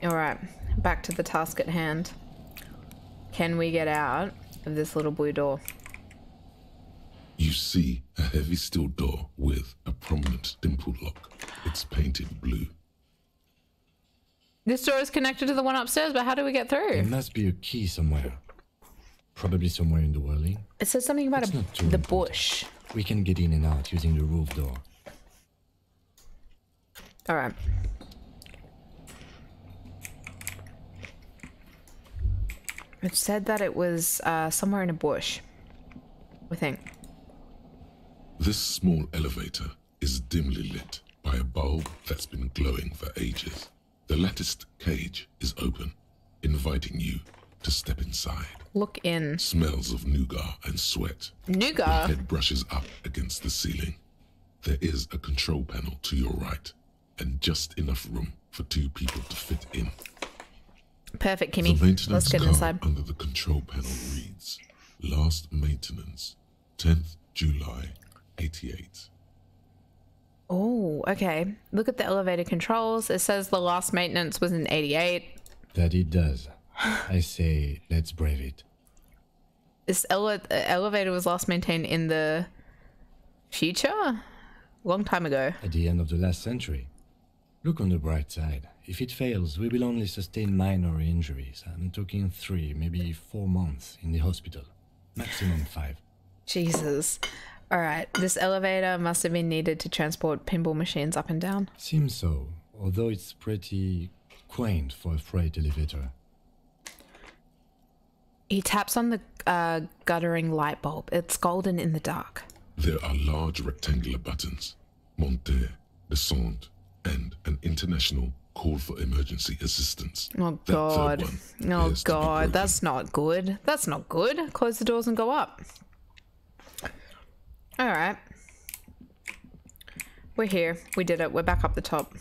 All right. Back to the task at hand. Can we get out of this little blue door? You see a heavy steel door with a prominent dimple lock. It's painted blue. This door is connected to the one upstairs, but how do we get through? There must be a key somewhere. Probably somewhere in the whirling. It says something about the bush. We can get in and out using the roof door. Alright. It said that it was somewhere in a bush, I think. This small elevator is dimly lit by a bulb that's been glowing for ages. The latticed cage is open, inviting you to step inside. Look in. Smells of nougat and sweat. Nougat? Your head brushes up against the ceiling. There is a control panel to your right, and just enough room for 2 people to fit in. Perfect, The Kimmy. maintenance Let's get card inside. under the control panel reads, last maintenance, 10th July, 88. Oh, okay. Look at the elevator controls. It says the last maintenance was in 88. That it does. I say, let's brave it. This elevator was last maintained in the future? Long time ago. At the end of the last century. Look on the bright side. If it fails, we will only sustain minor injuries. I'm talking 3, maybe 4 months in the hospital. Maximum 5. Jesus. Alright, this elevator must have been needed to transport pinball machines up and down. Seems so, although it's pretty quaint for a freight elevator. He taps on the guttering light bulb. It's golden in the dark. There are large rectangular buttons, monter, descente, and an international call for emergency assistance. Oh That god. third one Oh appears to be god, broken. that's not good. That's not good. Close the doors and go up. Alright. We're here. We did it. We're back up the top.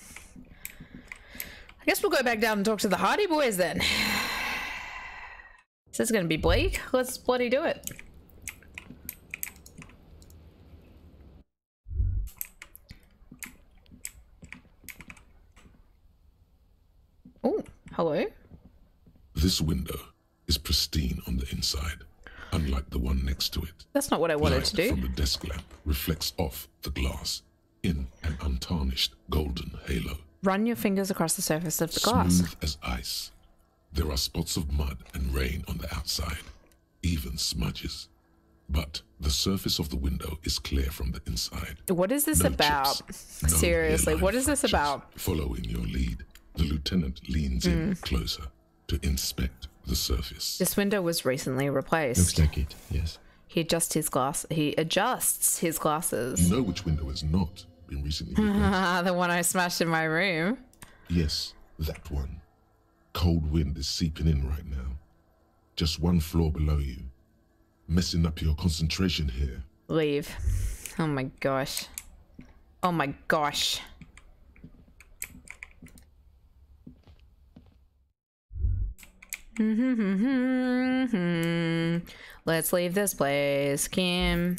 I guess we'll go back down and talk to the Hardy Boys then. This is gonna be bleak. Let's bloody do it. Oh, hello. This window is pristine on the inside, unlike the one next to it. That's not what I wanted Light to do. from the desk lamp reflects off the glass in an untarnished golden halo. Run your fingers across the surface of the glass. Smooth as ice. There are spots of mud and rain on the outside, even smudges. But the surface of the window is clear from the inside. What is this No about? chips, no Seriously, hairline what is this fractures. about? Following your lead, the lieutenant leans in closer to inspect the surface. This window was recently replaced. Looks like it, yes. He adjusts his glasses. You know which window has not been recently replaced? The one I smashed in my room. Yes, that one. Cold wind is seeping in right now. Just one floor below you. Messing up your concentration here. Leave. Oh my gosh. Oh my gosh. Let's leave this place, Kim.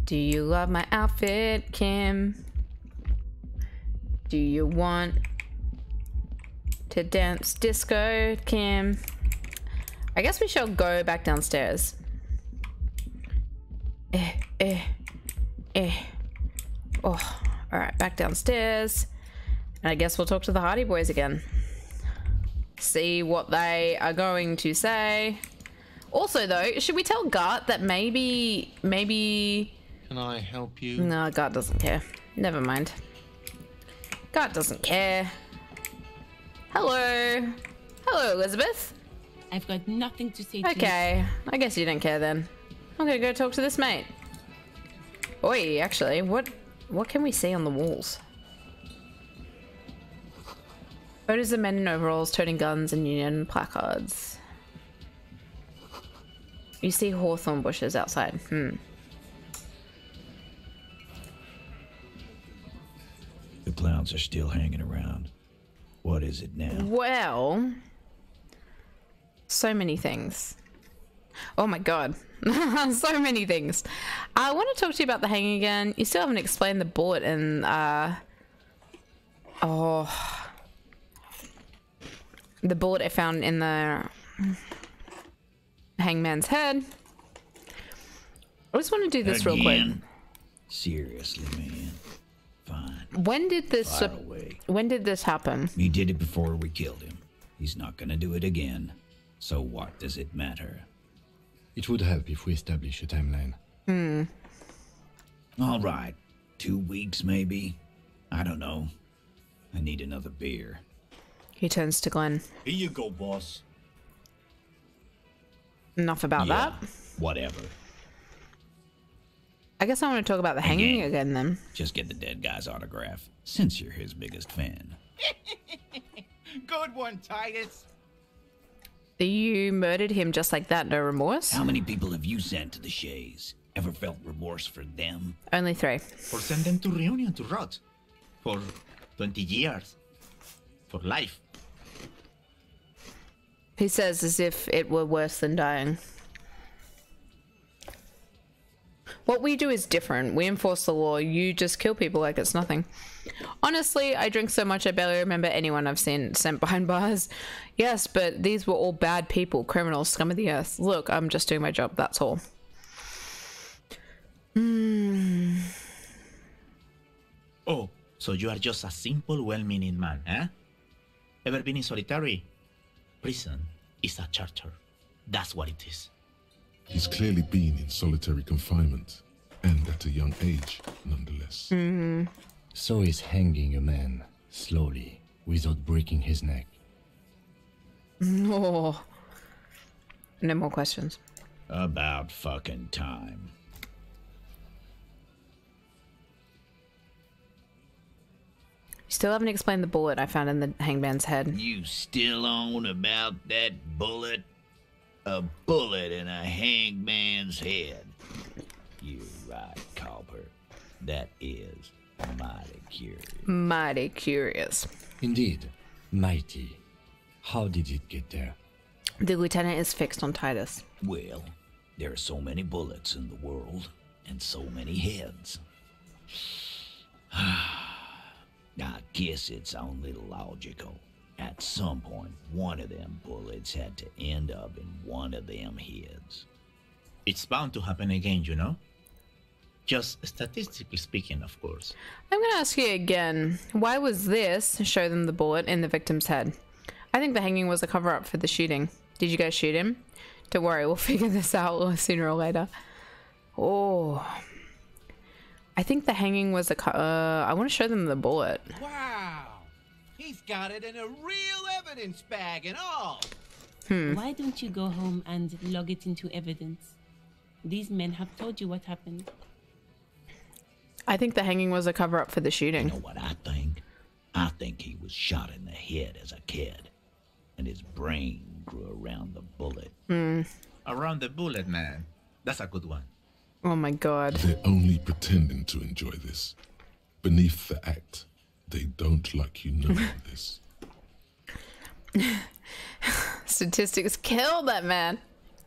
Do you love my outfit, Kim? Do you want to dance disco, Kim? I guess we shall go back downstairs. Oh, alright, back downstairs. And I guess we'll talk to the Hardy Boys again. See what they are going to say. Also, though, should we tell Gart that maybe... Can I help you? No, Gart doesn't care. Never mind. Gart doesn't care. Hello. Hello, Elizabeth. I've got nothing to say to you. Okay, I guess you don't care then. I'm gonna go talk to this mate. Oi, actually, what can we see on the walls? Photos of men in overalls toting guns and Union placards. You see hawthorn bushes outside. The clowns are still hanging around. What is it now? Well, so many things. Oh my god. So many things. I want to talk to you about the hanging again. You still haven't explained the bullet and the bullet I found in the hangman's head. I just want to do this real quick. Seriously, man. Fine. When did this Fire away. When did this happen? He did it before we killed him. He's not gonna do it again. So what does it matter? It would help if we establish a timeline. All right. 2 weeks, maybe? I don't know. I need another beer. He turns to Glenn. Here you go, boss. Enough about that. Whatever. I guess I want to talk about the hanging again then. Just get the dead guy's autograph, since you're his biggest fan. Good one, Titus. You murdered him just like that, no remorse? How many people have you sent to the Shays? Ever felt remorse for them? Only 3. For send them to Reunion to rot. For 20 years. For life. He says as if it were worse than dying. What we do is different. We enforce the law. You just kill people like it's nothing. Honestly, I drink so much I barely remember anyone I've seen sent behind bars. Yes, but these were all bad people, criminals, scum of the earth. Look, I'm just doing my job, that's all. Oh, so you are just a simple, well-meaning man, eh? Ever been in solitary? Prison is a charter. That's what it is. He's clearly been in solitary confinement, and at a young age, nonetheless. So is hanging a man, slowly, without breaking his neck. Oh. No more questions. About fucking time. You still haven't explained the bullet I found in the hangman's head. You still on about that bullet? A bullet in a hangman's head. You're right, Copper. That is mighty curious. Mighty curious. Indeed, mighty. How did it get there? The lieutenant is fixed on Titus. Well, there are so many bullets in the world, and so many heads. I guess it's only logical. At some point, one of them bullets had to end up in one of them heads. It's bound to happen again, you know? Just statistically speaking, of course. I'm gonna ask you again. Why was this, show them the bullet, in the victim's head? I think the hanging was a cover-up for the shooting. Did you guys shoot him? Don't worry, we'll figure this out sooner or later. Oh. I think the hanging was I want to show them the bullet. Wow. He's got it in a real evidence bag and all. Why don't you go home and log it into evidence? These men have told you what happened. I think the hanging was a cover-up for the shooting. You know what I think? I think he was shot in the head as a kid, and his brain grew around the bullet. Around the bullet, man. That's a good one. Oh my god. They're only pretending to enjoy this. Beneath the act, they don't like you knowing this. Statistics killed that man.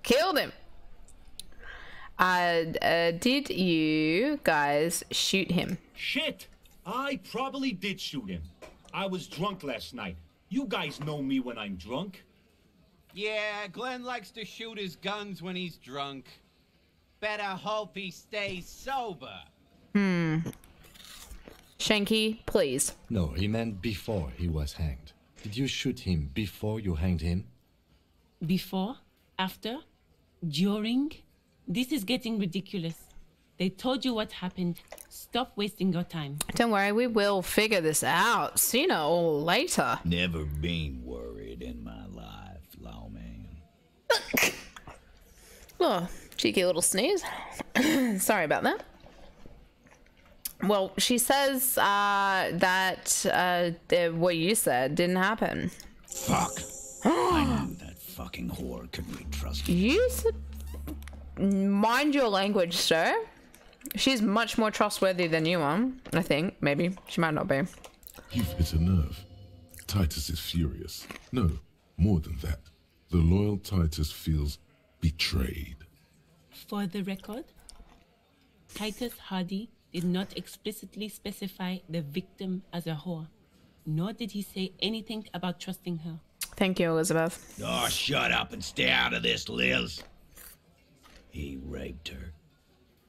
Killed him. Did you guys shoot him? Shit! I probably did shoot him. I was drunk last night. You guys know me when I'm drunk. Yeah, Glenn likes to shoot his guns when he's drunk. Better hope he stays sober. Shanky, please. No, he meant before he was hanged. Did you shoot him before you hanged him? Before? After? During? This is getting ridiculous. They told you what happened. Stop wasting your time. Don't worry, we will figure this out sooner or later. Never been worried in my life, lawman. Oh, cheeky little sneeze. Sorry about that. Well, she says that what you said didn't happen. Fuck. I knew that fucking whore couldn't be trusted. Mind your language, sir. She's much more trustworthy than you are, I think. Maybe. She might not be. You've hit a nerve. Titus is furious. No, more than that. The loyal Titus feels betrayed. For the record, Titus Hardy did not explicitly specify the victim as a whore, nor did he say anything about trusting her. Thank you, Elizabeth. Oh, shut up and stay out of this, Liz. He raped her.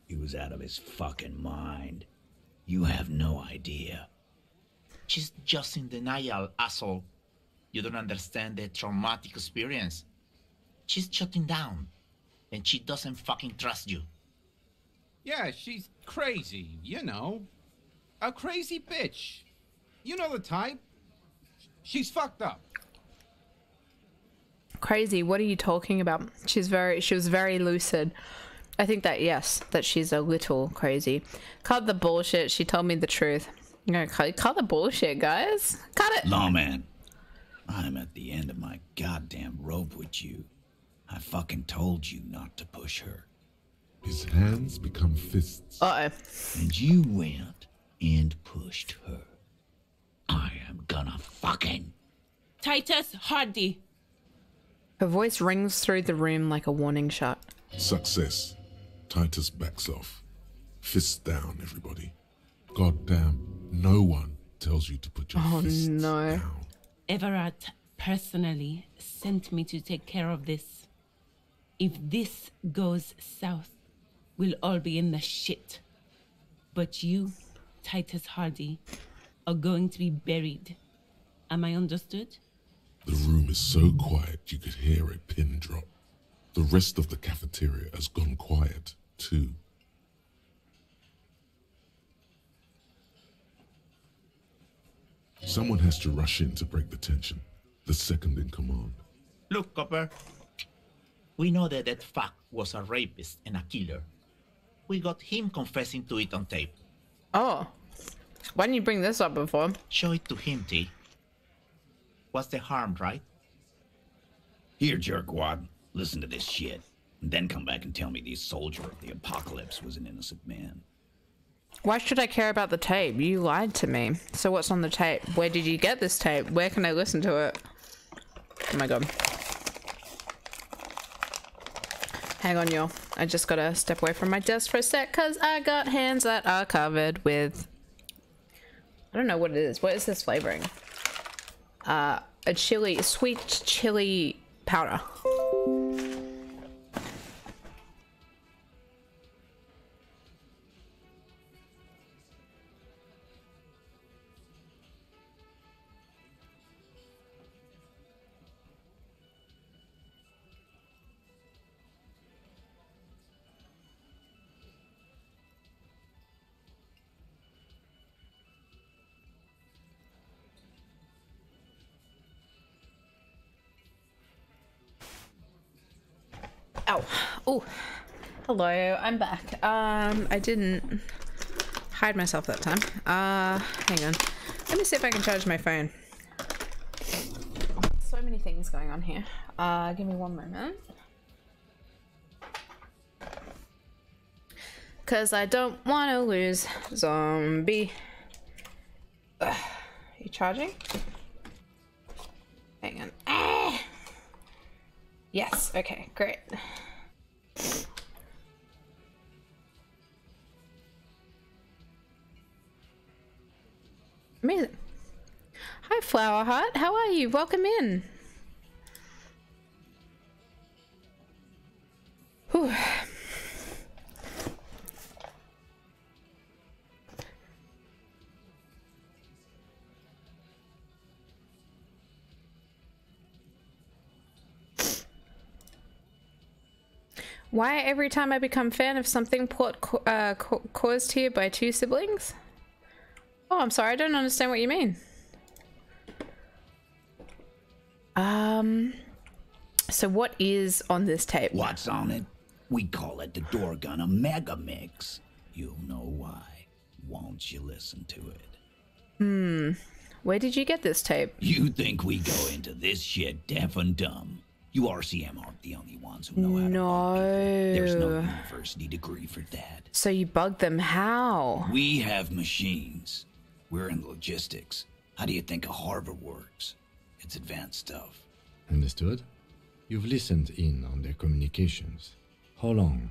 He was out of his fucking mind. You have no idea. She's just in denial, asshole. You don't understand the traumatic experience. She's shutting down, and she doesn't fucking trust you. Yeah, she's crazy, you know. A crazy bitch. You know the type. She's fucked up. Crazy? What are you talking about? She was very lucid. I think that, yes, that she's a little crazy. Cut the bullshit. She told me the truth. No, cut the bullshit, guys. Cut it. Lawman, I'm at the end of my goddamn rope with you. I fucking told you not to push her. His hands become fists. Uh-oh. And you went and pushed her. I am gonna fucking... Titus Hardy. Her voice rings through the room like a warning shot. Success. Titus backs off. Fists down, everybody. Goddamn, no one tells you to put your fists down. Everard personally sent me to take care of this. If this goes south, we'll all be in the shit. But you, Titus Hardy, are going to be buried. Am I understood? The room is so quiet you could hear a pin drop. The rest of the cafeteria has gone quiet, too. Someone has to rush in to break the tension. The second in command. Look, Copper. We know that that fuck was a rapist and a killer. We got him confessing to it on tape. Oh. Why didn't you bring this up before? Show it to him, T. What's the harm, right? Here, jerkwad. Listen to this shit. And then come back and tell me the soldier of the apocalypse was an innocent man. Why should I care about the tape? You lied to me. So what's on the tape? Where did you get this tape? Where can I listen to it? Oh my god. Hang on, y'all. I just gotta step away from my desk for a sec because I got hands that are covered with... I don't know what it is. What is this flavoring? A sweet chili powder. Ow. Oh. Hello, I'm back. I didn't hide myself that time. Hang on. Let me see if I can charge my phone. So many things going on here. Give me one moment. Cause I don't want to lose zombie. Ugh. You charging? Hang on. Ah! Yes, okay, great. Amazing. Hi, Flower Heart. How are you? Welcome in. Whew. Why every time I become fan of something plot caused here by two siblings? Oh, I'm sorry, I don't understand what you mean. So what is on this tape? What's on it? We call it the door gun a mega mix. You'll know why. Won't you listen to it? Where did you get this tape? You think we go into this shit deaf and dumb? You RCM aren't the only ones who know how to bug people. There's no university degree for that. So you bugged them how? We have machines. We're in logistics. How do you think a harbor works? It's advanced stuff. Understood? You've listened in on their communications. How long?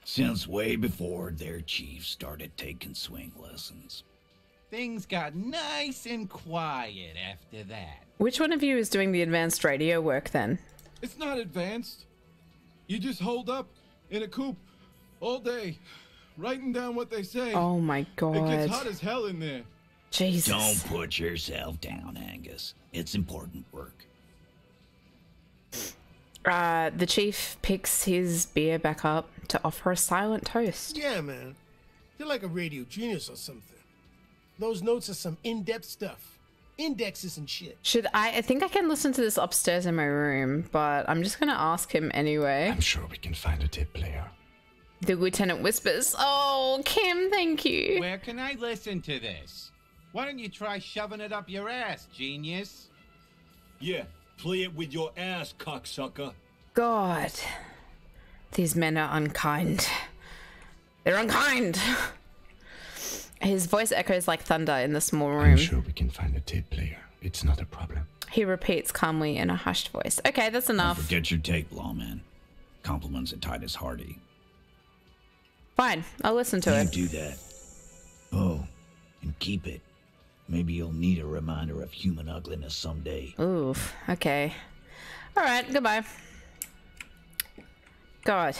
Since way before their chief started taking swing lessons. Things got nice and quiet after that. Which one of you is doing the advanced radio work then? It's not advanced. You just hold up in a coop all day, writing down what they say. Oh my god. It gets hot as hell in there. Jesus. Don't put yourself down, Angus. It's important work. The chief picks his beer back up to offer a silent toast. Yeah, man. You're like a radio genius or something. Those notes are some in-depth stuff. Indexes and shit. I think I can listen to this upstairs in my room, but I'm just gonna ask him anyway. I'm sure we can find a tape player. The lieutenant whispers, "Oh, Kim, thank you." Where can I listen to this? Why don't you try shoving it up your ass, genius? Yeah, play it with your ass, cocksucker. God. These men are unkind. They're unkind. His voice echoes like thunder in the small room. I'm sure we can find a tape player. It's not a problem. He repeats calmly in a hushed voice. Okay, that's enough. Don't forget your tape, lawman. Compliments of Titus Hardy. Fine, I'll listen to it. You do that. Oh, and keep it. Maybe you'll need a reminder of human ugliness someday. Oof, okay. Alright, goodbye. God.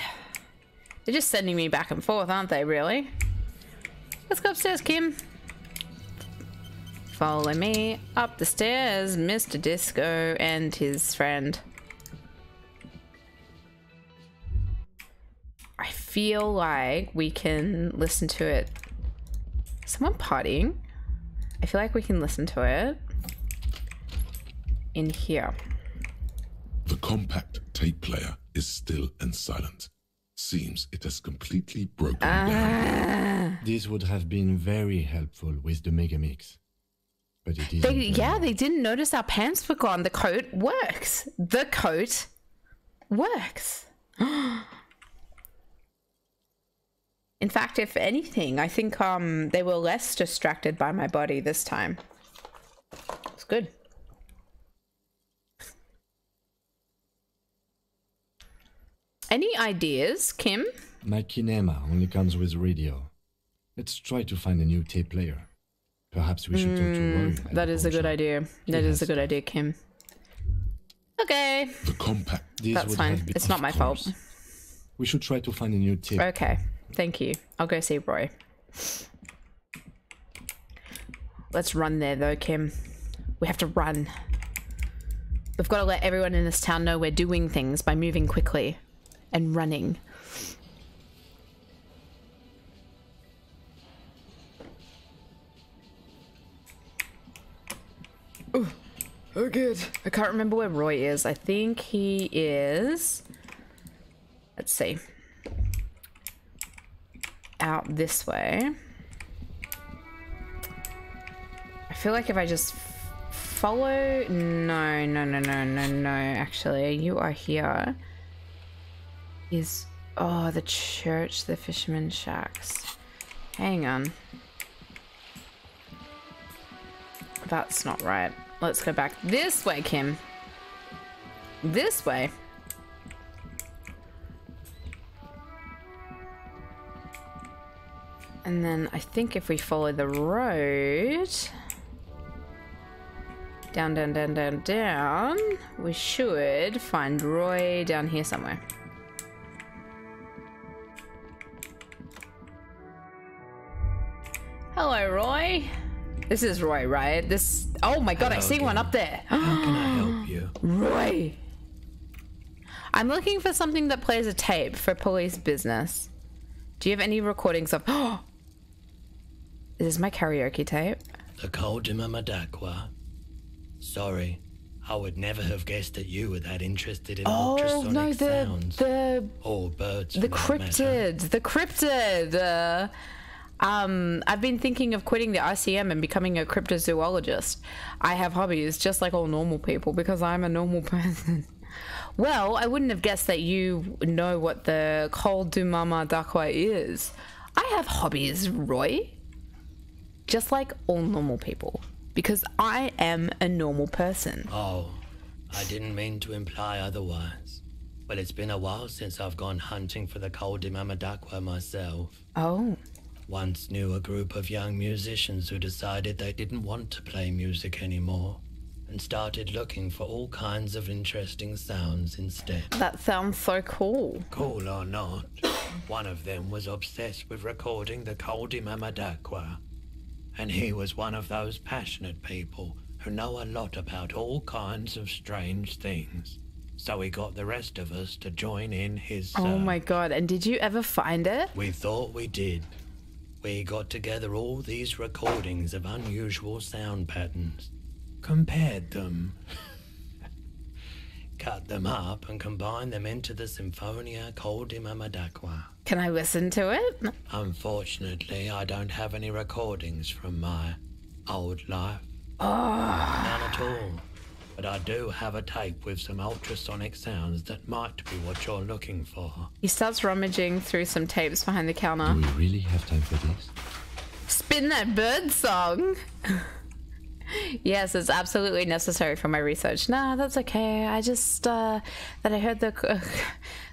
They're just sending me back and forth, aren't they, really? Let's go upstairs, Kim. Follow me up the stairs, Mr. Disco and his friend. I feel like we can listen to it. Is someone partying? I feel like we can listen to it in here. The compact tape player is still and silent. Seems it has completely broken down. This would have been very helpful with the Megamix. But it isn't. They didn't notice our pants were gone. The coat works. The coat works. In fact, if anything, I think they were less distracted by my body this time. It's good. Any ideas, Kim? My kinema only comes with radio. Let's try to find a new tape player. Perhaps we should talk to Roy. That is a good idea. That is a good idea, Kim. Okay. The compact. That's fine. It's not my fault. We should try to find a new tape. Okay. Thank you. I'll go see Roy. Let's run there, though, Kim. We have to run. We've got to let everyone in this town know we're doing things by moving quickly and running. Ooh. Oh, good. I can't remember where Roy is. I think he is... Let's see. Out this way. I feel like if I just follow... No. Actually, you are here. Is... Oh, the church, the fisherman shacks. Hang on. That's not right. Let's go back this way, Kim. This way. And then I think if we follow the road... Down, we should find Roy down here somewhere. Hello, Roy. This is Roy, right? This... Oh my god, I see one up there. How can I help you? Roy. I'm looking for something that plays a tape for police business. Do you have any recordings of... Oh! Is this my karaoke tape? The Coldima Madakwa. Sorry, I would never have guessed that you were that interested in ultrasonic sounds. Or birds. The cryptid. The cryptid. I've been thinking of quitting the ICM and becoming a cryptozoologist. I have hobbies just like all normal people because I'm a normal person. Well, I wouldn't have guessed that you know what the Coldima Madakwa is. I have hobbies, Roy. Just like all normal people. Because I am a normal person. Oh, I didn't mean to imply otherwise. But it's been a while since I've gone hunting for the Coldima Madakwa myself. Oh. Once knew a group of young musicians who decided they didn't want to play music anymore and started looking for all kinds of interesting sounds instead. That sounds so cool. Cool or not, one of them was obsessed with recording the Coldima Madakwa. And he was one of those passionate people who know a lot about all kinds of strange things. So he got the rest of us to join in his Oh my god, and did you ever find it? We thought we did. We got together all these recordings of unusual sound patterns, compared them, cut them up and combined them into the Symphonia Called Imamadakwa. Can I listen to it? Unfortunately, I don't have any recordings from my old life. Oh. None at all. But I do have a tape with some ultrasonic sounds that might be what you're looking for. He starts rummaging through some tapes behind the counter. Do we really have time for this? Spin that bird song! Yes, it's absolutely necessary for my research. Nah, that's okay. I just, that I heard the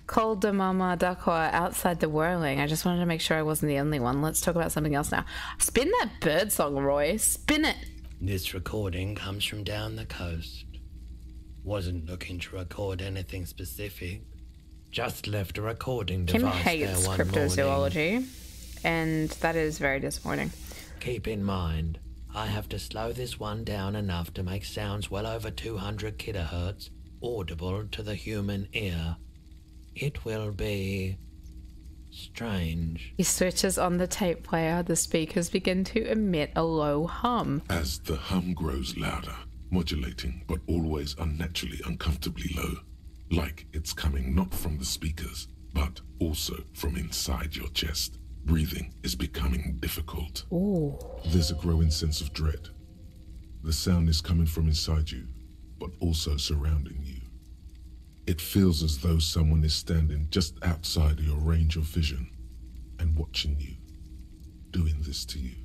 Col de Mama Dakwa outside the whirling. I just wanted to make sure I wasn't the only one. Let's talk about something else now. Spin that bird song, Roy. Spin it! This recording comes from down the coast. Wasn't looking to record anything specific. Just left a recording Kim device there hates one cryptozoology, morning. and that is very disappointing. Keep in mind, I have to slow this one down enough to make sounds well over 200 kilohertz audible to the human ear. It will be strange. He switches on the tape player. The speakers begin to emit a low hum. As the hum grows louder, modulating but always unnaturally uncomfortably low, like it's coming not from the speakers, but also from inside your chest. Breathing is becoming difficult. Ooh. There's a growing sense of dread. The sound is coming from inside you, but also surrounding you. It feels as though someone is standing just outside your range of vision and watching you, doing this to you.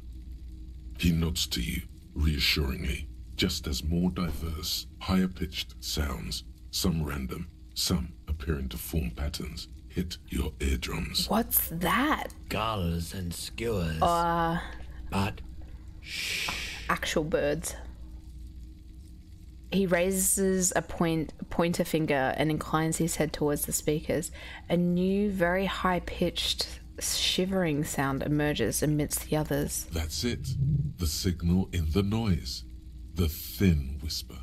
He nods to you, reassuringly, just as more diverse, higher-pitched sounds, some random, some appearing to form patterns, hit your eardrums. What's that? Gulls and skewers. But actual birds. He raises a pointer finger and inclines his head towards the speakers. A new, very high-pitched, shivering sound emerges amidst the others. That's it. The signal in the noise. The thin whisper.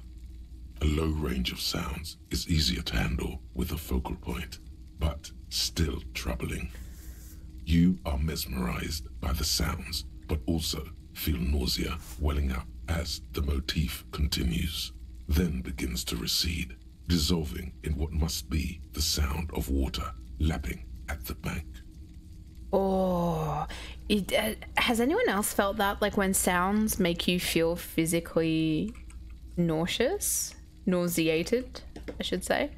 A low range of sounds is easier to handle with a focal point, but still troubling. You are mesmerized by the sounds, but also feel nausea welling up as the motif continues, then begins to recede, dissolving in what must be the sound of water lapping at the bank. Oh, has anyone else felt that? Like when sounds make you feel physically nauseated, I should say.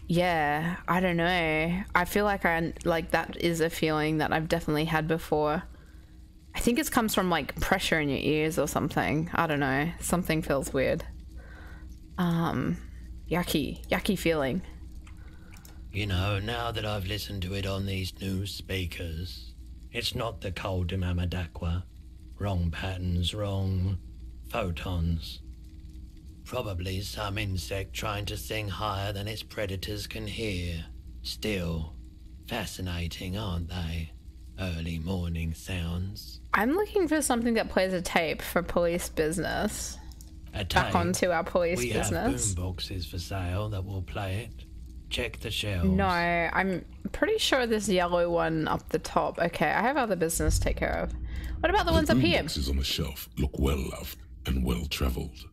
Yeah, I don't know. I feel like that is a feeling that I've definitely had before. I think it comes from like pressure in your ears or something. I don't know. Something feels weird. Yucky feeling. you know, now that I've listened to it on these new speakers, it's not the cold Imamadakwa. Wrong patterns, wrong photons. Probably some insect trying to sing higher than its predators can hear. Still, fascinating, aren't they? Early morning sounds. I'm looking for something that plays a tape for police business. A tape? Back onto our police we business. have boom boxes for sale that will play it. Check the shelves. No, I'm pretty sure this yellow one up the top. Okay, I have other business to take care of. What about the ones up here? The boxes on the shelf look well loved and well traveled.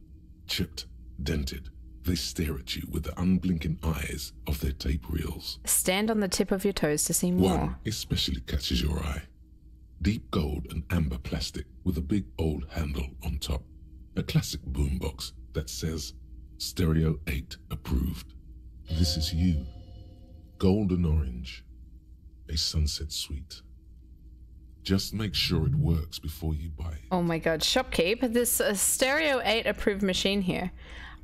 Chipped, dented, they stare at you with the unblinking eyes of their tape reels. Stand on the tip of your toes to see more. One especially catches your eye. Deep gold and amber plastic with a big old handle on top. A classic boombox that says Stereo 8 approved. This is you. Golden orange. A sunset suite. Just make sure it works before you buy it. Oh my god, shopkeep, this Stereo 8 approved machine here.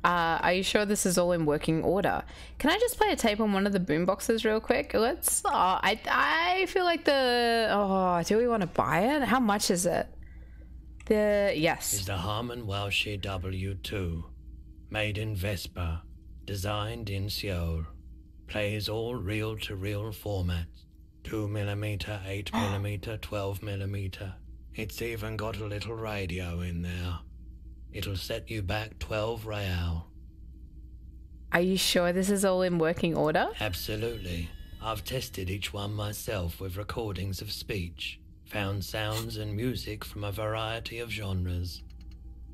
Are you sure this is all in working order? Can I just play a tape on one of the boomboxes real quick? Let's. I feel like do we want to buy it? How much is it? Yes. Is the Harman Welsh W2, made in Vespa, designed in Seoul, Plays all reel-to-reel formats. 2mm, 8mm, 12mm. It's even got a little radio in there. It'll set you back 12 real. Are you sure this is all in working order? Absolutely. I've tested each one myself with recordings of speech, found sounds and music from a variety of genres,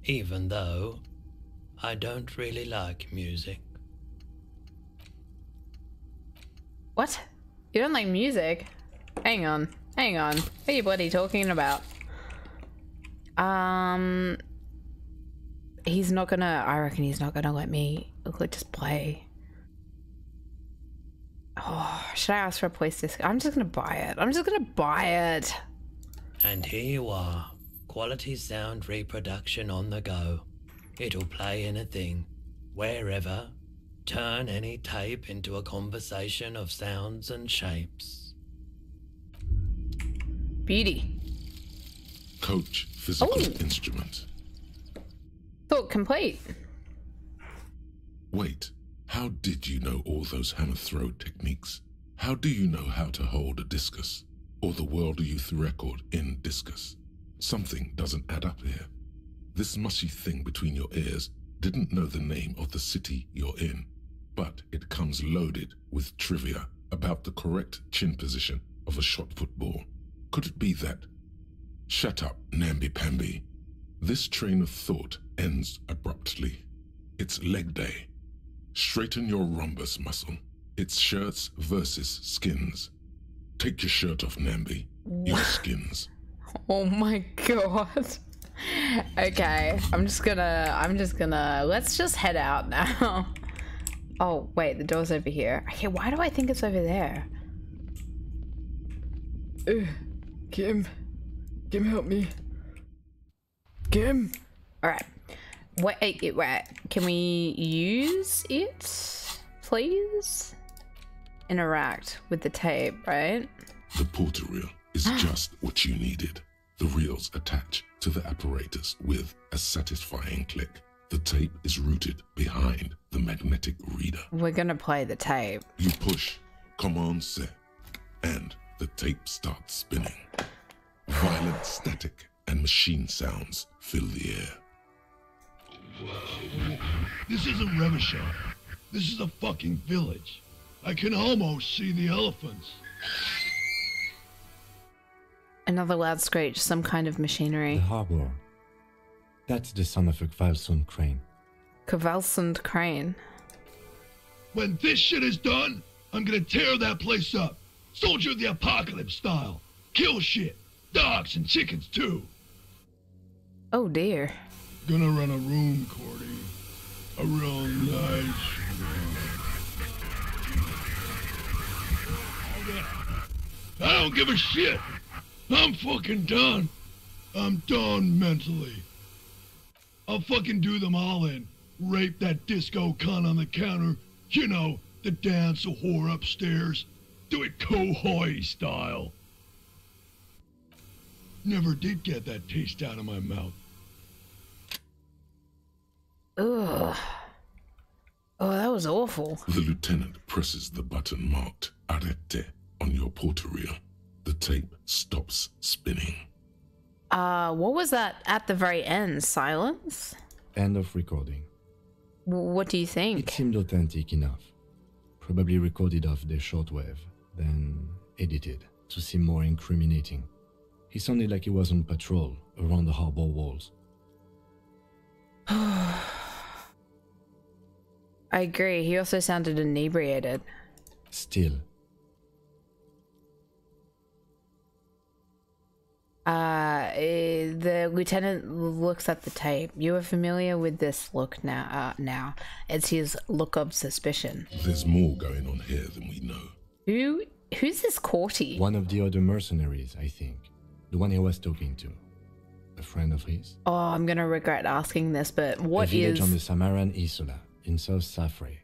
even though I don't really like music. What? You don't like music? Hang on. What are you bloody talking about? He's not gonna, I reckon he's not gonna let me just play. Oh, should I ask for a police disc? I'm just gonna buy it. And here you are. Quality sound reproduction on the go. It'll play anything, wherever. Turn any tape into a conversation of sounds and shapes. Beauty. Coach physical instrument. Thought complete. Wait, how did you know all those hammer throw techniques? How do you know how to hold a discus? Or the world youth record in discus? Something doesn't add up here. This mushy thing between your ears didn't know the name of the city you're in, but it comes loaded with trivia about the correct chin position of a shot-put ball. Could it be that? Shut up, namby-pamby. This train of thought ends abruptly. It's leg day. Straighten your rhombus muscle. It's shirts versus skins. Take your shirt off, Namby. Your skins. Oh my god. Okay, I'm just gonna, let's just head out now. Oh, wait, the door's over here. Okay, why do I think it's over there? Kim, help me. Kim. Alright. Wait, can we use it, please? Interact with the tape, right? The porter reel is just what you needed. The reels attach to the apparatus with a satisfying click. The tape is rooted behind the magnetic reader. We're gonna play the tape. You push, command set, and the tape starts spinning. Violent static and machine sounds fill the air. This isn't Revachon. This is a fucking village. I can almost see the elephants. Another loud screech, some kind of machinery. The harbor. That's the son of a Kvalsund crane. Kvalsund crane. When this shit is done, I'm gonna tear that place up. Soldier of the Apocalypse style. Kill shit. Dogs and chickens too. Oh dear. Gonna run a room, Cordy. A real nice room. I don't give a shit. I'm fucking done. I'm done mentally. I'll fucking do them all in. Rape that disco cunt on the counter. You know, the dance a whore upstairs. Do it Kohoi style. Never did get that taste out of my mouth. Ugh. Oh, that was awful. The lieutenant presses the button marked Arrete on your porter reel. The tape stops spinning. What was that at the very end? Silence? End of recording. What do you think? It seemed authentic enough. Probably recorded off the shortwave, then edited to seem more incriminating. He sounded like he was on patrol around the harbor walls. I agree. He also sounded inebriated. Still. The lieutenant looks at the tape. You are familiar with this look now. It's his look of suspicion. There's more going on here than we know. Who's this Corty? One of the other mercenaries, I think. The one he was talking to. A friend of his. Oh, I'm gonna regret asking this, but what is... A village on the Samaran Isola, in South Safre.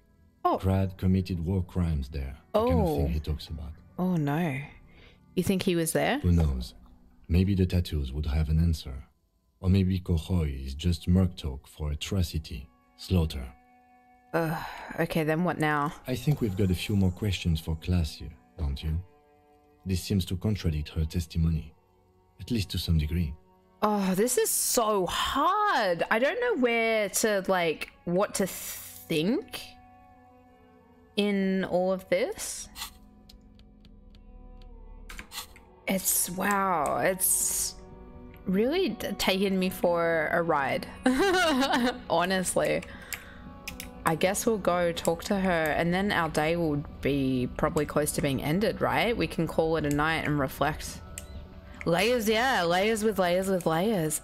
Oh. Brad committed war crimes there. The kind of thing he talks about. Oh no. You think he was there? Who knows? Maybe the tattoos would have an answer. Or maybe Kohoi is just merc talk for atrocity, slaughter. Okay, then what now? I think we've got a few more questions for class here, don't you? This seems to contradict her testimony, at least to some degree. Oh, this is so hard. I don't know where to, like, what to think in all of this. Wow, it's really taken me for a ride. Honestly. I guess we'll go talk to her and then our day will be probably close to being ended, right? We can call it a night and reflect. Layers, yeah, layers with layers with layers.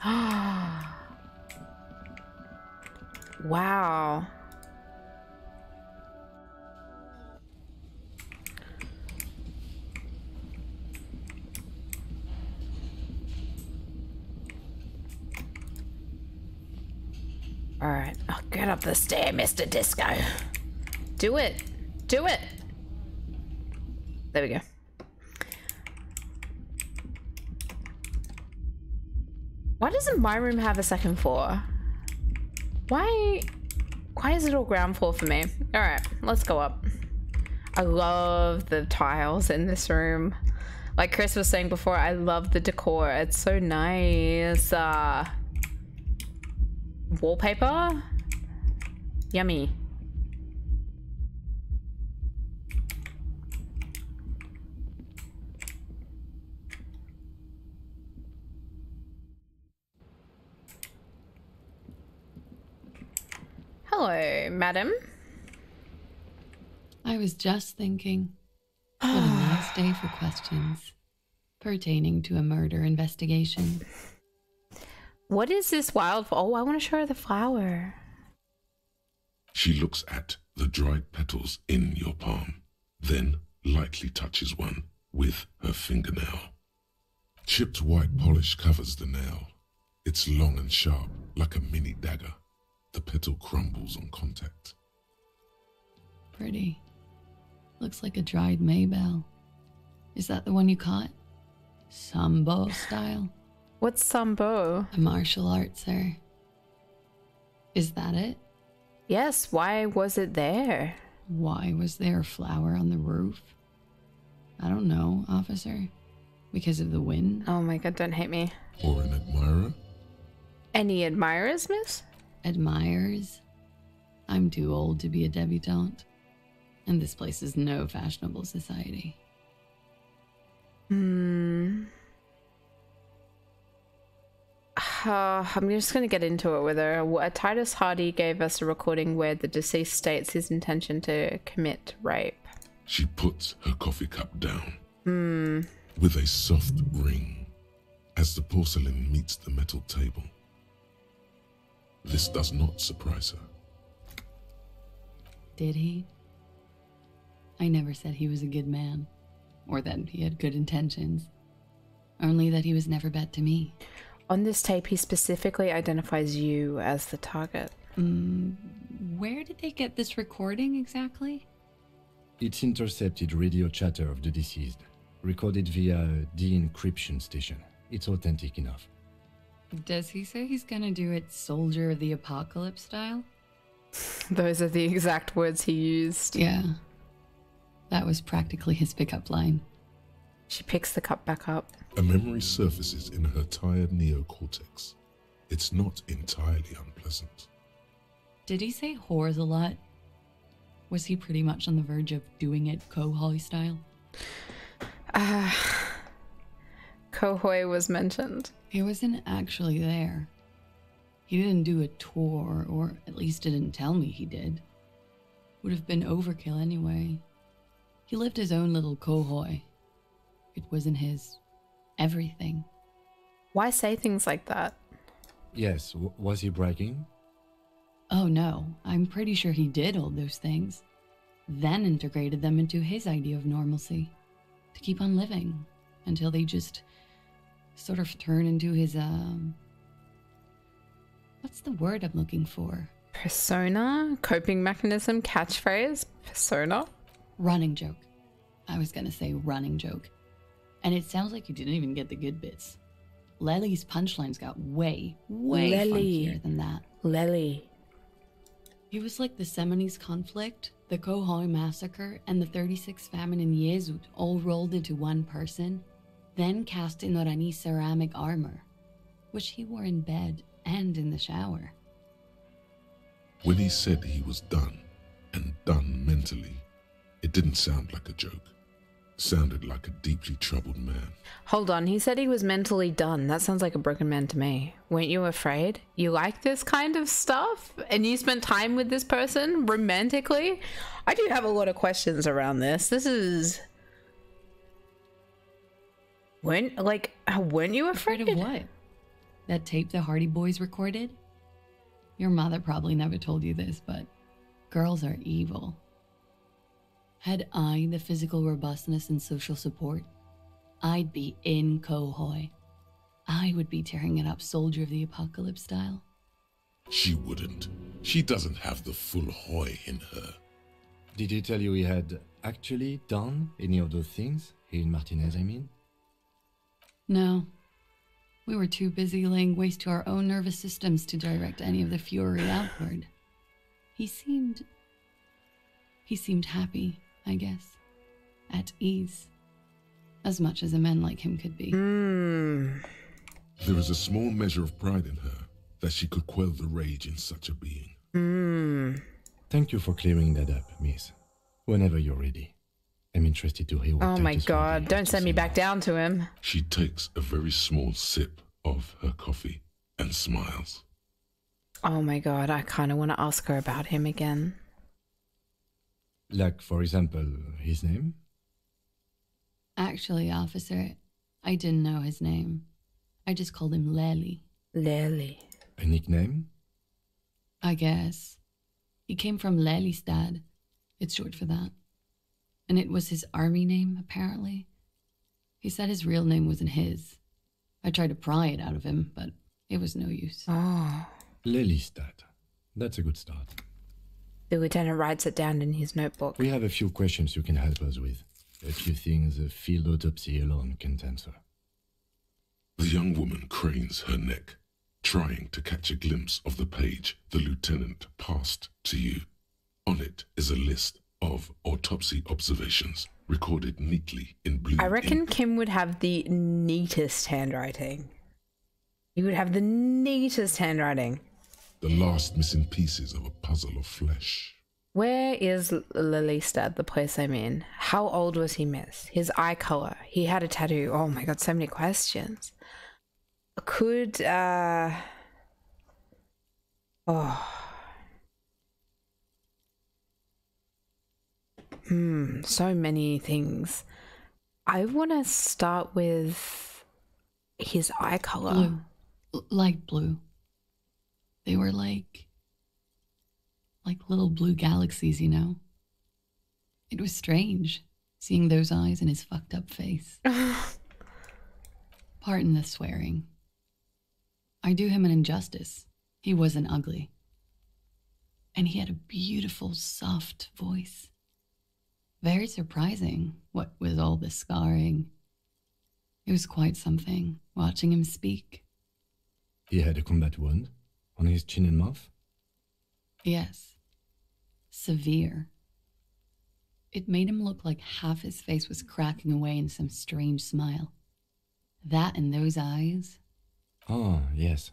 Wow. Alright, oh, get up the stair, Mr. Disco. Do it. Do it. There we go. Why doesn't my room have a second floor? Why is it all ground floor for me? Alright, let's go up. I love the tiles in this room. Like Chris was saying before, I love the decor. It's so nice. Wallpaper? Yummy. Hello, madam. I was just thinking, what a nice day for questions pertaining to a murder investigation. What is this wildflower? Oh, I want to show her the flower. She looks at the dried petals in your palm, then lightly touches one with her fingernail. Chipped white polish covers the nail. It's long and sharp, like a mini dagger. The petal crumbles on contact. Pretty. Looks like a dried maybell. Is that the one you caught? Sambo style? What's Sambo? A martial art, sir. Is that it? Yes, why was it there? Why was there a flower on the roof? I don't know, officer. Because of the wind? Oh my god, don't hate me. Or an admirer? Any admirers, miss? Admirers? I'm too old to be a debutante. And this place is no fashionable society. I'm just going to get into it with her. Titus Hardy gave us a recording where the deceased states his intention to commit rape. She puts her coffee cup down with a soft ring as the porcelain meets the metal table. This does not surprise her. Did he? I never said he was a good man, or that he had good intentions. Only that he was never bad to me. On this tape, he specifically identifies you as the target. Where did they get this recording exactly? It's intercepted radio chatter of the deceased, recorded via de-encryption station. It's authentic enough. Does he say he's gonna do it Soldier of the Apocalypse style? Those are the exact words he used. Yeah. That was practically his pickup line. She picks the cup back up. A memory surfaces in her tired neocortex. It's not entirely unpleasant. Did he say whores a lot? Was he pretty much on the verge of doing it Kohoi style? Kohoi was mentioned. He wasn't actually there. He didn't do a tour, or at least didn't tell me he did. Would have been overkill anyway. He lived his own little Kohoi. It wasn't his everything. Why say things like that? Yes, was he bragging? Oh no, I'm pretty sure he did all those things. Then integrated them into his idea of normalcy. To keep on living. Until they just sort of turn into his, what's the word I'm looking for? Persona? Coping mechanism? Catchphrase? Persona? Running joke. I was gonna say running joke. And it sounds like you didn't even get the good bits. Lely's punchlines got way funkier than that. Lely. He was like the Seminese conflict, the Kohoi massacre, and the 36 famine in Yezud all rolled into one person, then cast in Orani ceramic armor, which he wore in bed and in the shower. When he said he was done, and done mentally, it didn't sound like a joke. It sounded like a deeply troubled man. Hold on, he said he was mentally done. That sounds like a broken man to me. Weren't you afraid? You like this kind of stuff? And you spent time with this person romantically? I do have a lot of questions around this. This is... weren't you afraid? Afraid of what? That tape the Hardy Boys recorded? Your mother probably never told you this, but girls are evil. Had I the physical robustness and social support, I'd be in Kohoi. I would be tearing it up Soldier of the Apocalypse style. She wouldn't. She doesn't have the full Hoi in her. Did he tell you he had actually done any of those things? He and Martinez, I mean? No. We were too busy laying waste to our own nervous systems to direct any of the fury outward. He seemed happy, I guess. At ease. As much as a man like him could be. There is a small measure of pride in her that she could quell the rage in such a being. Thank you for clearing that up, miss. Whenever you're ready. I'm interested to hear what Oh my Titus god, don't send me back down to him. She takes a very small sip of her coffee and smiles. Oh my god, I kind of want to ask her about him again. Like, for example, his name? Actually, officer, I didn't know his name. I just called him Lely. Lely. A nickname? I guess. He came from Lelystad. It's short for that. And it was his army name, apparently. He said his real name wasn't his. I tried to pry it out of him, but it was no use. Oh. Lelystad. That's a good start. The lieutenant writes it down in his notebook. We have a few questions you can help us with. A few things a field autopsy alone can't answer. The young woman cranes her neck, trying to catch a glimpse of the page the lieutenant passed to you. On it is a list of autopsy observations recorded neatly in blue I reckon ink. Kim would have the neatest handwriting. He would have the neatest handwriting. The last missing pieces of a puzzle of flesh. Where is Lelystad, the place I'm in? How old was he, miss? His eye color. He had a tattoo. Oh my god, so many questions. Could, so many things. I want to start with his eye color. Blue. Light blue. They were like little blue galaxies, you know? It was strange, seeing those eyes in his fucked up face. Pardon the swearing. I do him an injustice. He wasn't ugly. And he had a beautiful, soft voice. Very surprising, what with all the scarring. It was quite something, watching him speak. He had a combat wound on his chin and mouth? Yes. Severe. It made him look like half his face was cracking away in some strange smile. That and those eyes. Ah, yes.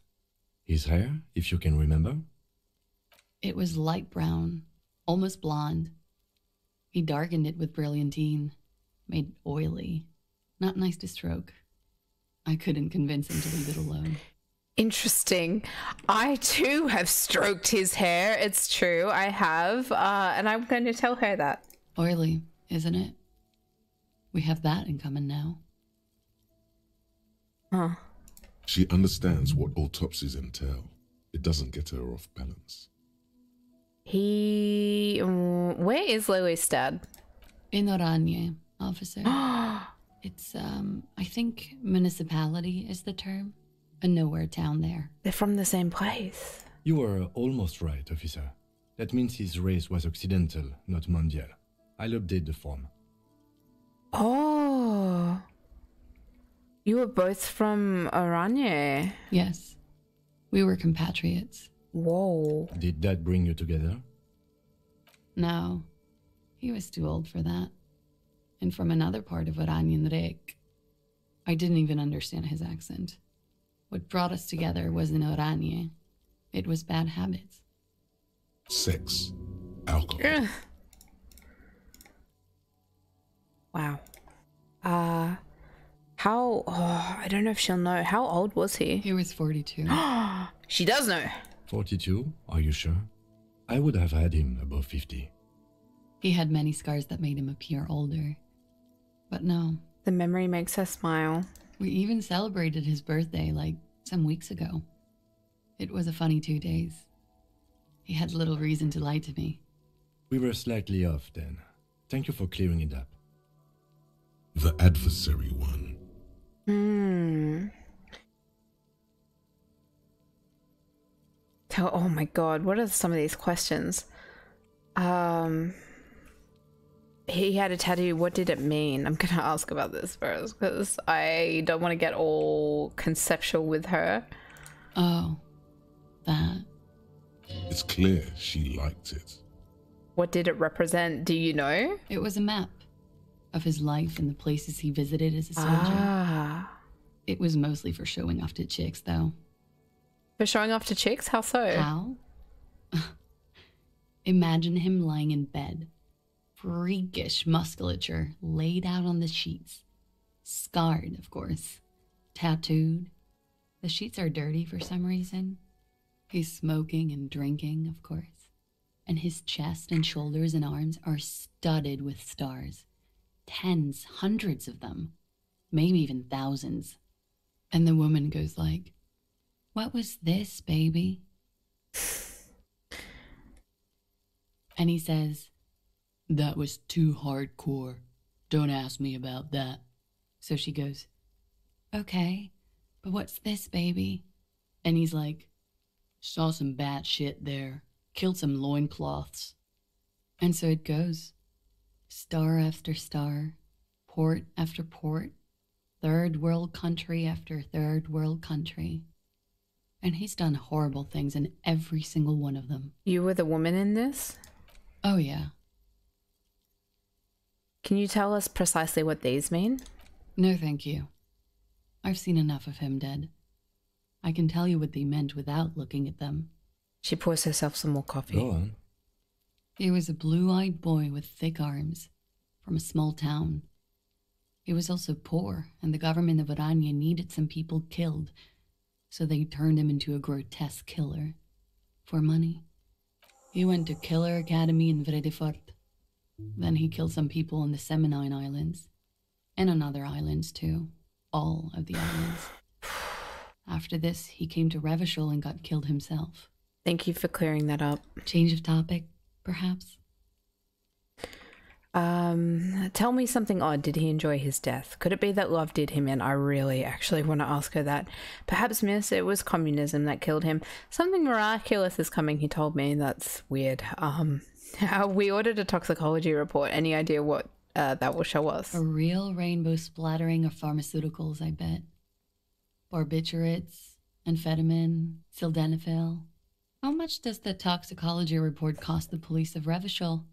His hair, if you can remember? It was light brown, almost blonde. He darkened it with brilliantine, made it oily. Not nice to stroke. I couldn't convince him to leave it alone. Interesting. I too have stroked his hair. It's true. I have. And I'm going to tell her that. Oily, isn't it? We have that in common now. Huh. She understands what autopsies entail. It doesn't get her off balance. Where is Lelystad? In Oranje, officer. It's, I think municipality is the term. A nowhere town there. They're from the same place. You were almost right, officer. That means his race was occidental, not mondial. I'll update the form. Oh. You were both from Oranje. Yes. We were compatriots. Whoa. Did that bring you together? No, he was too old for that. And from another part of Oranjenrek. I didn't even understand his accent. What brought us together wasn't Oranje. It was bad habits. Sex. Alcohol. Wow. I don't know if she'll know. How old was he? He was 42. She does know. 42? Are you sure? I would have had him above 50. He had many scars that made him appear older. But no. The memory makes her smile. We even celebrated his birthday like some weeks ago. It was a funny 2 days. He had little reason to lie to me. We were slightly off then. Thank you for clearing it up. The adversary one. Oh my god, what are some of these questions? He had a tattoo. What did it mean? I'm gonna ask about this first because I don't want to get all conceptual with her. Oh, that. It's clear she liked it. What did it represent? Do you know? It was a map of his life and the places he visited as a soldier. Ah. It was mostly for showing off to chicks, though. For showing off to chicks? How so? How? Imagine him lying in bed. Freakish musculature laid out on the sheets. Scarred, of course. Tattooed. The sheets are dirty for some reason. He's smoking and drinking, of course. And his chest and shoulders and arms are studded with stars. Tens, hundreds of them. Maybe even thousands. And the woman goes like, "What was this, baby?" And he says, "That was too hardcore. Don't ask me about that." So she goes, "Okay, but what's this, baby?" And he's like, "Saw some bat shit there. Killed some loincloths." And so it goes. Star after star. Port after port. Third world country after third world country. And he's done horrible things in every single one of them. You were the woman in this? Oh, yeah. Can you tell us precisely what these mean? No, thank you. I've seen enough of him dead. I can tell you what they meant without looking at them. She pours herself some more coffee. Go on. He was a blue-eyed boy with thick arms, from a small town. He was also poor, and the government of Oranje needed some people killed, so they turned him into a grotesque killer. For money. He went to Killer Academy in Vredefort. Then he killed some people on the Semenine Islands. And on other islands, too. All of the islands. After this, he came to Revachol and got killed himself. Thank you for clearing that up. Change of topic, perhaps? Tell me something odd. Did he enjoy his death? Could it be that love did him in? I really actually want to ask her that. Perhaps, miss, it was communism that killed him. Something miraculous is coming, he told me. That's weird. We ordered a toxicology report. Any idea what that will show us? A real rainbow splattering of pharmaceuticals, I bet. Barbiturates, amphetamine, sildenafil. How much does the toxicology report cost the police of Revachol?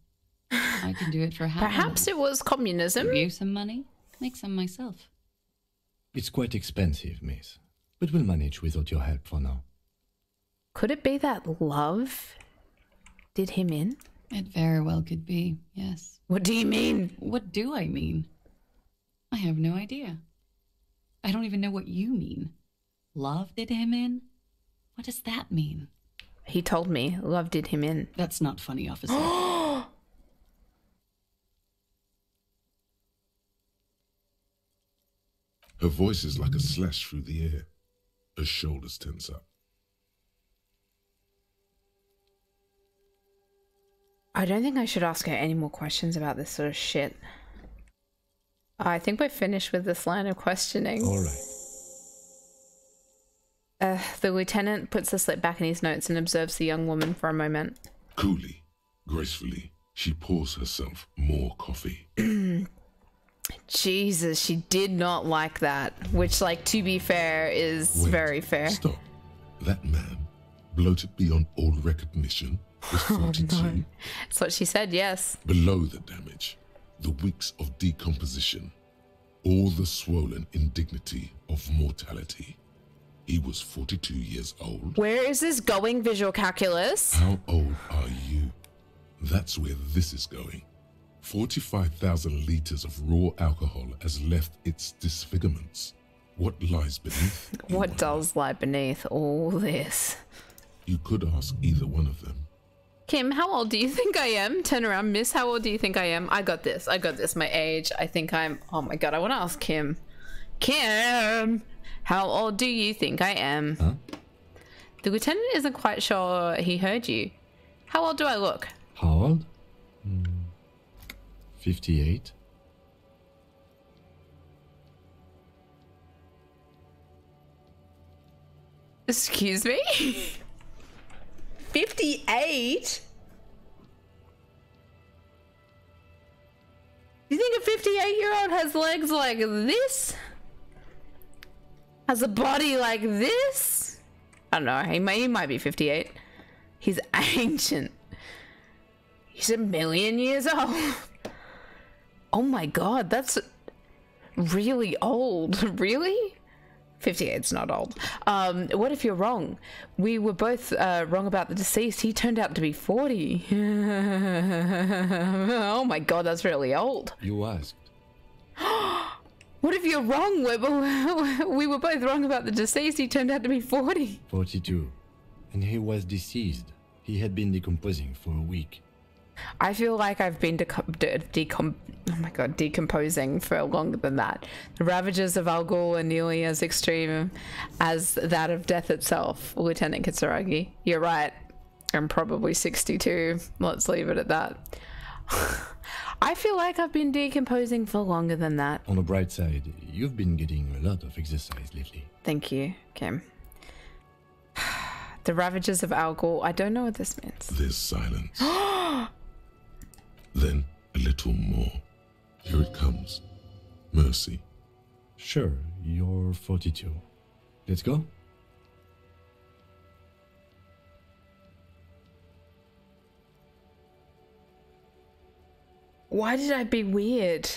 I can do it for half. Perhaps it was communism. Give you some money, make some myself. It's quite expensive, miss, but we'll manage without your help for now. Could it be that love did him in? It very well could be, yes. What do you mean? What do I mean? I have no idea. I don't even know what you mean. Love did him in? What does that mean? He told me love did him in. That's not funny, officer. Her voice is like a slash through the air. Her shoulders tense up. I don't think I should ask her any more questions about this sort of shit. I think we're finished with this line of questioning. All right. The lieutenant puts the slip back in his notes and observes the young woman for a moment. Coolly, gracefully, she pours herself more coffee. Jesus, she did not like that. Which, like, to be fair, is Wait, very fair. Stop. That man, bloated beyond all recognition, was 42. Oh, no. That's what she said, yes. Below the damage, the weeks of decomposition, all the swollen indignity of mortality. He was 42 years old. Where is this going, visual calculus? How old are you? That's where this is going. 45,000 liters of raw alcohol has left its disfigurements. What lies beneath? What does lie beneath all this? You could ask either one of them. Kim, how old do you think I am? Turn around, miss. How old do you think I am? I got this. My age. I think I'm... Oh my god, I want to ask Kim. Kim! How old do you think I am? Huh? The lieutenant isn't quite sure he heard you. How old do I look? How old? 58. Excuse me? 58? You think a 58-year-old has legs like this? Has a body like this? I don't know. He might be 58. He's ancient. He's 1,000,000 years old. Oh my god, that's really old. Really? 58's not old. What if you're wrong? We were both wrong about the deceased. He turned out to be 40. Oh my god, that's really old. You asked. What if you're wrong? We were both wrong about the deceased. He turned out to be 40. 42. And he was deceased. He had been decomposing for a week. I feel like I've been decomposing for longer than that. The ravages of Algol are nearly as extreme as that of death itself, Lieutenant Kitsuragi. You're right. I'm probably 62. Let's leave it at that. I feel like I've been decomposing for longer than that. On the bright side, you've been getting a lot of exercise lately. Thank you, Kim. The ravages of Algol. I don't know what this means. There's silence. Then a little more. Here it comes. Mercy. Sure, you're 42. Let's go. Why did I be weird?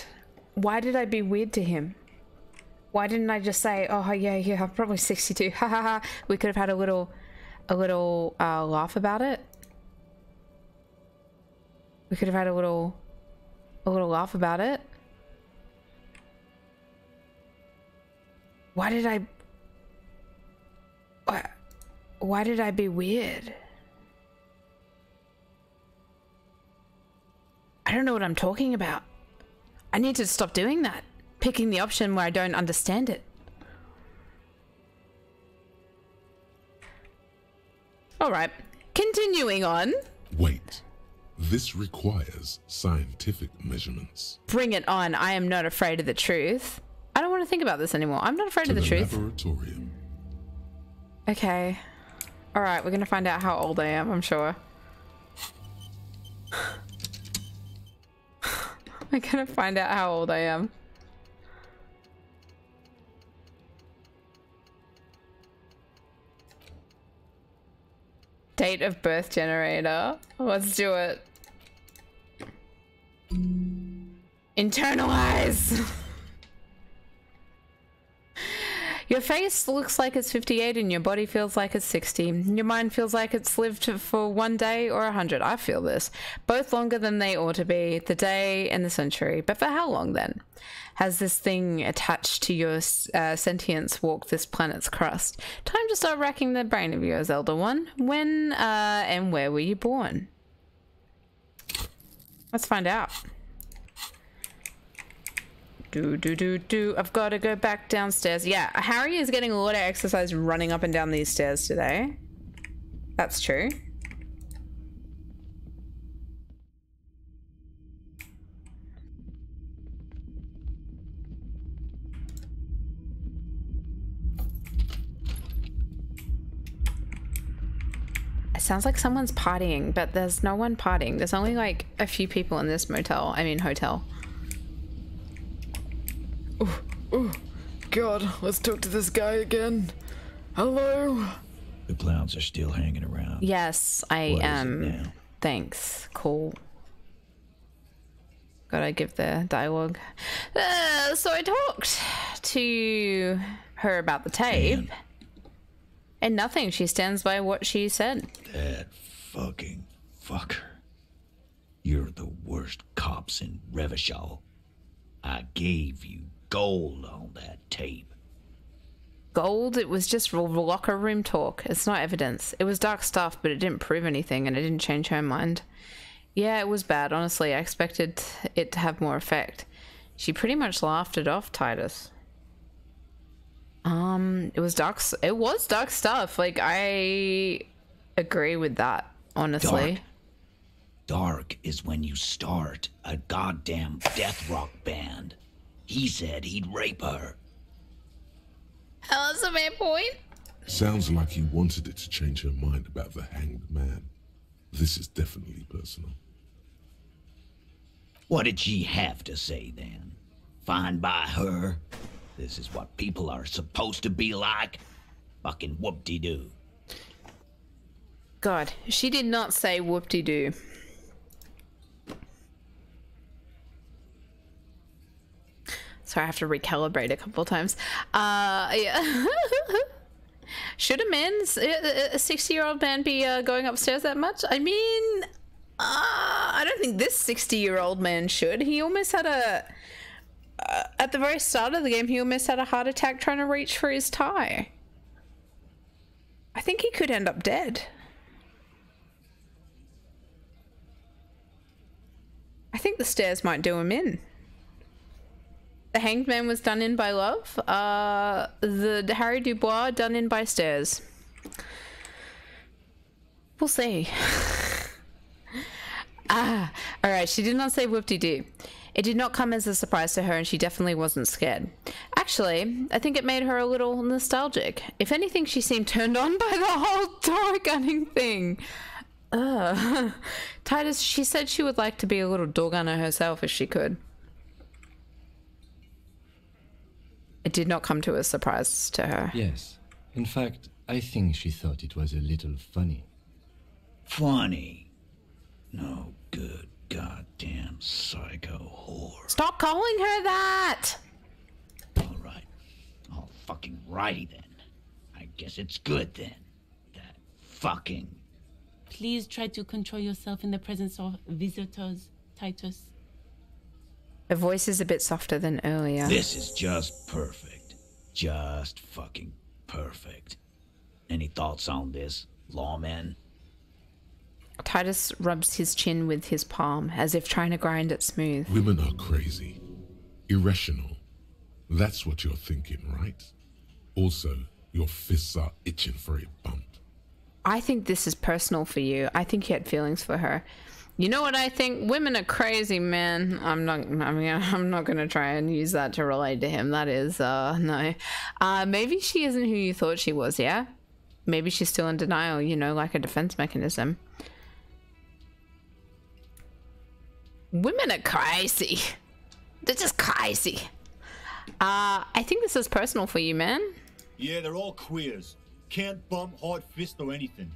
Why did I be weird to him? Why didn't I just say, oh yeah, I'm probably 62. Ha ha ha. We could have had a little laugh about it. We could have had a little laugh about it. Why did I be weird? I don't know what I'm talking about. I need to stop doing that. Picking the option where I don't understand it. Alright, continuing on. Wait. This requires scientific measurements. Bring it on. I am not afraid of the truth. I don't want to think about this anymore. I'm not afraid of the truth. Laboratorium. Okay. Alright, we're going to find out how old I am, I'm sure. We're going to find out how old I am. Date of birth generator. Let's do it. Internalize! Your face looks like it's 58 and your body feels like it's 60. Your mind feels like it's lived for 1 day or 100. I feel this. Both longer than they ought to be. The day and the century. But for how long then? Has this thing attached to your sentience walked this planet's crust? Time to start racking the brain of yours, Elder One. When and where were you born? Let's find out. I've got to go back downstairs. Yeah, Harry is getting a lot of exercise running up and down these stairs today. That's true. It sounds like someone's partying, but there's no one partying. There's only like a few people in this hotel. Oh, God, let's talk to this guy again. Hello? The clowns are still hanging around. Yes, I What is it am. now? Thanks. Cool. Gotta give the dialogue. So I talked to her about the tape. And nothing. She stands by what she said. That fucking fucker. You're the worst cops in Revachol. I gave you gold on that tape. Gold? It was just locker room talk. It's not evidence. It was dark stuff, but it didn't prove anything and it didn't change her mind. Yeah, it was bad, honestly. I expected it to have more effect. She pretty much laughed it off, Titus. It was dark stuff. Like, I agree with that, honestly. Dark is when you start a goddamn death rock band. He said he'd rape her. That's a fair point. Sounds like he wanted it to change her mind about the hanged man. This is definitely personal. What did she have to say then? Fine by her? This is what people are supposed to be like? Fucking whoop-de-doo. God, she did not say whoop-de-doo. Sorry, I have to recalibrate a couple times. Yeah. Should a 60-year-old man be going upstairs that much? I mean, I don't think this 60-year-old man should. He almost had at the very start of the game, he almost had a heart attack trying to reach for his tie. I think he could end up dead. I think the stairs might do him in. The Hanged Man was done in by love. The Harry Dubois done in by stairs. We'll see. Alright, she did not say whoop-de-doo. It did not come as a surprise to her, and she definitely wasn't scared. Actually, I think it made her a little nostalgic. If anything, she seemed turned on by the whole door gunning thing. Titus, she said she would like to be a little door gunner herself if she could. It did not come to a surprise to her. Yes. In fact, I think she thought it was a little funny. Funny? No good goddamn psycho whore. Stop calling her that! Alright. All fucking righty then. I guess it's good then. That fucking... Please try to control yourself in the presence of visitors, Titus. Her voice is a bit softer than earlier. This is just perfect. Just fucking perfect. Any thoughts on this, lawman? Titus rubs his chin with his palm, as if trying to grind it smooth. Women are crazy. Irrational. That's what you're thinking, right? Also, your fists are itching for a bump. I think this is personal for you. I think you had feelings for her. You know what I think? Women are crazy, man. I'm not gonna try and use that to relate to him. That is, no. Maybe she isn't who you thought she was, yeah? Maybe she's still in denial, you know, like a defense mechanism. Women are crazy. They're just crazy. I think this is personal for you, man. Yeah, they're all queers. Can't bump, hard fist, or anything.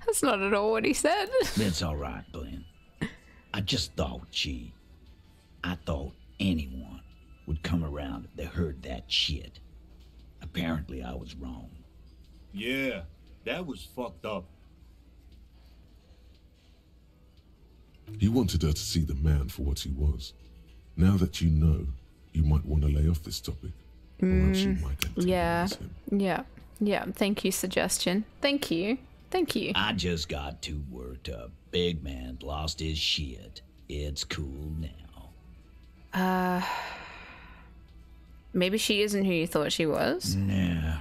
That's not at all what he said. That's alright, Glenn. I just thought I thought anyone would come around if they heard that shit. Apparently I was wrong. Yeah, that was fucked up. He wanted her to see the man for what he was. Now that you know, you might want to lay off this topic. Or else you might antagonize him. Yeah. Thank you, suggestion. Thank you. I just got too worked up. Big man lost his shit. It's cool now. Maybe she isn't who you thought she was. Nah,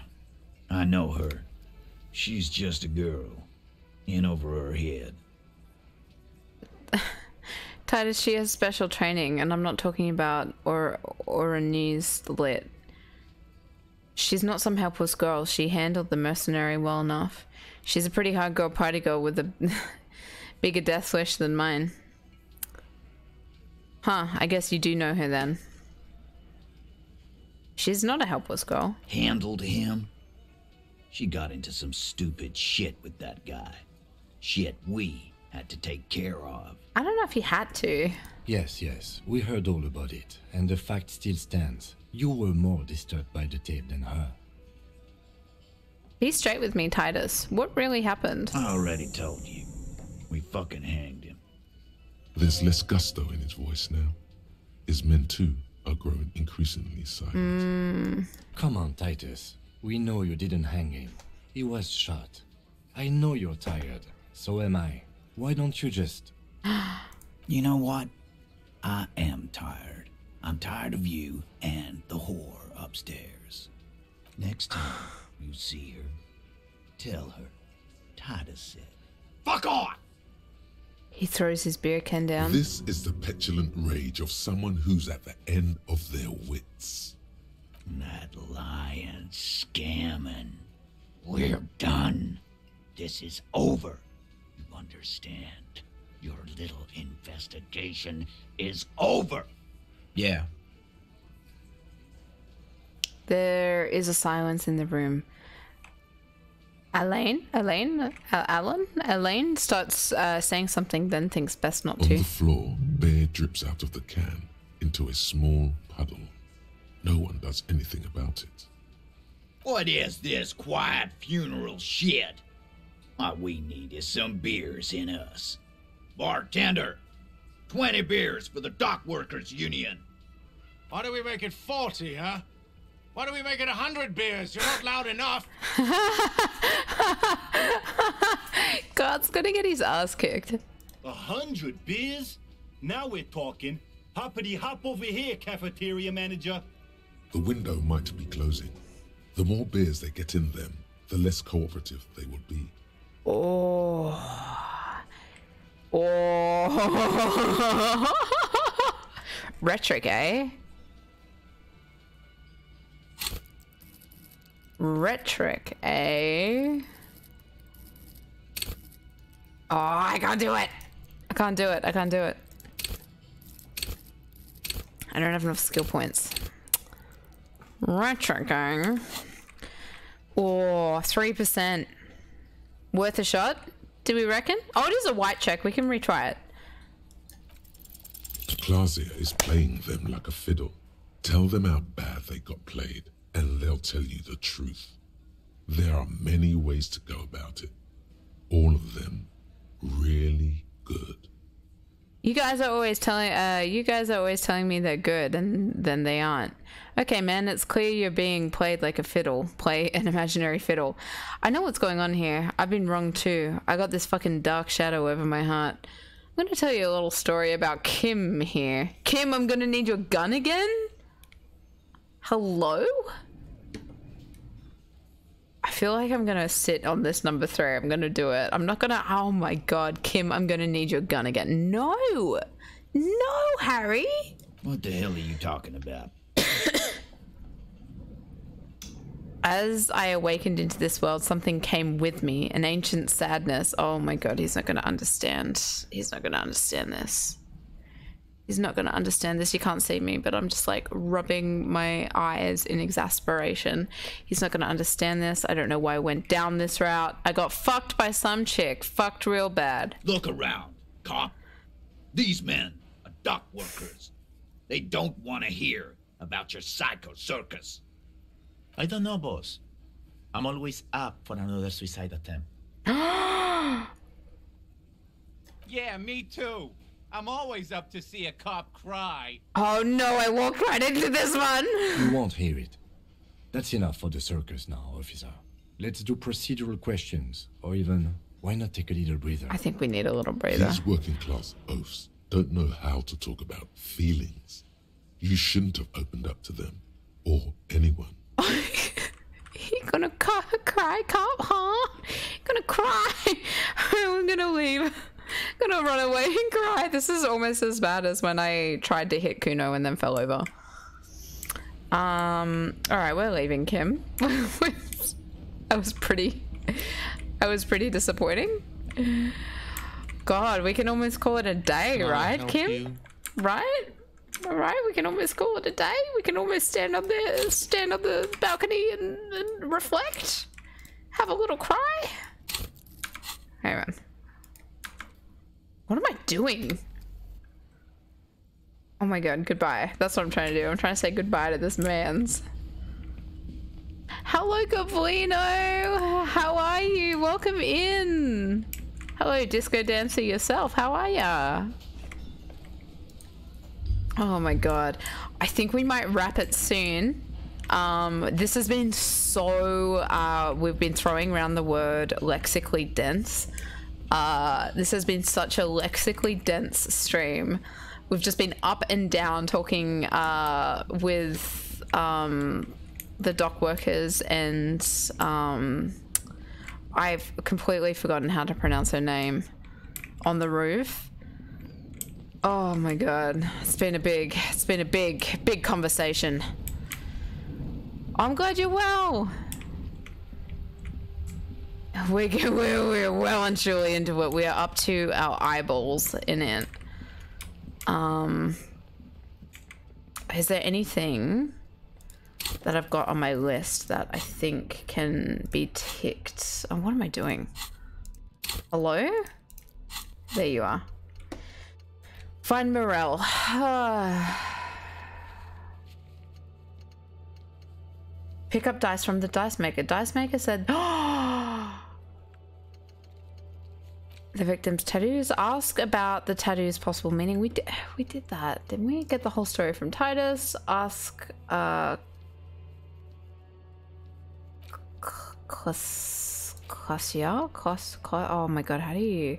I know her. She's just a girl. In over her head. Titus, she has special training, and I'm not talking about or a news lit. She's not some helpless girl. She handled the mercenary well enough. She's a pretty hardcore party girl with a bigger death wish than mine. Huh, I guess you do know her then. She's not a helpless girl. Handled him. She got into some stupid shit with that guy. Shit we had to take care of. I don't know if he had to. Yes, we heard all about it, and the fact still stands. You were more disturbed by the tape than her. Be straight with me, Titus. What really happened? I already told you. We fucking hanged him. There's less gusto in his voice now. His men too are growing increasingly silent. Come on, Titus. We know you didn't hang him. He was shot. I know you're tired. So am I. Why don't you just... You know what? I am tired. I'm tired of you and the whore upstairs. Next time you see her, tell her Titus said, "Fuck off!" He throws his beer can down. This is the petulant rage of someone who's at the end of their wits. That lying, scamming. We're done. This is over. You understand? Your little investigation is over. Yeah. There is a silence in the room. Elaine starts saying something, then thinks best not On to. the floor, beer drips out of the can into a small puddle. No one does anything about it. What is this quiet funeral shit? All we need is some beers in us. Bartender, 20 beers for the dock workers union. Why do we make it 40, huh? Why do we make it 100 beers? You're not loud enough. God's gonna get his ass kicked. 100 beers? Now we're talking. Hoppity hop over here, cafeteria manager. The window might be closing. The more beers they get in them, the less cooperative they will be. Rhetoric, eh? Rhetoric, eh? Oh, I can't do it. I can't do it. I can't do it. I don't have enough skill points. Rhetoric, eh? Oh, 3%. Worth a shot? Do we reckon? Oh, it is a white check. We can retry it. Clausia is playing them like a fiddle. Tell them how bad they got played, and they'll tell you the truth. There are many ways to go about it. All of them really good. You guys are always telling me they're good, and then they aren't. Okay, man, it's clear you're being played like a fiddle. Play an imaginary fiddle. I know what's going on here. I've been wrong too. I got this fucking dark shadow over my heart. I'm gonna tell you a little story about Kim here. Kim, I'm gonna need your gun again? Hello? I feel like I'm gonna sit on this number 3. I'm gonna do it. I'm not gonna... Oh my god, Kim, I'm gonna need your gun again. No! No, Harry! What the hell are you talking about? As I awakened into this world, something came with me. An ancient sadness. Oh my god, he's not gonna understand. He's not gonna understand this. He's not gonna understand this. You can't see me, but I'm just like rubbing my eyes in exasperation. He's not gonna understand this. I don't know why I went down this route. I got fucked by some chick. Fucked real bad. Look around, cop. These men are dock workers. They don't want to hear about your psycho circus. I don't know, boss. I'm always up for another suicide attempt. Yeah, me too. I'm always up to see a cop cry. Oh no, I walked right into this one. You won't hear it. That's enough for the circus now, officer. Let's do procedural questions. Or even, why not take a little breather? I think we need a little breather. These working class oafs don't know how to talk about feelings. You shouldn't have opened up to them. Or anyone. You gonna cry, cop, huh? Gonna cry. I'm gonna leave. Gonna run away and cry. This is almost as bad as when I tried to hit Kuno and then fell over. Alright, we're leaving, Kim. That was pretty disappointing. God, we can almost call it a day, right, Kim? right? All right, we can almost call it a day. We can almost stand on the balcony and reflect. Have a little cry. Hang on. What am I doing? Oh my god, goodbye. That's what I'm trying to do. I'm trying to say goodbye to this man's. Hello, Goblino. How are you? Welcome in. Hello, disco dancer yourself. How are ya? Oh my god. I think we might wrap it soon. This has been so, we've been throwing around the word lexically dense. This has been such a lexically dense stream. We've just been up and down talking with the dock workers, and I've completely forgotten how to pronounce her name, on the roof. Oh my god, it's been a big conversation. I'm glad you're well. We're well and truly into it. We are up to our eyeballs in it. Is there anything that I've got on my list that I think can be ticked? Oh, what am I doing? Hello? There you are. Find Morel. Pick up dice from the dice maker. Dice maker said, the victim's tattoos. Ask about the tattoo's possible meaning. We did that. Didn't we get the whole story from Titus? Ask Clasia? Oh my god, how do you...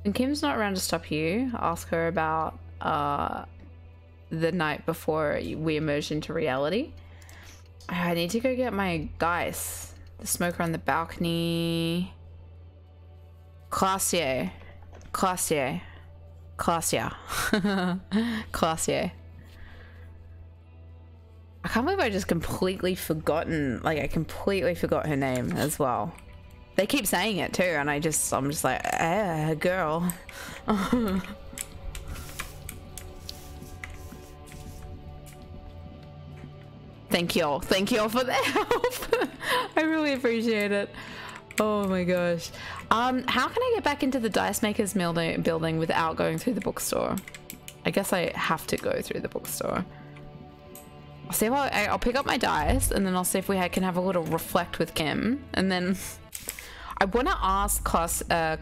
When Kim's not around to stop you, ask her about the night before we emerged into reality. I need to go get my dice. The smoker on the balcony. Classier. Classier. I can't believe I just completely forgotten, like I completely forgot her name as well. They keep saying it too, and I'm just like, girl. Thank y'all for the help. I really appreciate it. Oh my gosh. How can I get back into the Dice Makers building without going through the bookstore? I guess I have to go through the bookstore. I'll see if I'll pick up my dice, and then I'll see if we can have a little reflect with Kim, and then I want to ask Claudia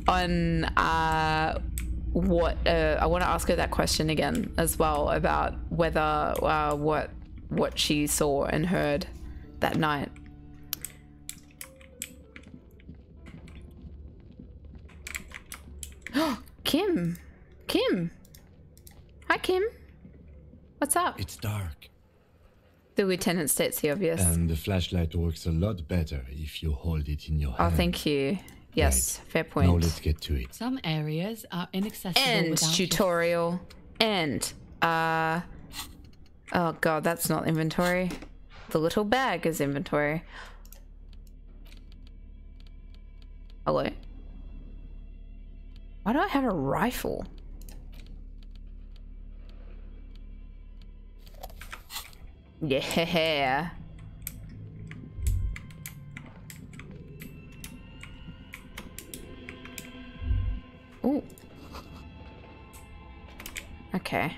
on what I want to ask her that question again as well, about whether what she saw and heard that night. Kim. Hi, Kim. What's up? It's dark. The lieutenant states the obvious. And the flashlight works a lot better if you hold it in your hand. Oh, thank you. Yes, right. Fair point. Now let's get to it. Some areas are inaccessible and tutorial. And, oh god, that's not inventory. The little bag is inventory. Hello? Why do I have a rifle? Yeah. Ooh. Okay.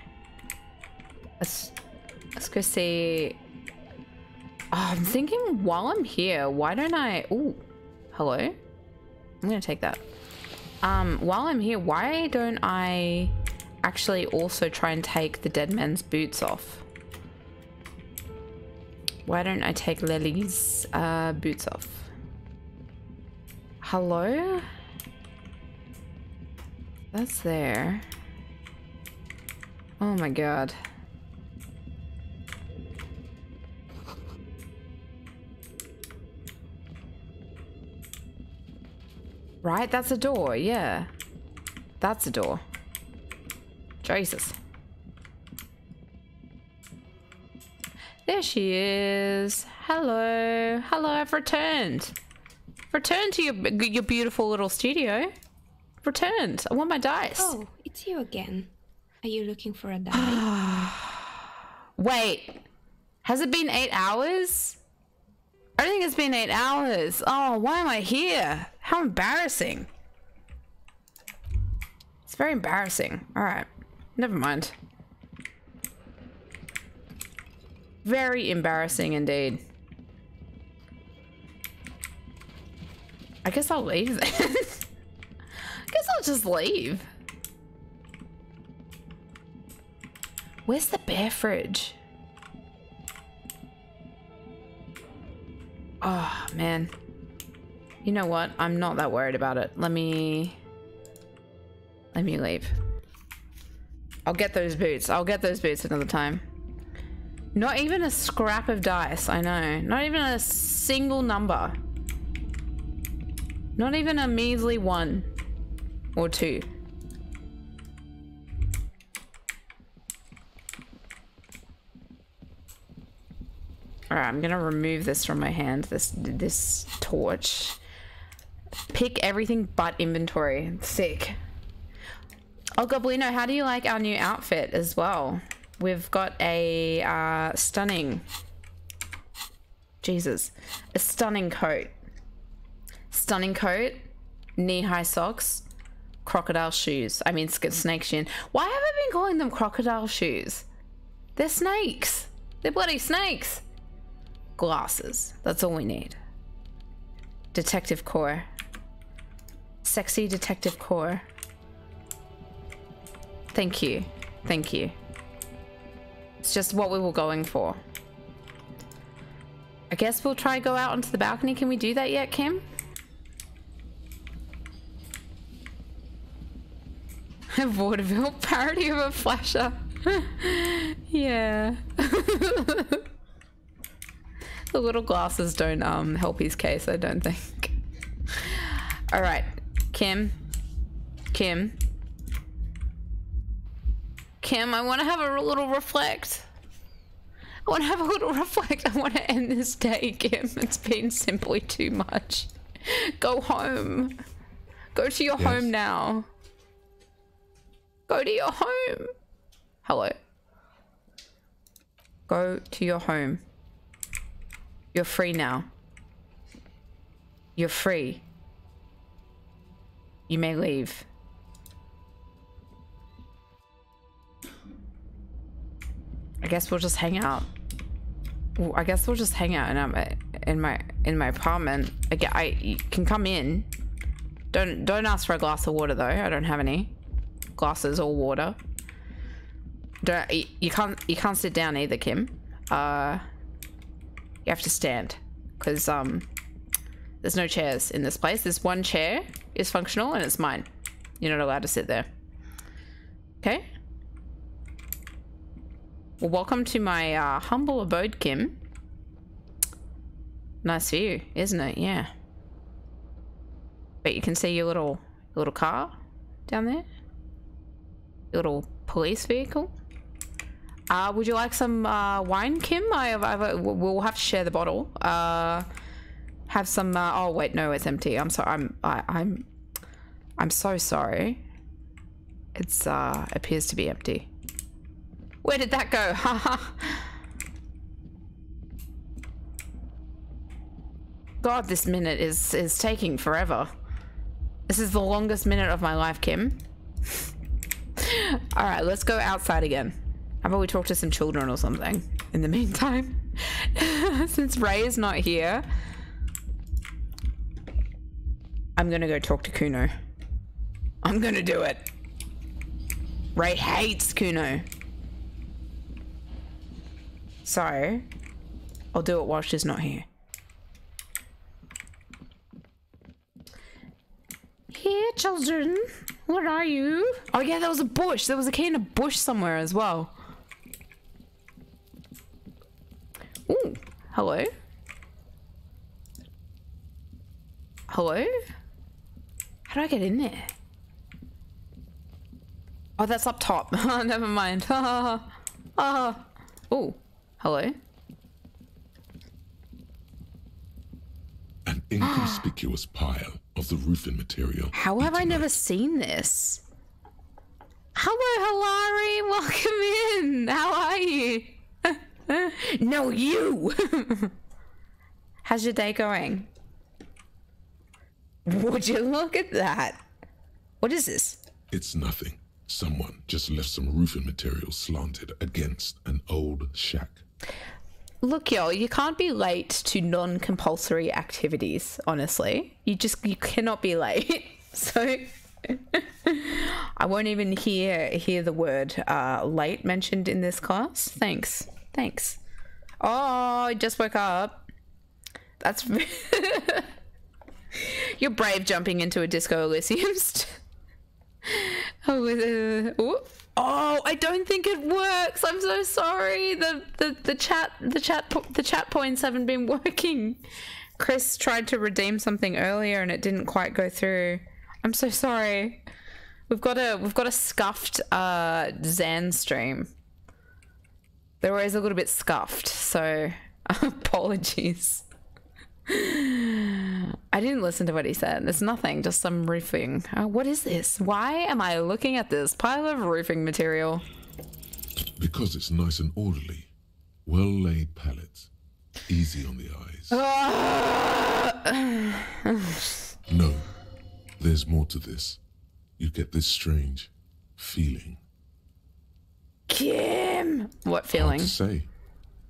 Let's go see. Oh, I'm thinking while I'm here, why don't I... Ooh. Hello? I'm gonna take that. While I'm here, why don't I actually also try and take the dead man's boots off? Why don't I take Lily's boots off? Hello? That's there. Oh my god. Right, that's a door, yeah. That's a door. Jesus. There she is. Hello. Hello, I've returned. Returned to your beautiful little studio. returned. I want my dice. Oh, it's you again. Are you looking for a die? Wait, has it been 8 hours? I don't think it's been 8 hours. Oh, why am I here? How embarrassing. It's very embarrassing. All right, never mind. Very embarrassing indeed. I guess I'll leave then. I guess I'll just leave. Where's the bear fridge? Oh, man. You know what? I'm not that worried about it. Let me leave. I'll get those boots. I'll get those boots another time. Not even a scrap of dice, I know. Not even a single number. Not even a measly 1 or 2. Alright, I'm gonna remove this from my hand, this torch. Pick everything but inventory. Sick. Oh, Goblino, how do you like our new outfit as well? We've got a stunning... Jesus. A stunning coat. Stunning coat, knee-high socks, crocodile shoes. I mean, snake shin. Why have I been calling them crocodile shoes? They're snakes. They're bloody snakes. Glasses. That's all we need. Detective core. Sexy detective core. Thank you. Thank you. It's just what we were going for. I guess we'll try go out onto the balcony. Can we do that yet, Kim? A vaudeville parody of a flasher. Yeah. The little glasses don't help his case, I don't think. Alright. Kim, I want to have a little reflect. I want to have a little reflect. I want to end this day, Kim. It's been simply too much. Go home. Go to your home now. Go to your home. Hello. Go to your home. You're free now. You're free. You may leave. I guess we'll just hang out. I guess we'll just hang out in my apartment. You can come in. Don't ask for a glass of water though. I don't have any glasses or water. You can't sit down either, Kim. You have to stand because there's no chairs in this place. This one chair is functional and it's mine. You're not allowed to sit there. Okay. Well, welcome to my humble abode, Kim. Nice view, isn't it? Yeah. But you can see your little car down there. Your little police vehicle. Would you like some wine, Kim? We'll have to share the bottle. Have some. Oh wait, no, it's empty. I'm sorry. I'm so sorry. It's appears to be empty. Where did that go? Haha. God, this minute is taking forever. This is the longest minute of my life, Kim. All right, let's go outside again. How about we talk to some children or something in the meantime? Since Ray is not here, I'm gonna go talk to Kuno. I'm gonna do it. Ray hates Kuno. So, I'll do it while she's not here. Here, children. Where are you? Oh yeah, there was a bush. There was a key in a bush somewhere as well. Ooh, hello. Hello? How do I get in there? Oh, that's up top. Oh, never mind. Oh, hello. An inconspicuous pile of the roofing material. How have I never seen this? Hello, Hilary. Welcome in. How are you? No, you. How's your day going? Would you look at that? What is this? It's nothing. Someone just left some roofing material slanted against an old shack. Look, y'all, you can't be late to non-compulsory activities, honestly. You cannot be late. So I won't even hear the word late mentioned in this class. Thanks. Oh, I just woke up. That's you're brave jumping into a disco Elysium. Oh, I don't think it works. I'm so sorry. The chat points haven't been working. Chris tried to redeem something earlier and it didn't quite go through. I'm so sorry. We've got a scuffed Zan stream. They're always a little bit scuffed, so apologies. I didn't listen to what he said. There's nothing, just some roofing. Oh, what is this? Why am I looking at this pile of roofing material? Because it's nice and orderly. Well-laid pallets. Easy on the eyes. No, there's more to this. You get this strange feeling. Kim! What feeling? Hard to say.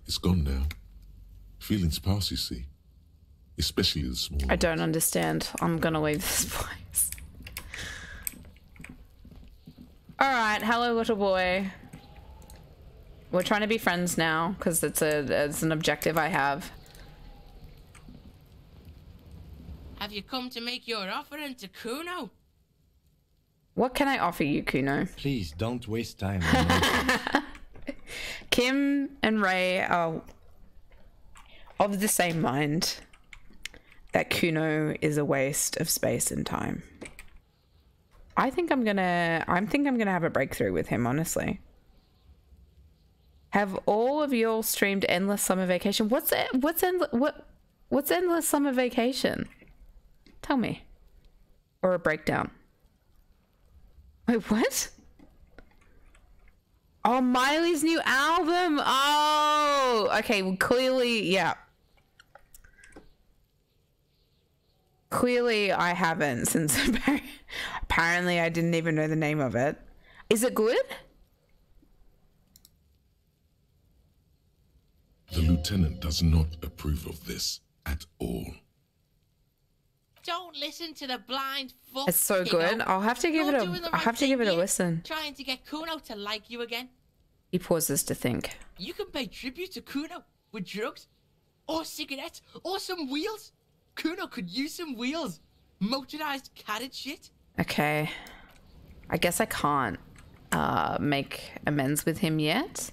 It's gone now. Feelings pass, you see. Especially the small ones. I don't understand. I'm gonna leave this place. Alright, hello little boy. We're trying to be friends now, because it's an objective I have. Have you come to make your offering to Kuno? What can I offer you, Kuno? Please, don't waste time. Kim and Ray are of the same mind that Kuno is a waste of space and time. I think I'm gonna have a breakthrough with him, honestly. Have all of y'all streamed Endless Summer Vacation? What's Endless Summer Vacation? Tell me. Or a breakdown. Wait, what? Oh, Miley's new album. Oh, okay. Well, clearly, yeah. Clearly, I haven't, since apparently I didn't even know the name of it. Is it good? The lieutenant does not approve of this at all. Don't listen to the blind fuck. It's so good. I'll have to give it a listen. Trying to get Kuno to like you again. He pauses to think. You can pay tribute to Kuno with drugs, or cigarettes, or some wheels. Kuno could use some wheels. Motorized carrot shit. Okay. I guess I can't make amends with him yet.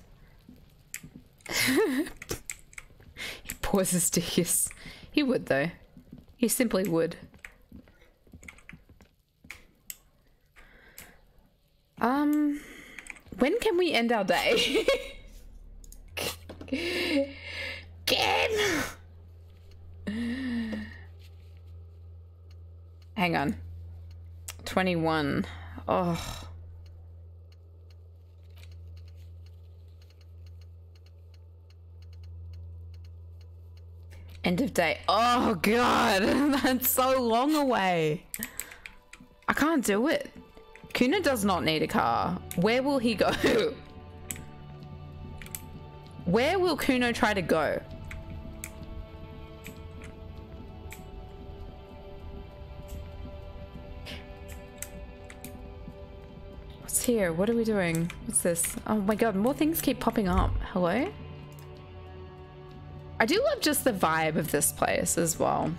He pauses to hiss. He would, though. He simply would. When can we end our day? Ken! Hang on. 21. Oh. End of day. Oh god, that's so long away. I can't do it. Kuno does not need a car. Where will he go? Where will Kuno try to go? What's here? What are we doing? What's this? Oh my god, more things keep popping up. Hello? I do love just the vibe of this place as well.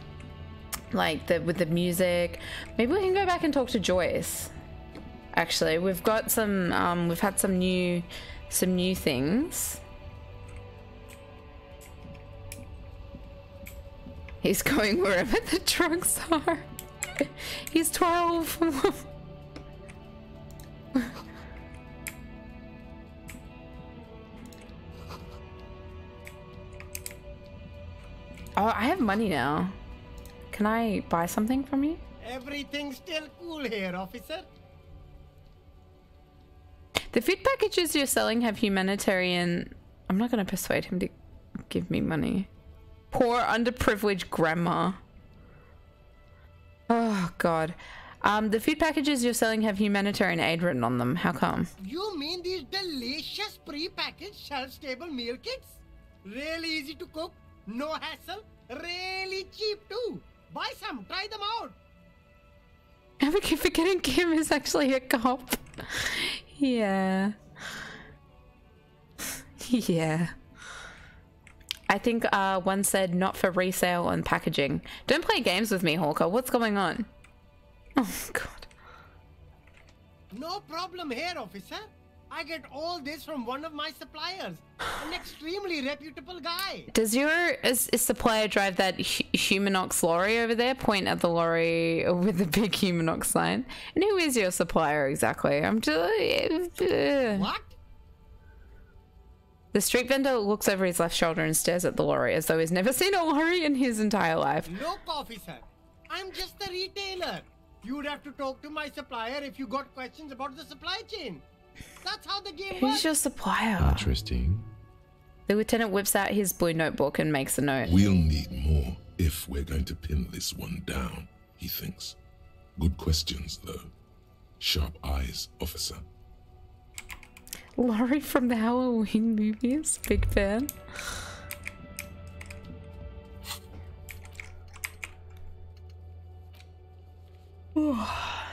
Like with the music. Maybe we can go back and talk to Joyce. Actually, we've got some we've had some new things. He's going wherever the drugs are. He's 12. Oh, I have money now. Can I buy something from you? Everything's still cool here, officer. The food packages you're selling have humanitarian... I'm not going to persuade him to give me money. Poor, underprivileged grandma. Oh, God. The food packages you're selling have humanitarian aid written on them. How come? You mean these delicious pre-packaged shelf-stable meal kits? Really easy to cook, no hassle, really cheap too. Buy some, try them out. I keep forgetting Kim is actually a cop. Yeah. Yeah. I think one said not for resale on packaging. Don't play games with me, Hawker. What's going on? Oh, God. No problem here, officer. I get all this from one of my suppliers. An extremely reputable guy. Does your supplier drive that Humanox lorry over there? Point at the lorry with the big Humanox sign. And who is your supplier exactly? I'm just... What? The street vendor looks over his left shoulder and stares at the lorry as though he's never seen a lorry in his entire life. Look, officer. I'm just a retailer. You'd have to talk to my supplier if you got questions about the supply chain. That's how the game works. Who's your supplier? Interesting. The lieutenant whips out his blue notebook and makes a note. We'll need more if we're going to pin this one down, he thinks. Good questions, though. Sharp eyes, officer. Laurie from the Halloween movies. Big fan.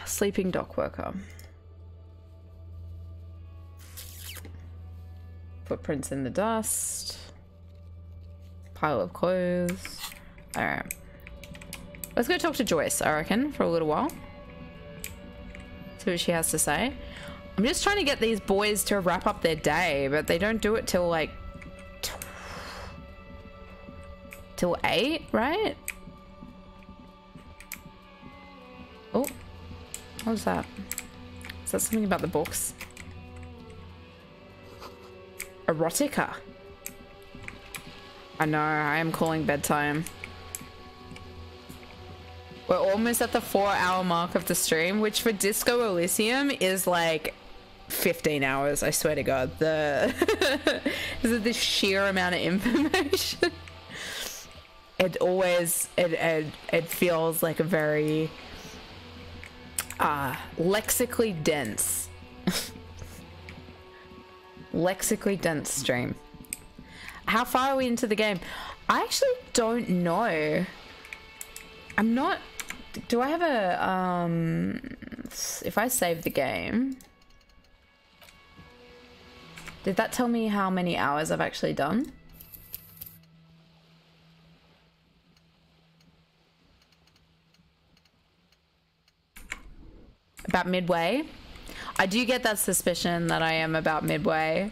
Sleeping dock worker. Footprints in the dust. Pile of clothes. Alright. Let's go talk to Joyce, I reckon, for a little while. See what she has to say. I'm just trying to get these boys to wrap up their day, but they don't do it till like... till 8, right? Oh. What was that? Is that something about the books? Erotica. I know, I am calling bedtime. We're almost at the 4-hour mark of the stream, which for Disco Elysium is like 15 hours, I swear to God. Is it the sheer amount of information? It always, it feels like a very lexically dense. Lexically dense stream. How far are we into the game? I actually don't know. I'm not... Do I have a... if I save the game... Did that tell me how many hours I've actually done? About midway? I do get that suspicion that I am about midway.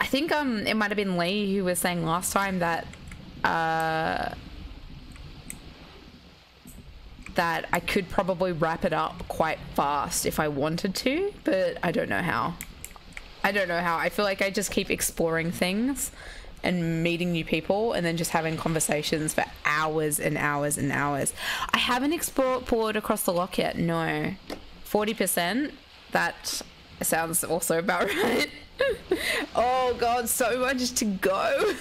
I think it might have been Lee who was saying last time that that I could probably wrap it up quite fast if I wanted to, but I don't know how. I don't know how. I feel like I just keep exploring things and meeting new people and then just having conversations for hours and hours and hours. I haven't explored across the lock yet, no. 40%? That sounds also about right. Oh God, so much to go.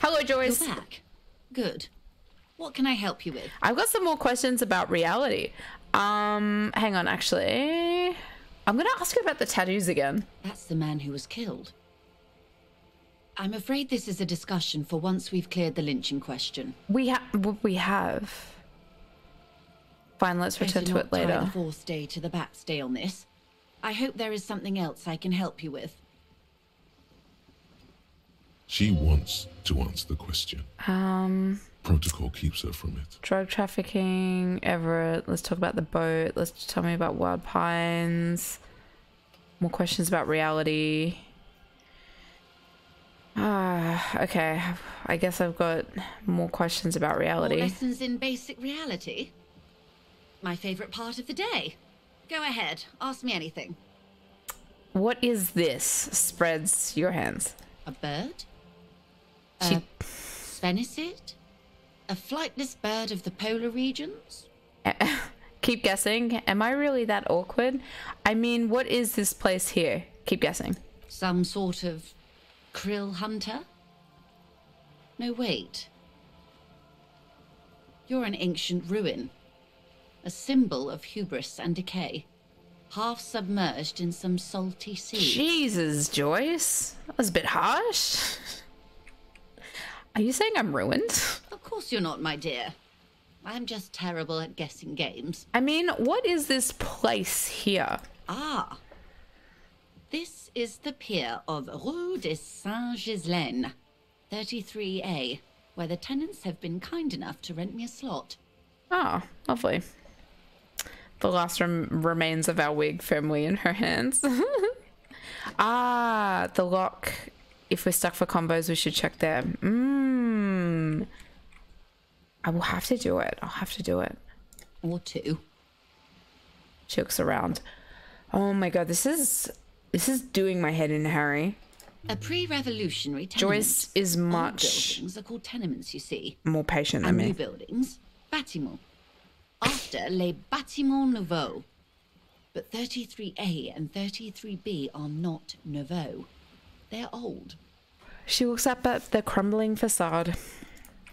Hello, Joyce. You're back. Good. What can I help you with? I've got some more questions about reality. Hang on, actually. I'm gonna ask you about the tattoos again. That's the man who was killed. I'm afraid this is a discussion for once we've cleared the lynching question. We have. Fine, let's return to it later. Better not tie the fourth day to the Bat's day on this. I hope there is something else I can help you with. She wants to answer the question. Protocol keeps her from it. Drug trafficking, Everett. Let's talk about the boat. Let's tell me about Wild Pines. More questions about reality. Okay. I guess I've got more questions about reality. More lessons in basic reality? My favorite part of the day. Go ahead, ask me anything. What is this? Spreads your hands. A bird? She... Sphenicid? A flightless bird of the polar regions? Keep guessing. Am I really that awkward? I mean, what is this place here? Keep guessing. Some sort of krill hunter? No, wait. You're an ancient ruin. A symbol of hubris and decay. Half submerged in some salty sea. Jesus, Joyce. That was a bit harsh. Are you saying I'm ruined? Of course you're not, my dear. I'm just terrible at guessing games. I mean, what is this place here? Ah. This is the pier of Rue de Saint-Ghislain, 33A, where the tenants have been kind enough to rent me a slot. Oh, lovely. The last remains of our wig firmly in her hands. Ah, the lock. If we're stuck for combos, we should check there. I will have to do it. I'll have to do it. Or two. She looks around. Oh my god, this is doing my head in, Harry. A pre-revolutionary tenement. Joyce is much... Old buildings are called tenements, you see. More patient than and me. New buildings, bâtiments. After les bâtiments nouveaux. But 33A and 33B are not nouveaux. They're old. She looks up at the crumbling facade.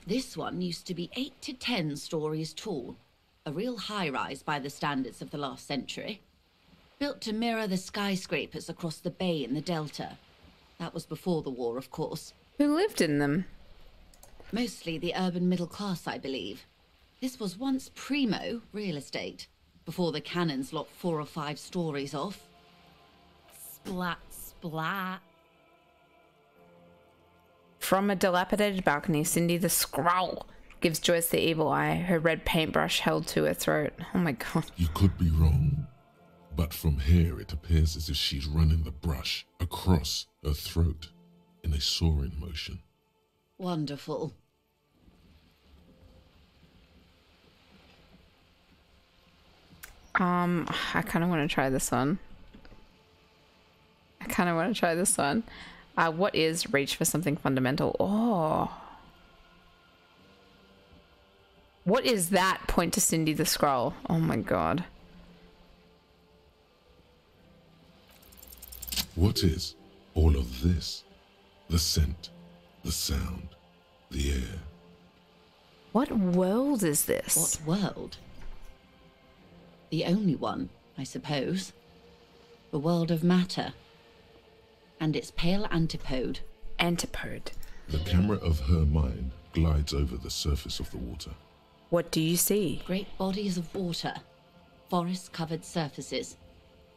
This one used to be 8 to 10 stories tall. A real high-rise by the standards of the last century. Built to mirror the skyscrapers across the bay in the Delta. That was before the war, of course. Who lived in them? Mostly the urban middle class, I believe. This was once primo real estate, before the cannons lopped 4 or 5 stories off. Splat, splat. From a dilapidated balcony, Cindy the Skrull gives Joyce the evil eye, her red paintbrush held to her throat. Oh my god. You could be wrong, but from here it appears as if she's running the brush across her throat in a soaring motion. Wonderful. I kind of want to try this one. What is reach for something fundamental? Oh. What is that? Point to Cindy the Skrull. Oh my god. What is all of this? The scent, the sound, the air. What world is this? What world? The only one, I suppose. The world of matter. And its pale antipode. Antipode. The camera of her mind glides over the surface of the water. What do you see? Great bodies of water. Forest-covered surfaces.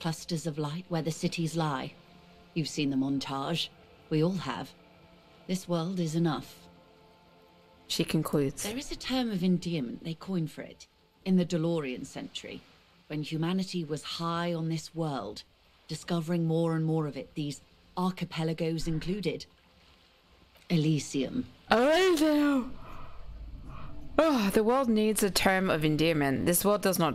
Clusters of light where the cities lie. You've seen the montage. We all have. This world is enough. She concludes. There is a term of endearment they coined for it in the DeLorean century, when humanity was high on this world, discovering more and more of it, these archipelagos included. Elysium. Elysium! Oh, the world needs a term of endearment. This world does not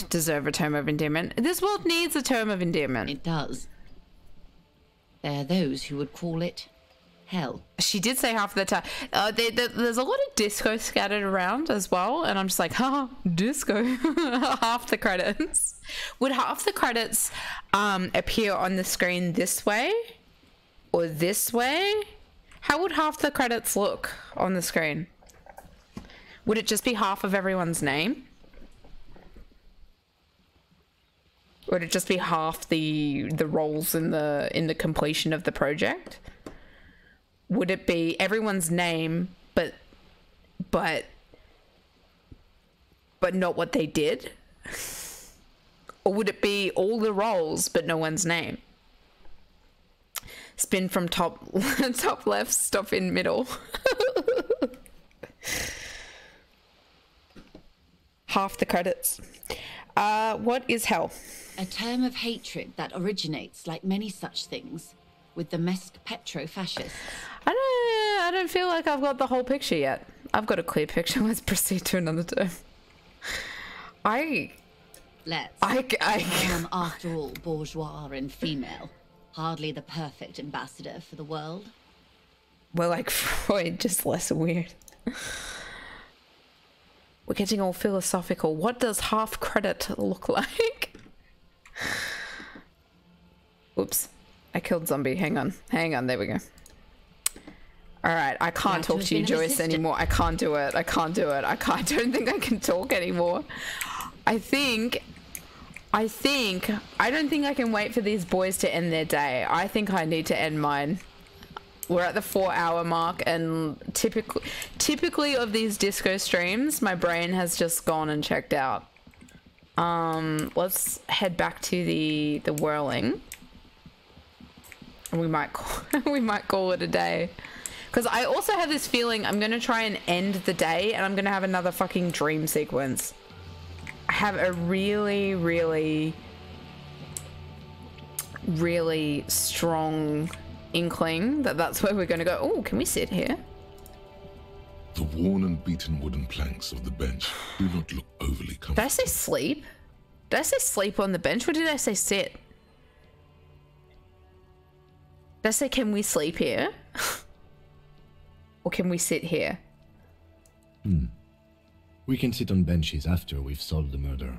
deserve a term of endearment. This world needs a term of endearment. It does. There are those who would call it hell. She did say half the time. There's a lot of disco scattered around as well, and I'm just like, disco. Half the credits. Would half the credits appear on the screen this way or this way? How would half the credits look on the screen? Would it just be half of everyone's name? Would it just be half the roles in the completion of the project? Would it be everyone's name, but not what they did? Or would it be all the roles, but no one's name? Spin from top left, stop in middle. Half the credits. What is hell? A term of hatred that originates, like many such things, with the Mesk petro-fascists. I don't feel like I've got the whole picture yet. I've got a clear picture. Let's proceed to another term. Let's. I am, after all, bourgeois and female. Hardly the perfect ambassador for the world. We're like Freud, just less weird. We're getting all philosophical. What does half credit look like? Oops. I killed zombie. Hang on. Hang on. There we go. Alright, I can't talk to you, Joyce, anymore. I can't do it. I can't do it. I don't think I can talk anymore. I don't think I can wait for these boys to end their day. I think I need to end mine. We're at the 4-hour mark, and typically of these disco streams, my brain has just gone and checked out. Let's head back to the whirling. We might call it a day. Because I also have this feeling I'm going to try and end the day and I'm going to have another fucking dream sequence. I have a really, really, really strong inkling that that's where we're going to go. Oh, can we sit here? The worn and beaten wooden planks of the bench do not look overly comfortable. Did I say sleep? Did I say sleep on the bench, or did I say sit? Did I say can we sleep here? Or can we sit here? We can sit on benches after we've solved the murder.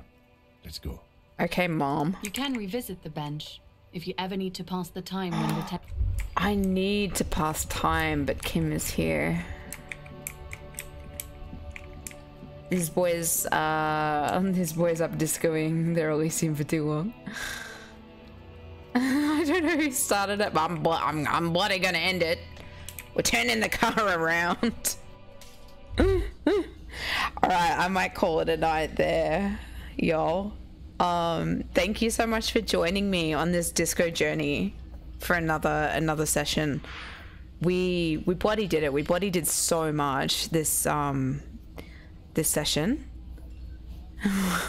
Let's go. Okay, Mom. You can revisit the bench if you ever need to pass the time when the I need to pass time, but Kim is here. These boys up discoing their Elysium for too long. I don't know who started it, but I'm bloody gonna end it. We're turning the car around. Alright, I might call it a night there, y'all. Thank you so much for joining me on this disco journey for another session. We bloody did it. We bloody did so much this session.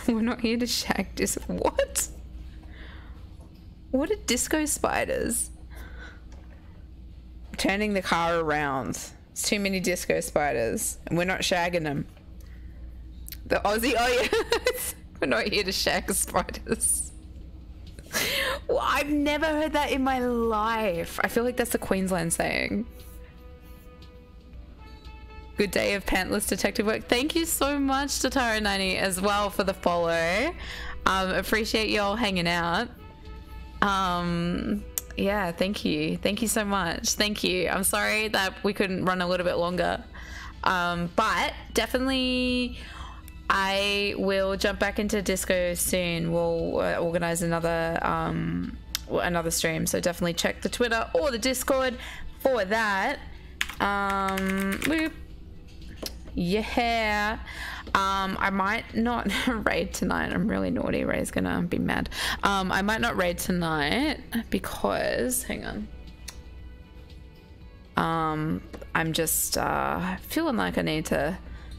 We're not here to shag what? What are disco spiders? Turning the car around. It's too many disco spiders. And we're not shagging them. The Aussie, oh yeah. We're not here to shag spiders. Well, I've never heard that in my life. I feel like that's a Queensland saying. Good day of pantless detective work. Thank you so much, Tatara90, as well, for the follow. Appreciate y'all hanging out. Yeah, thank you so much. Thank you. I'm sorry that we couldn't run a little bit longer, but definitely I will jump back into disco soon. We'll organize another stream, so definitely check the Twitter or the Discord for that. Yeah. I might not raid tonight. I'm really naughty. Ray's gonna be mad. I might not raid tonight because, hang on. I'm just feeling like I need a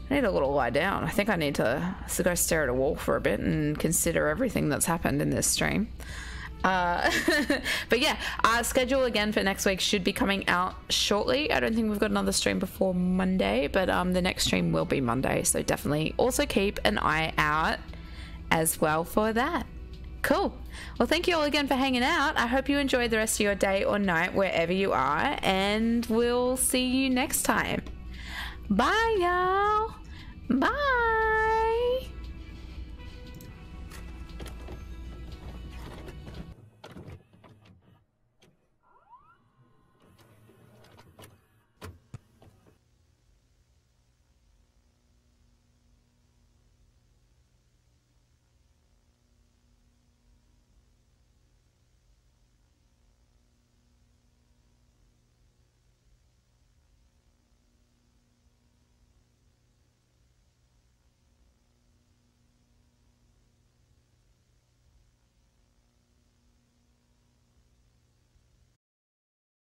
little lie down. I think I need to go stare at a wall for a bit and consider everything that's happened in this stream. But yeah, our schedule again for next week should be coming out shortly. I don't think we've got another stream before Monday, but the next stream will be Monday, so definitely also keep an eye out as well for that. Cool. Well, thank you all again for hanging out. I hope you enjoy the rest of your day or night wherever you are, and we'll see you next time. Bye, y'all. Bye.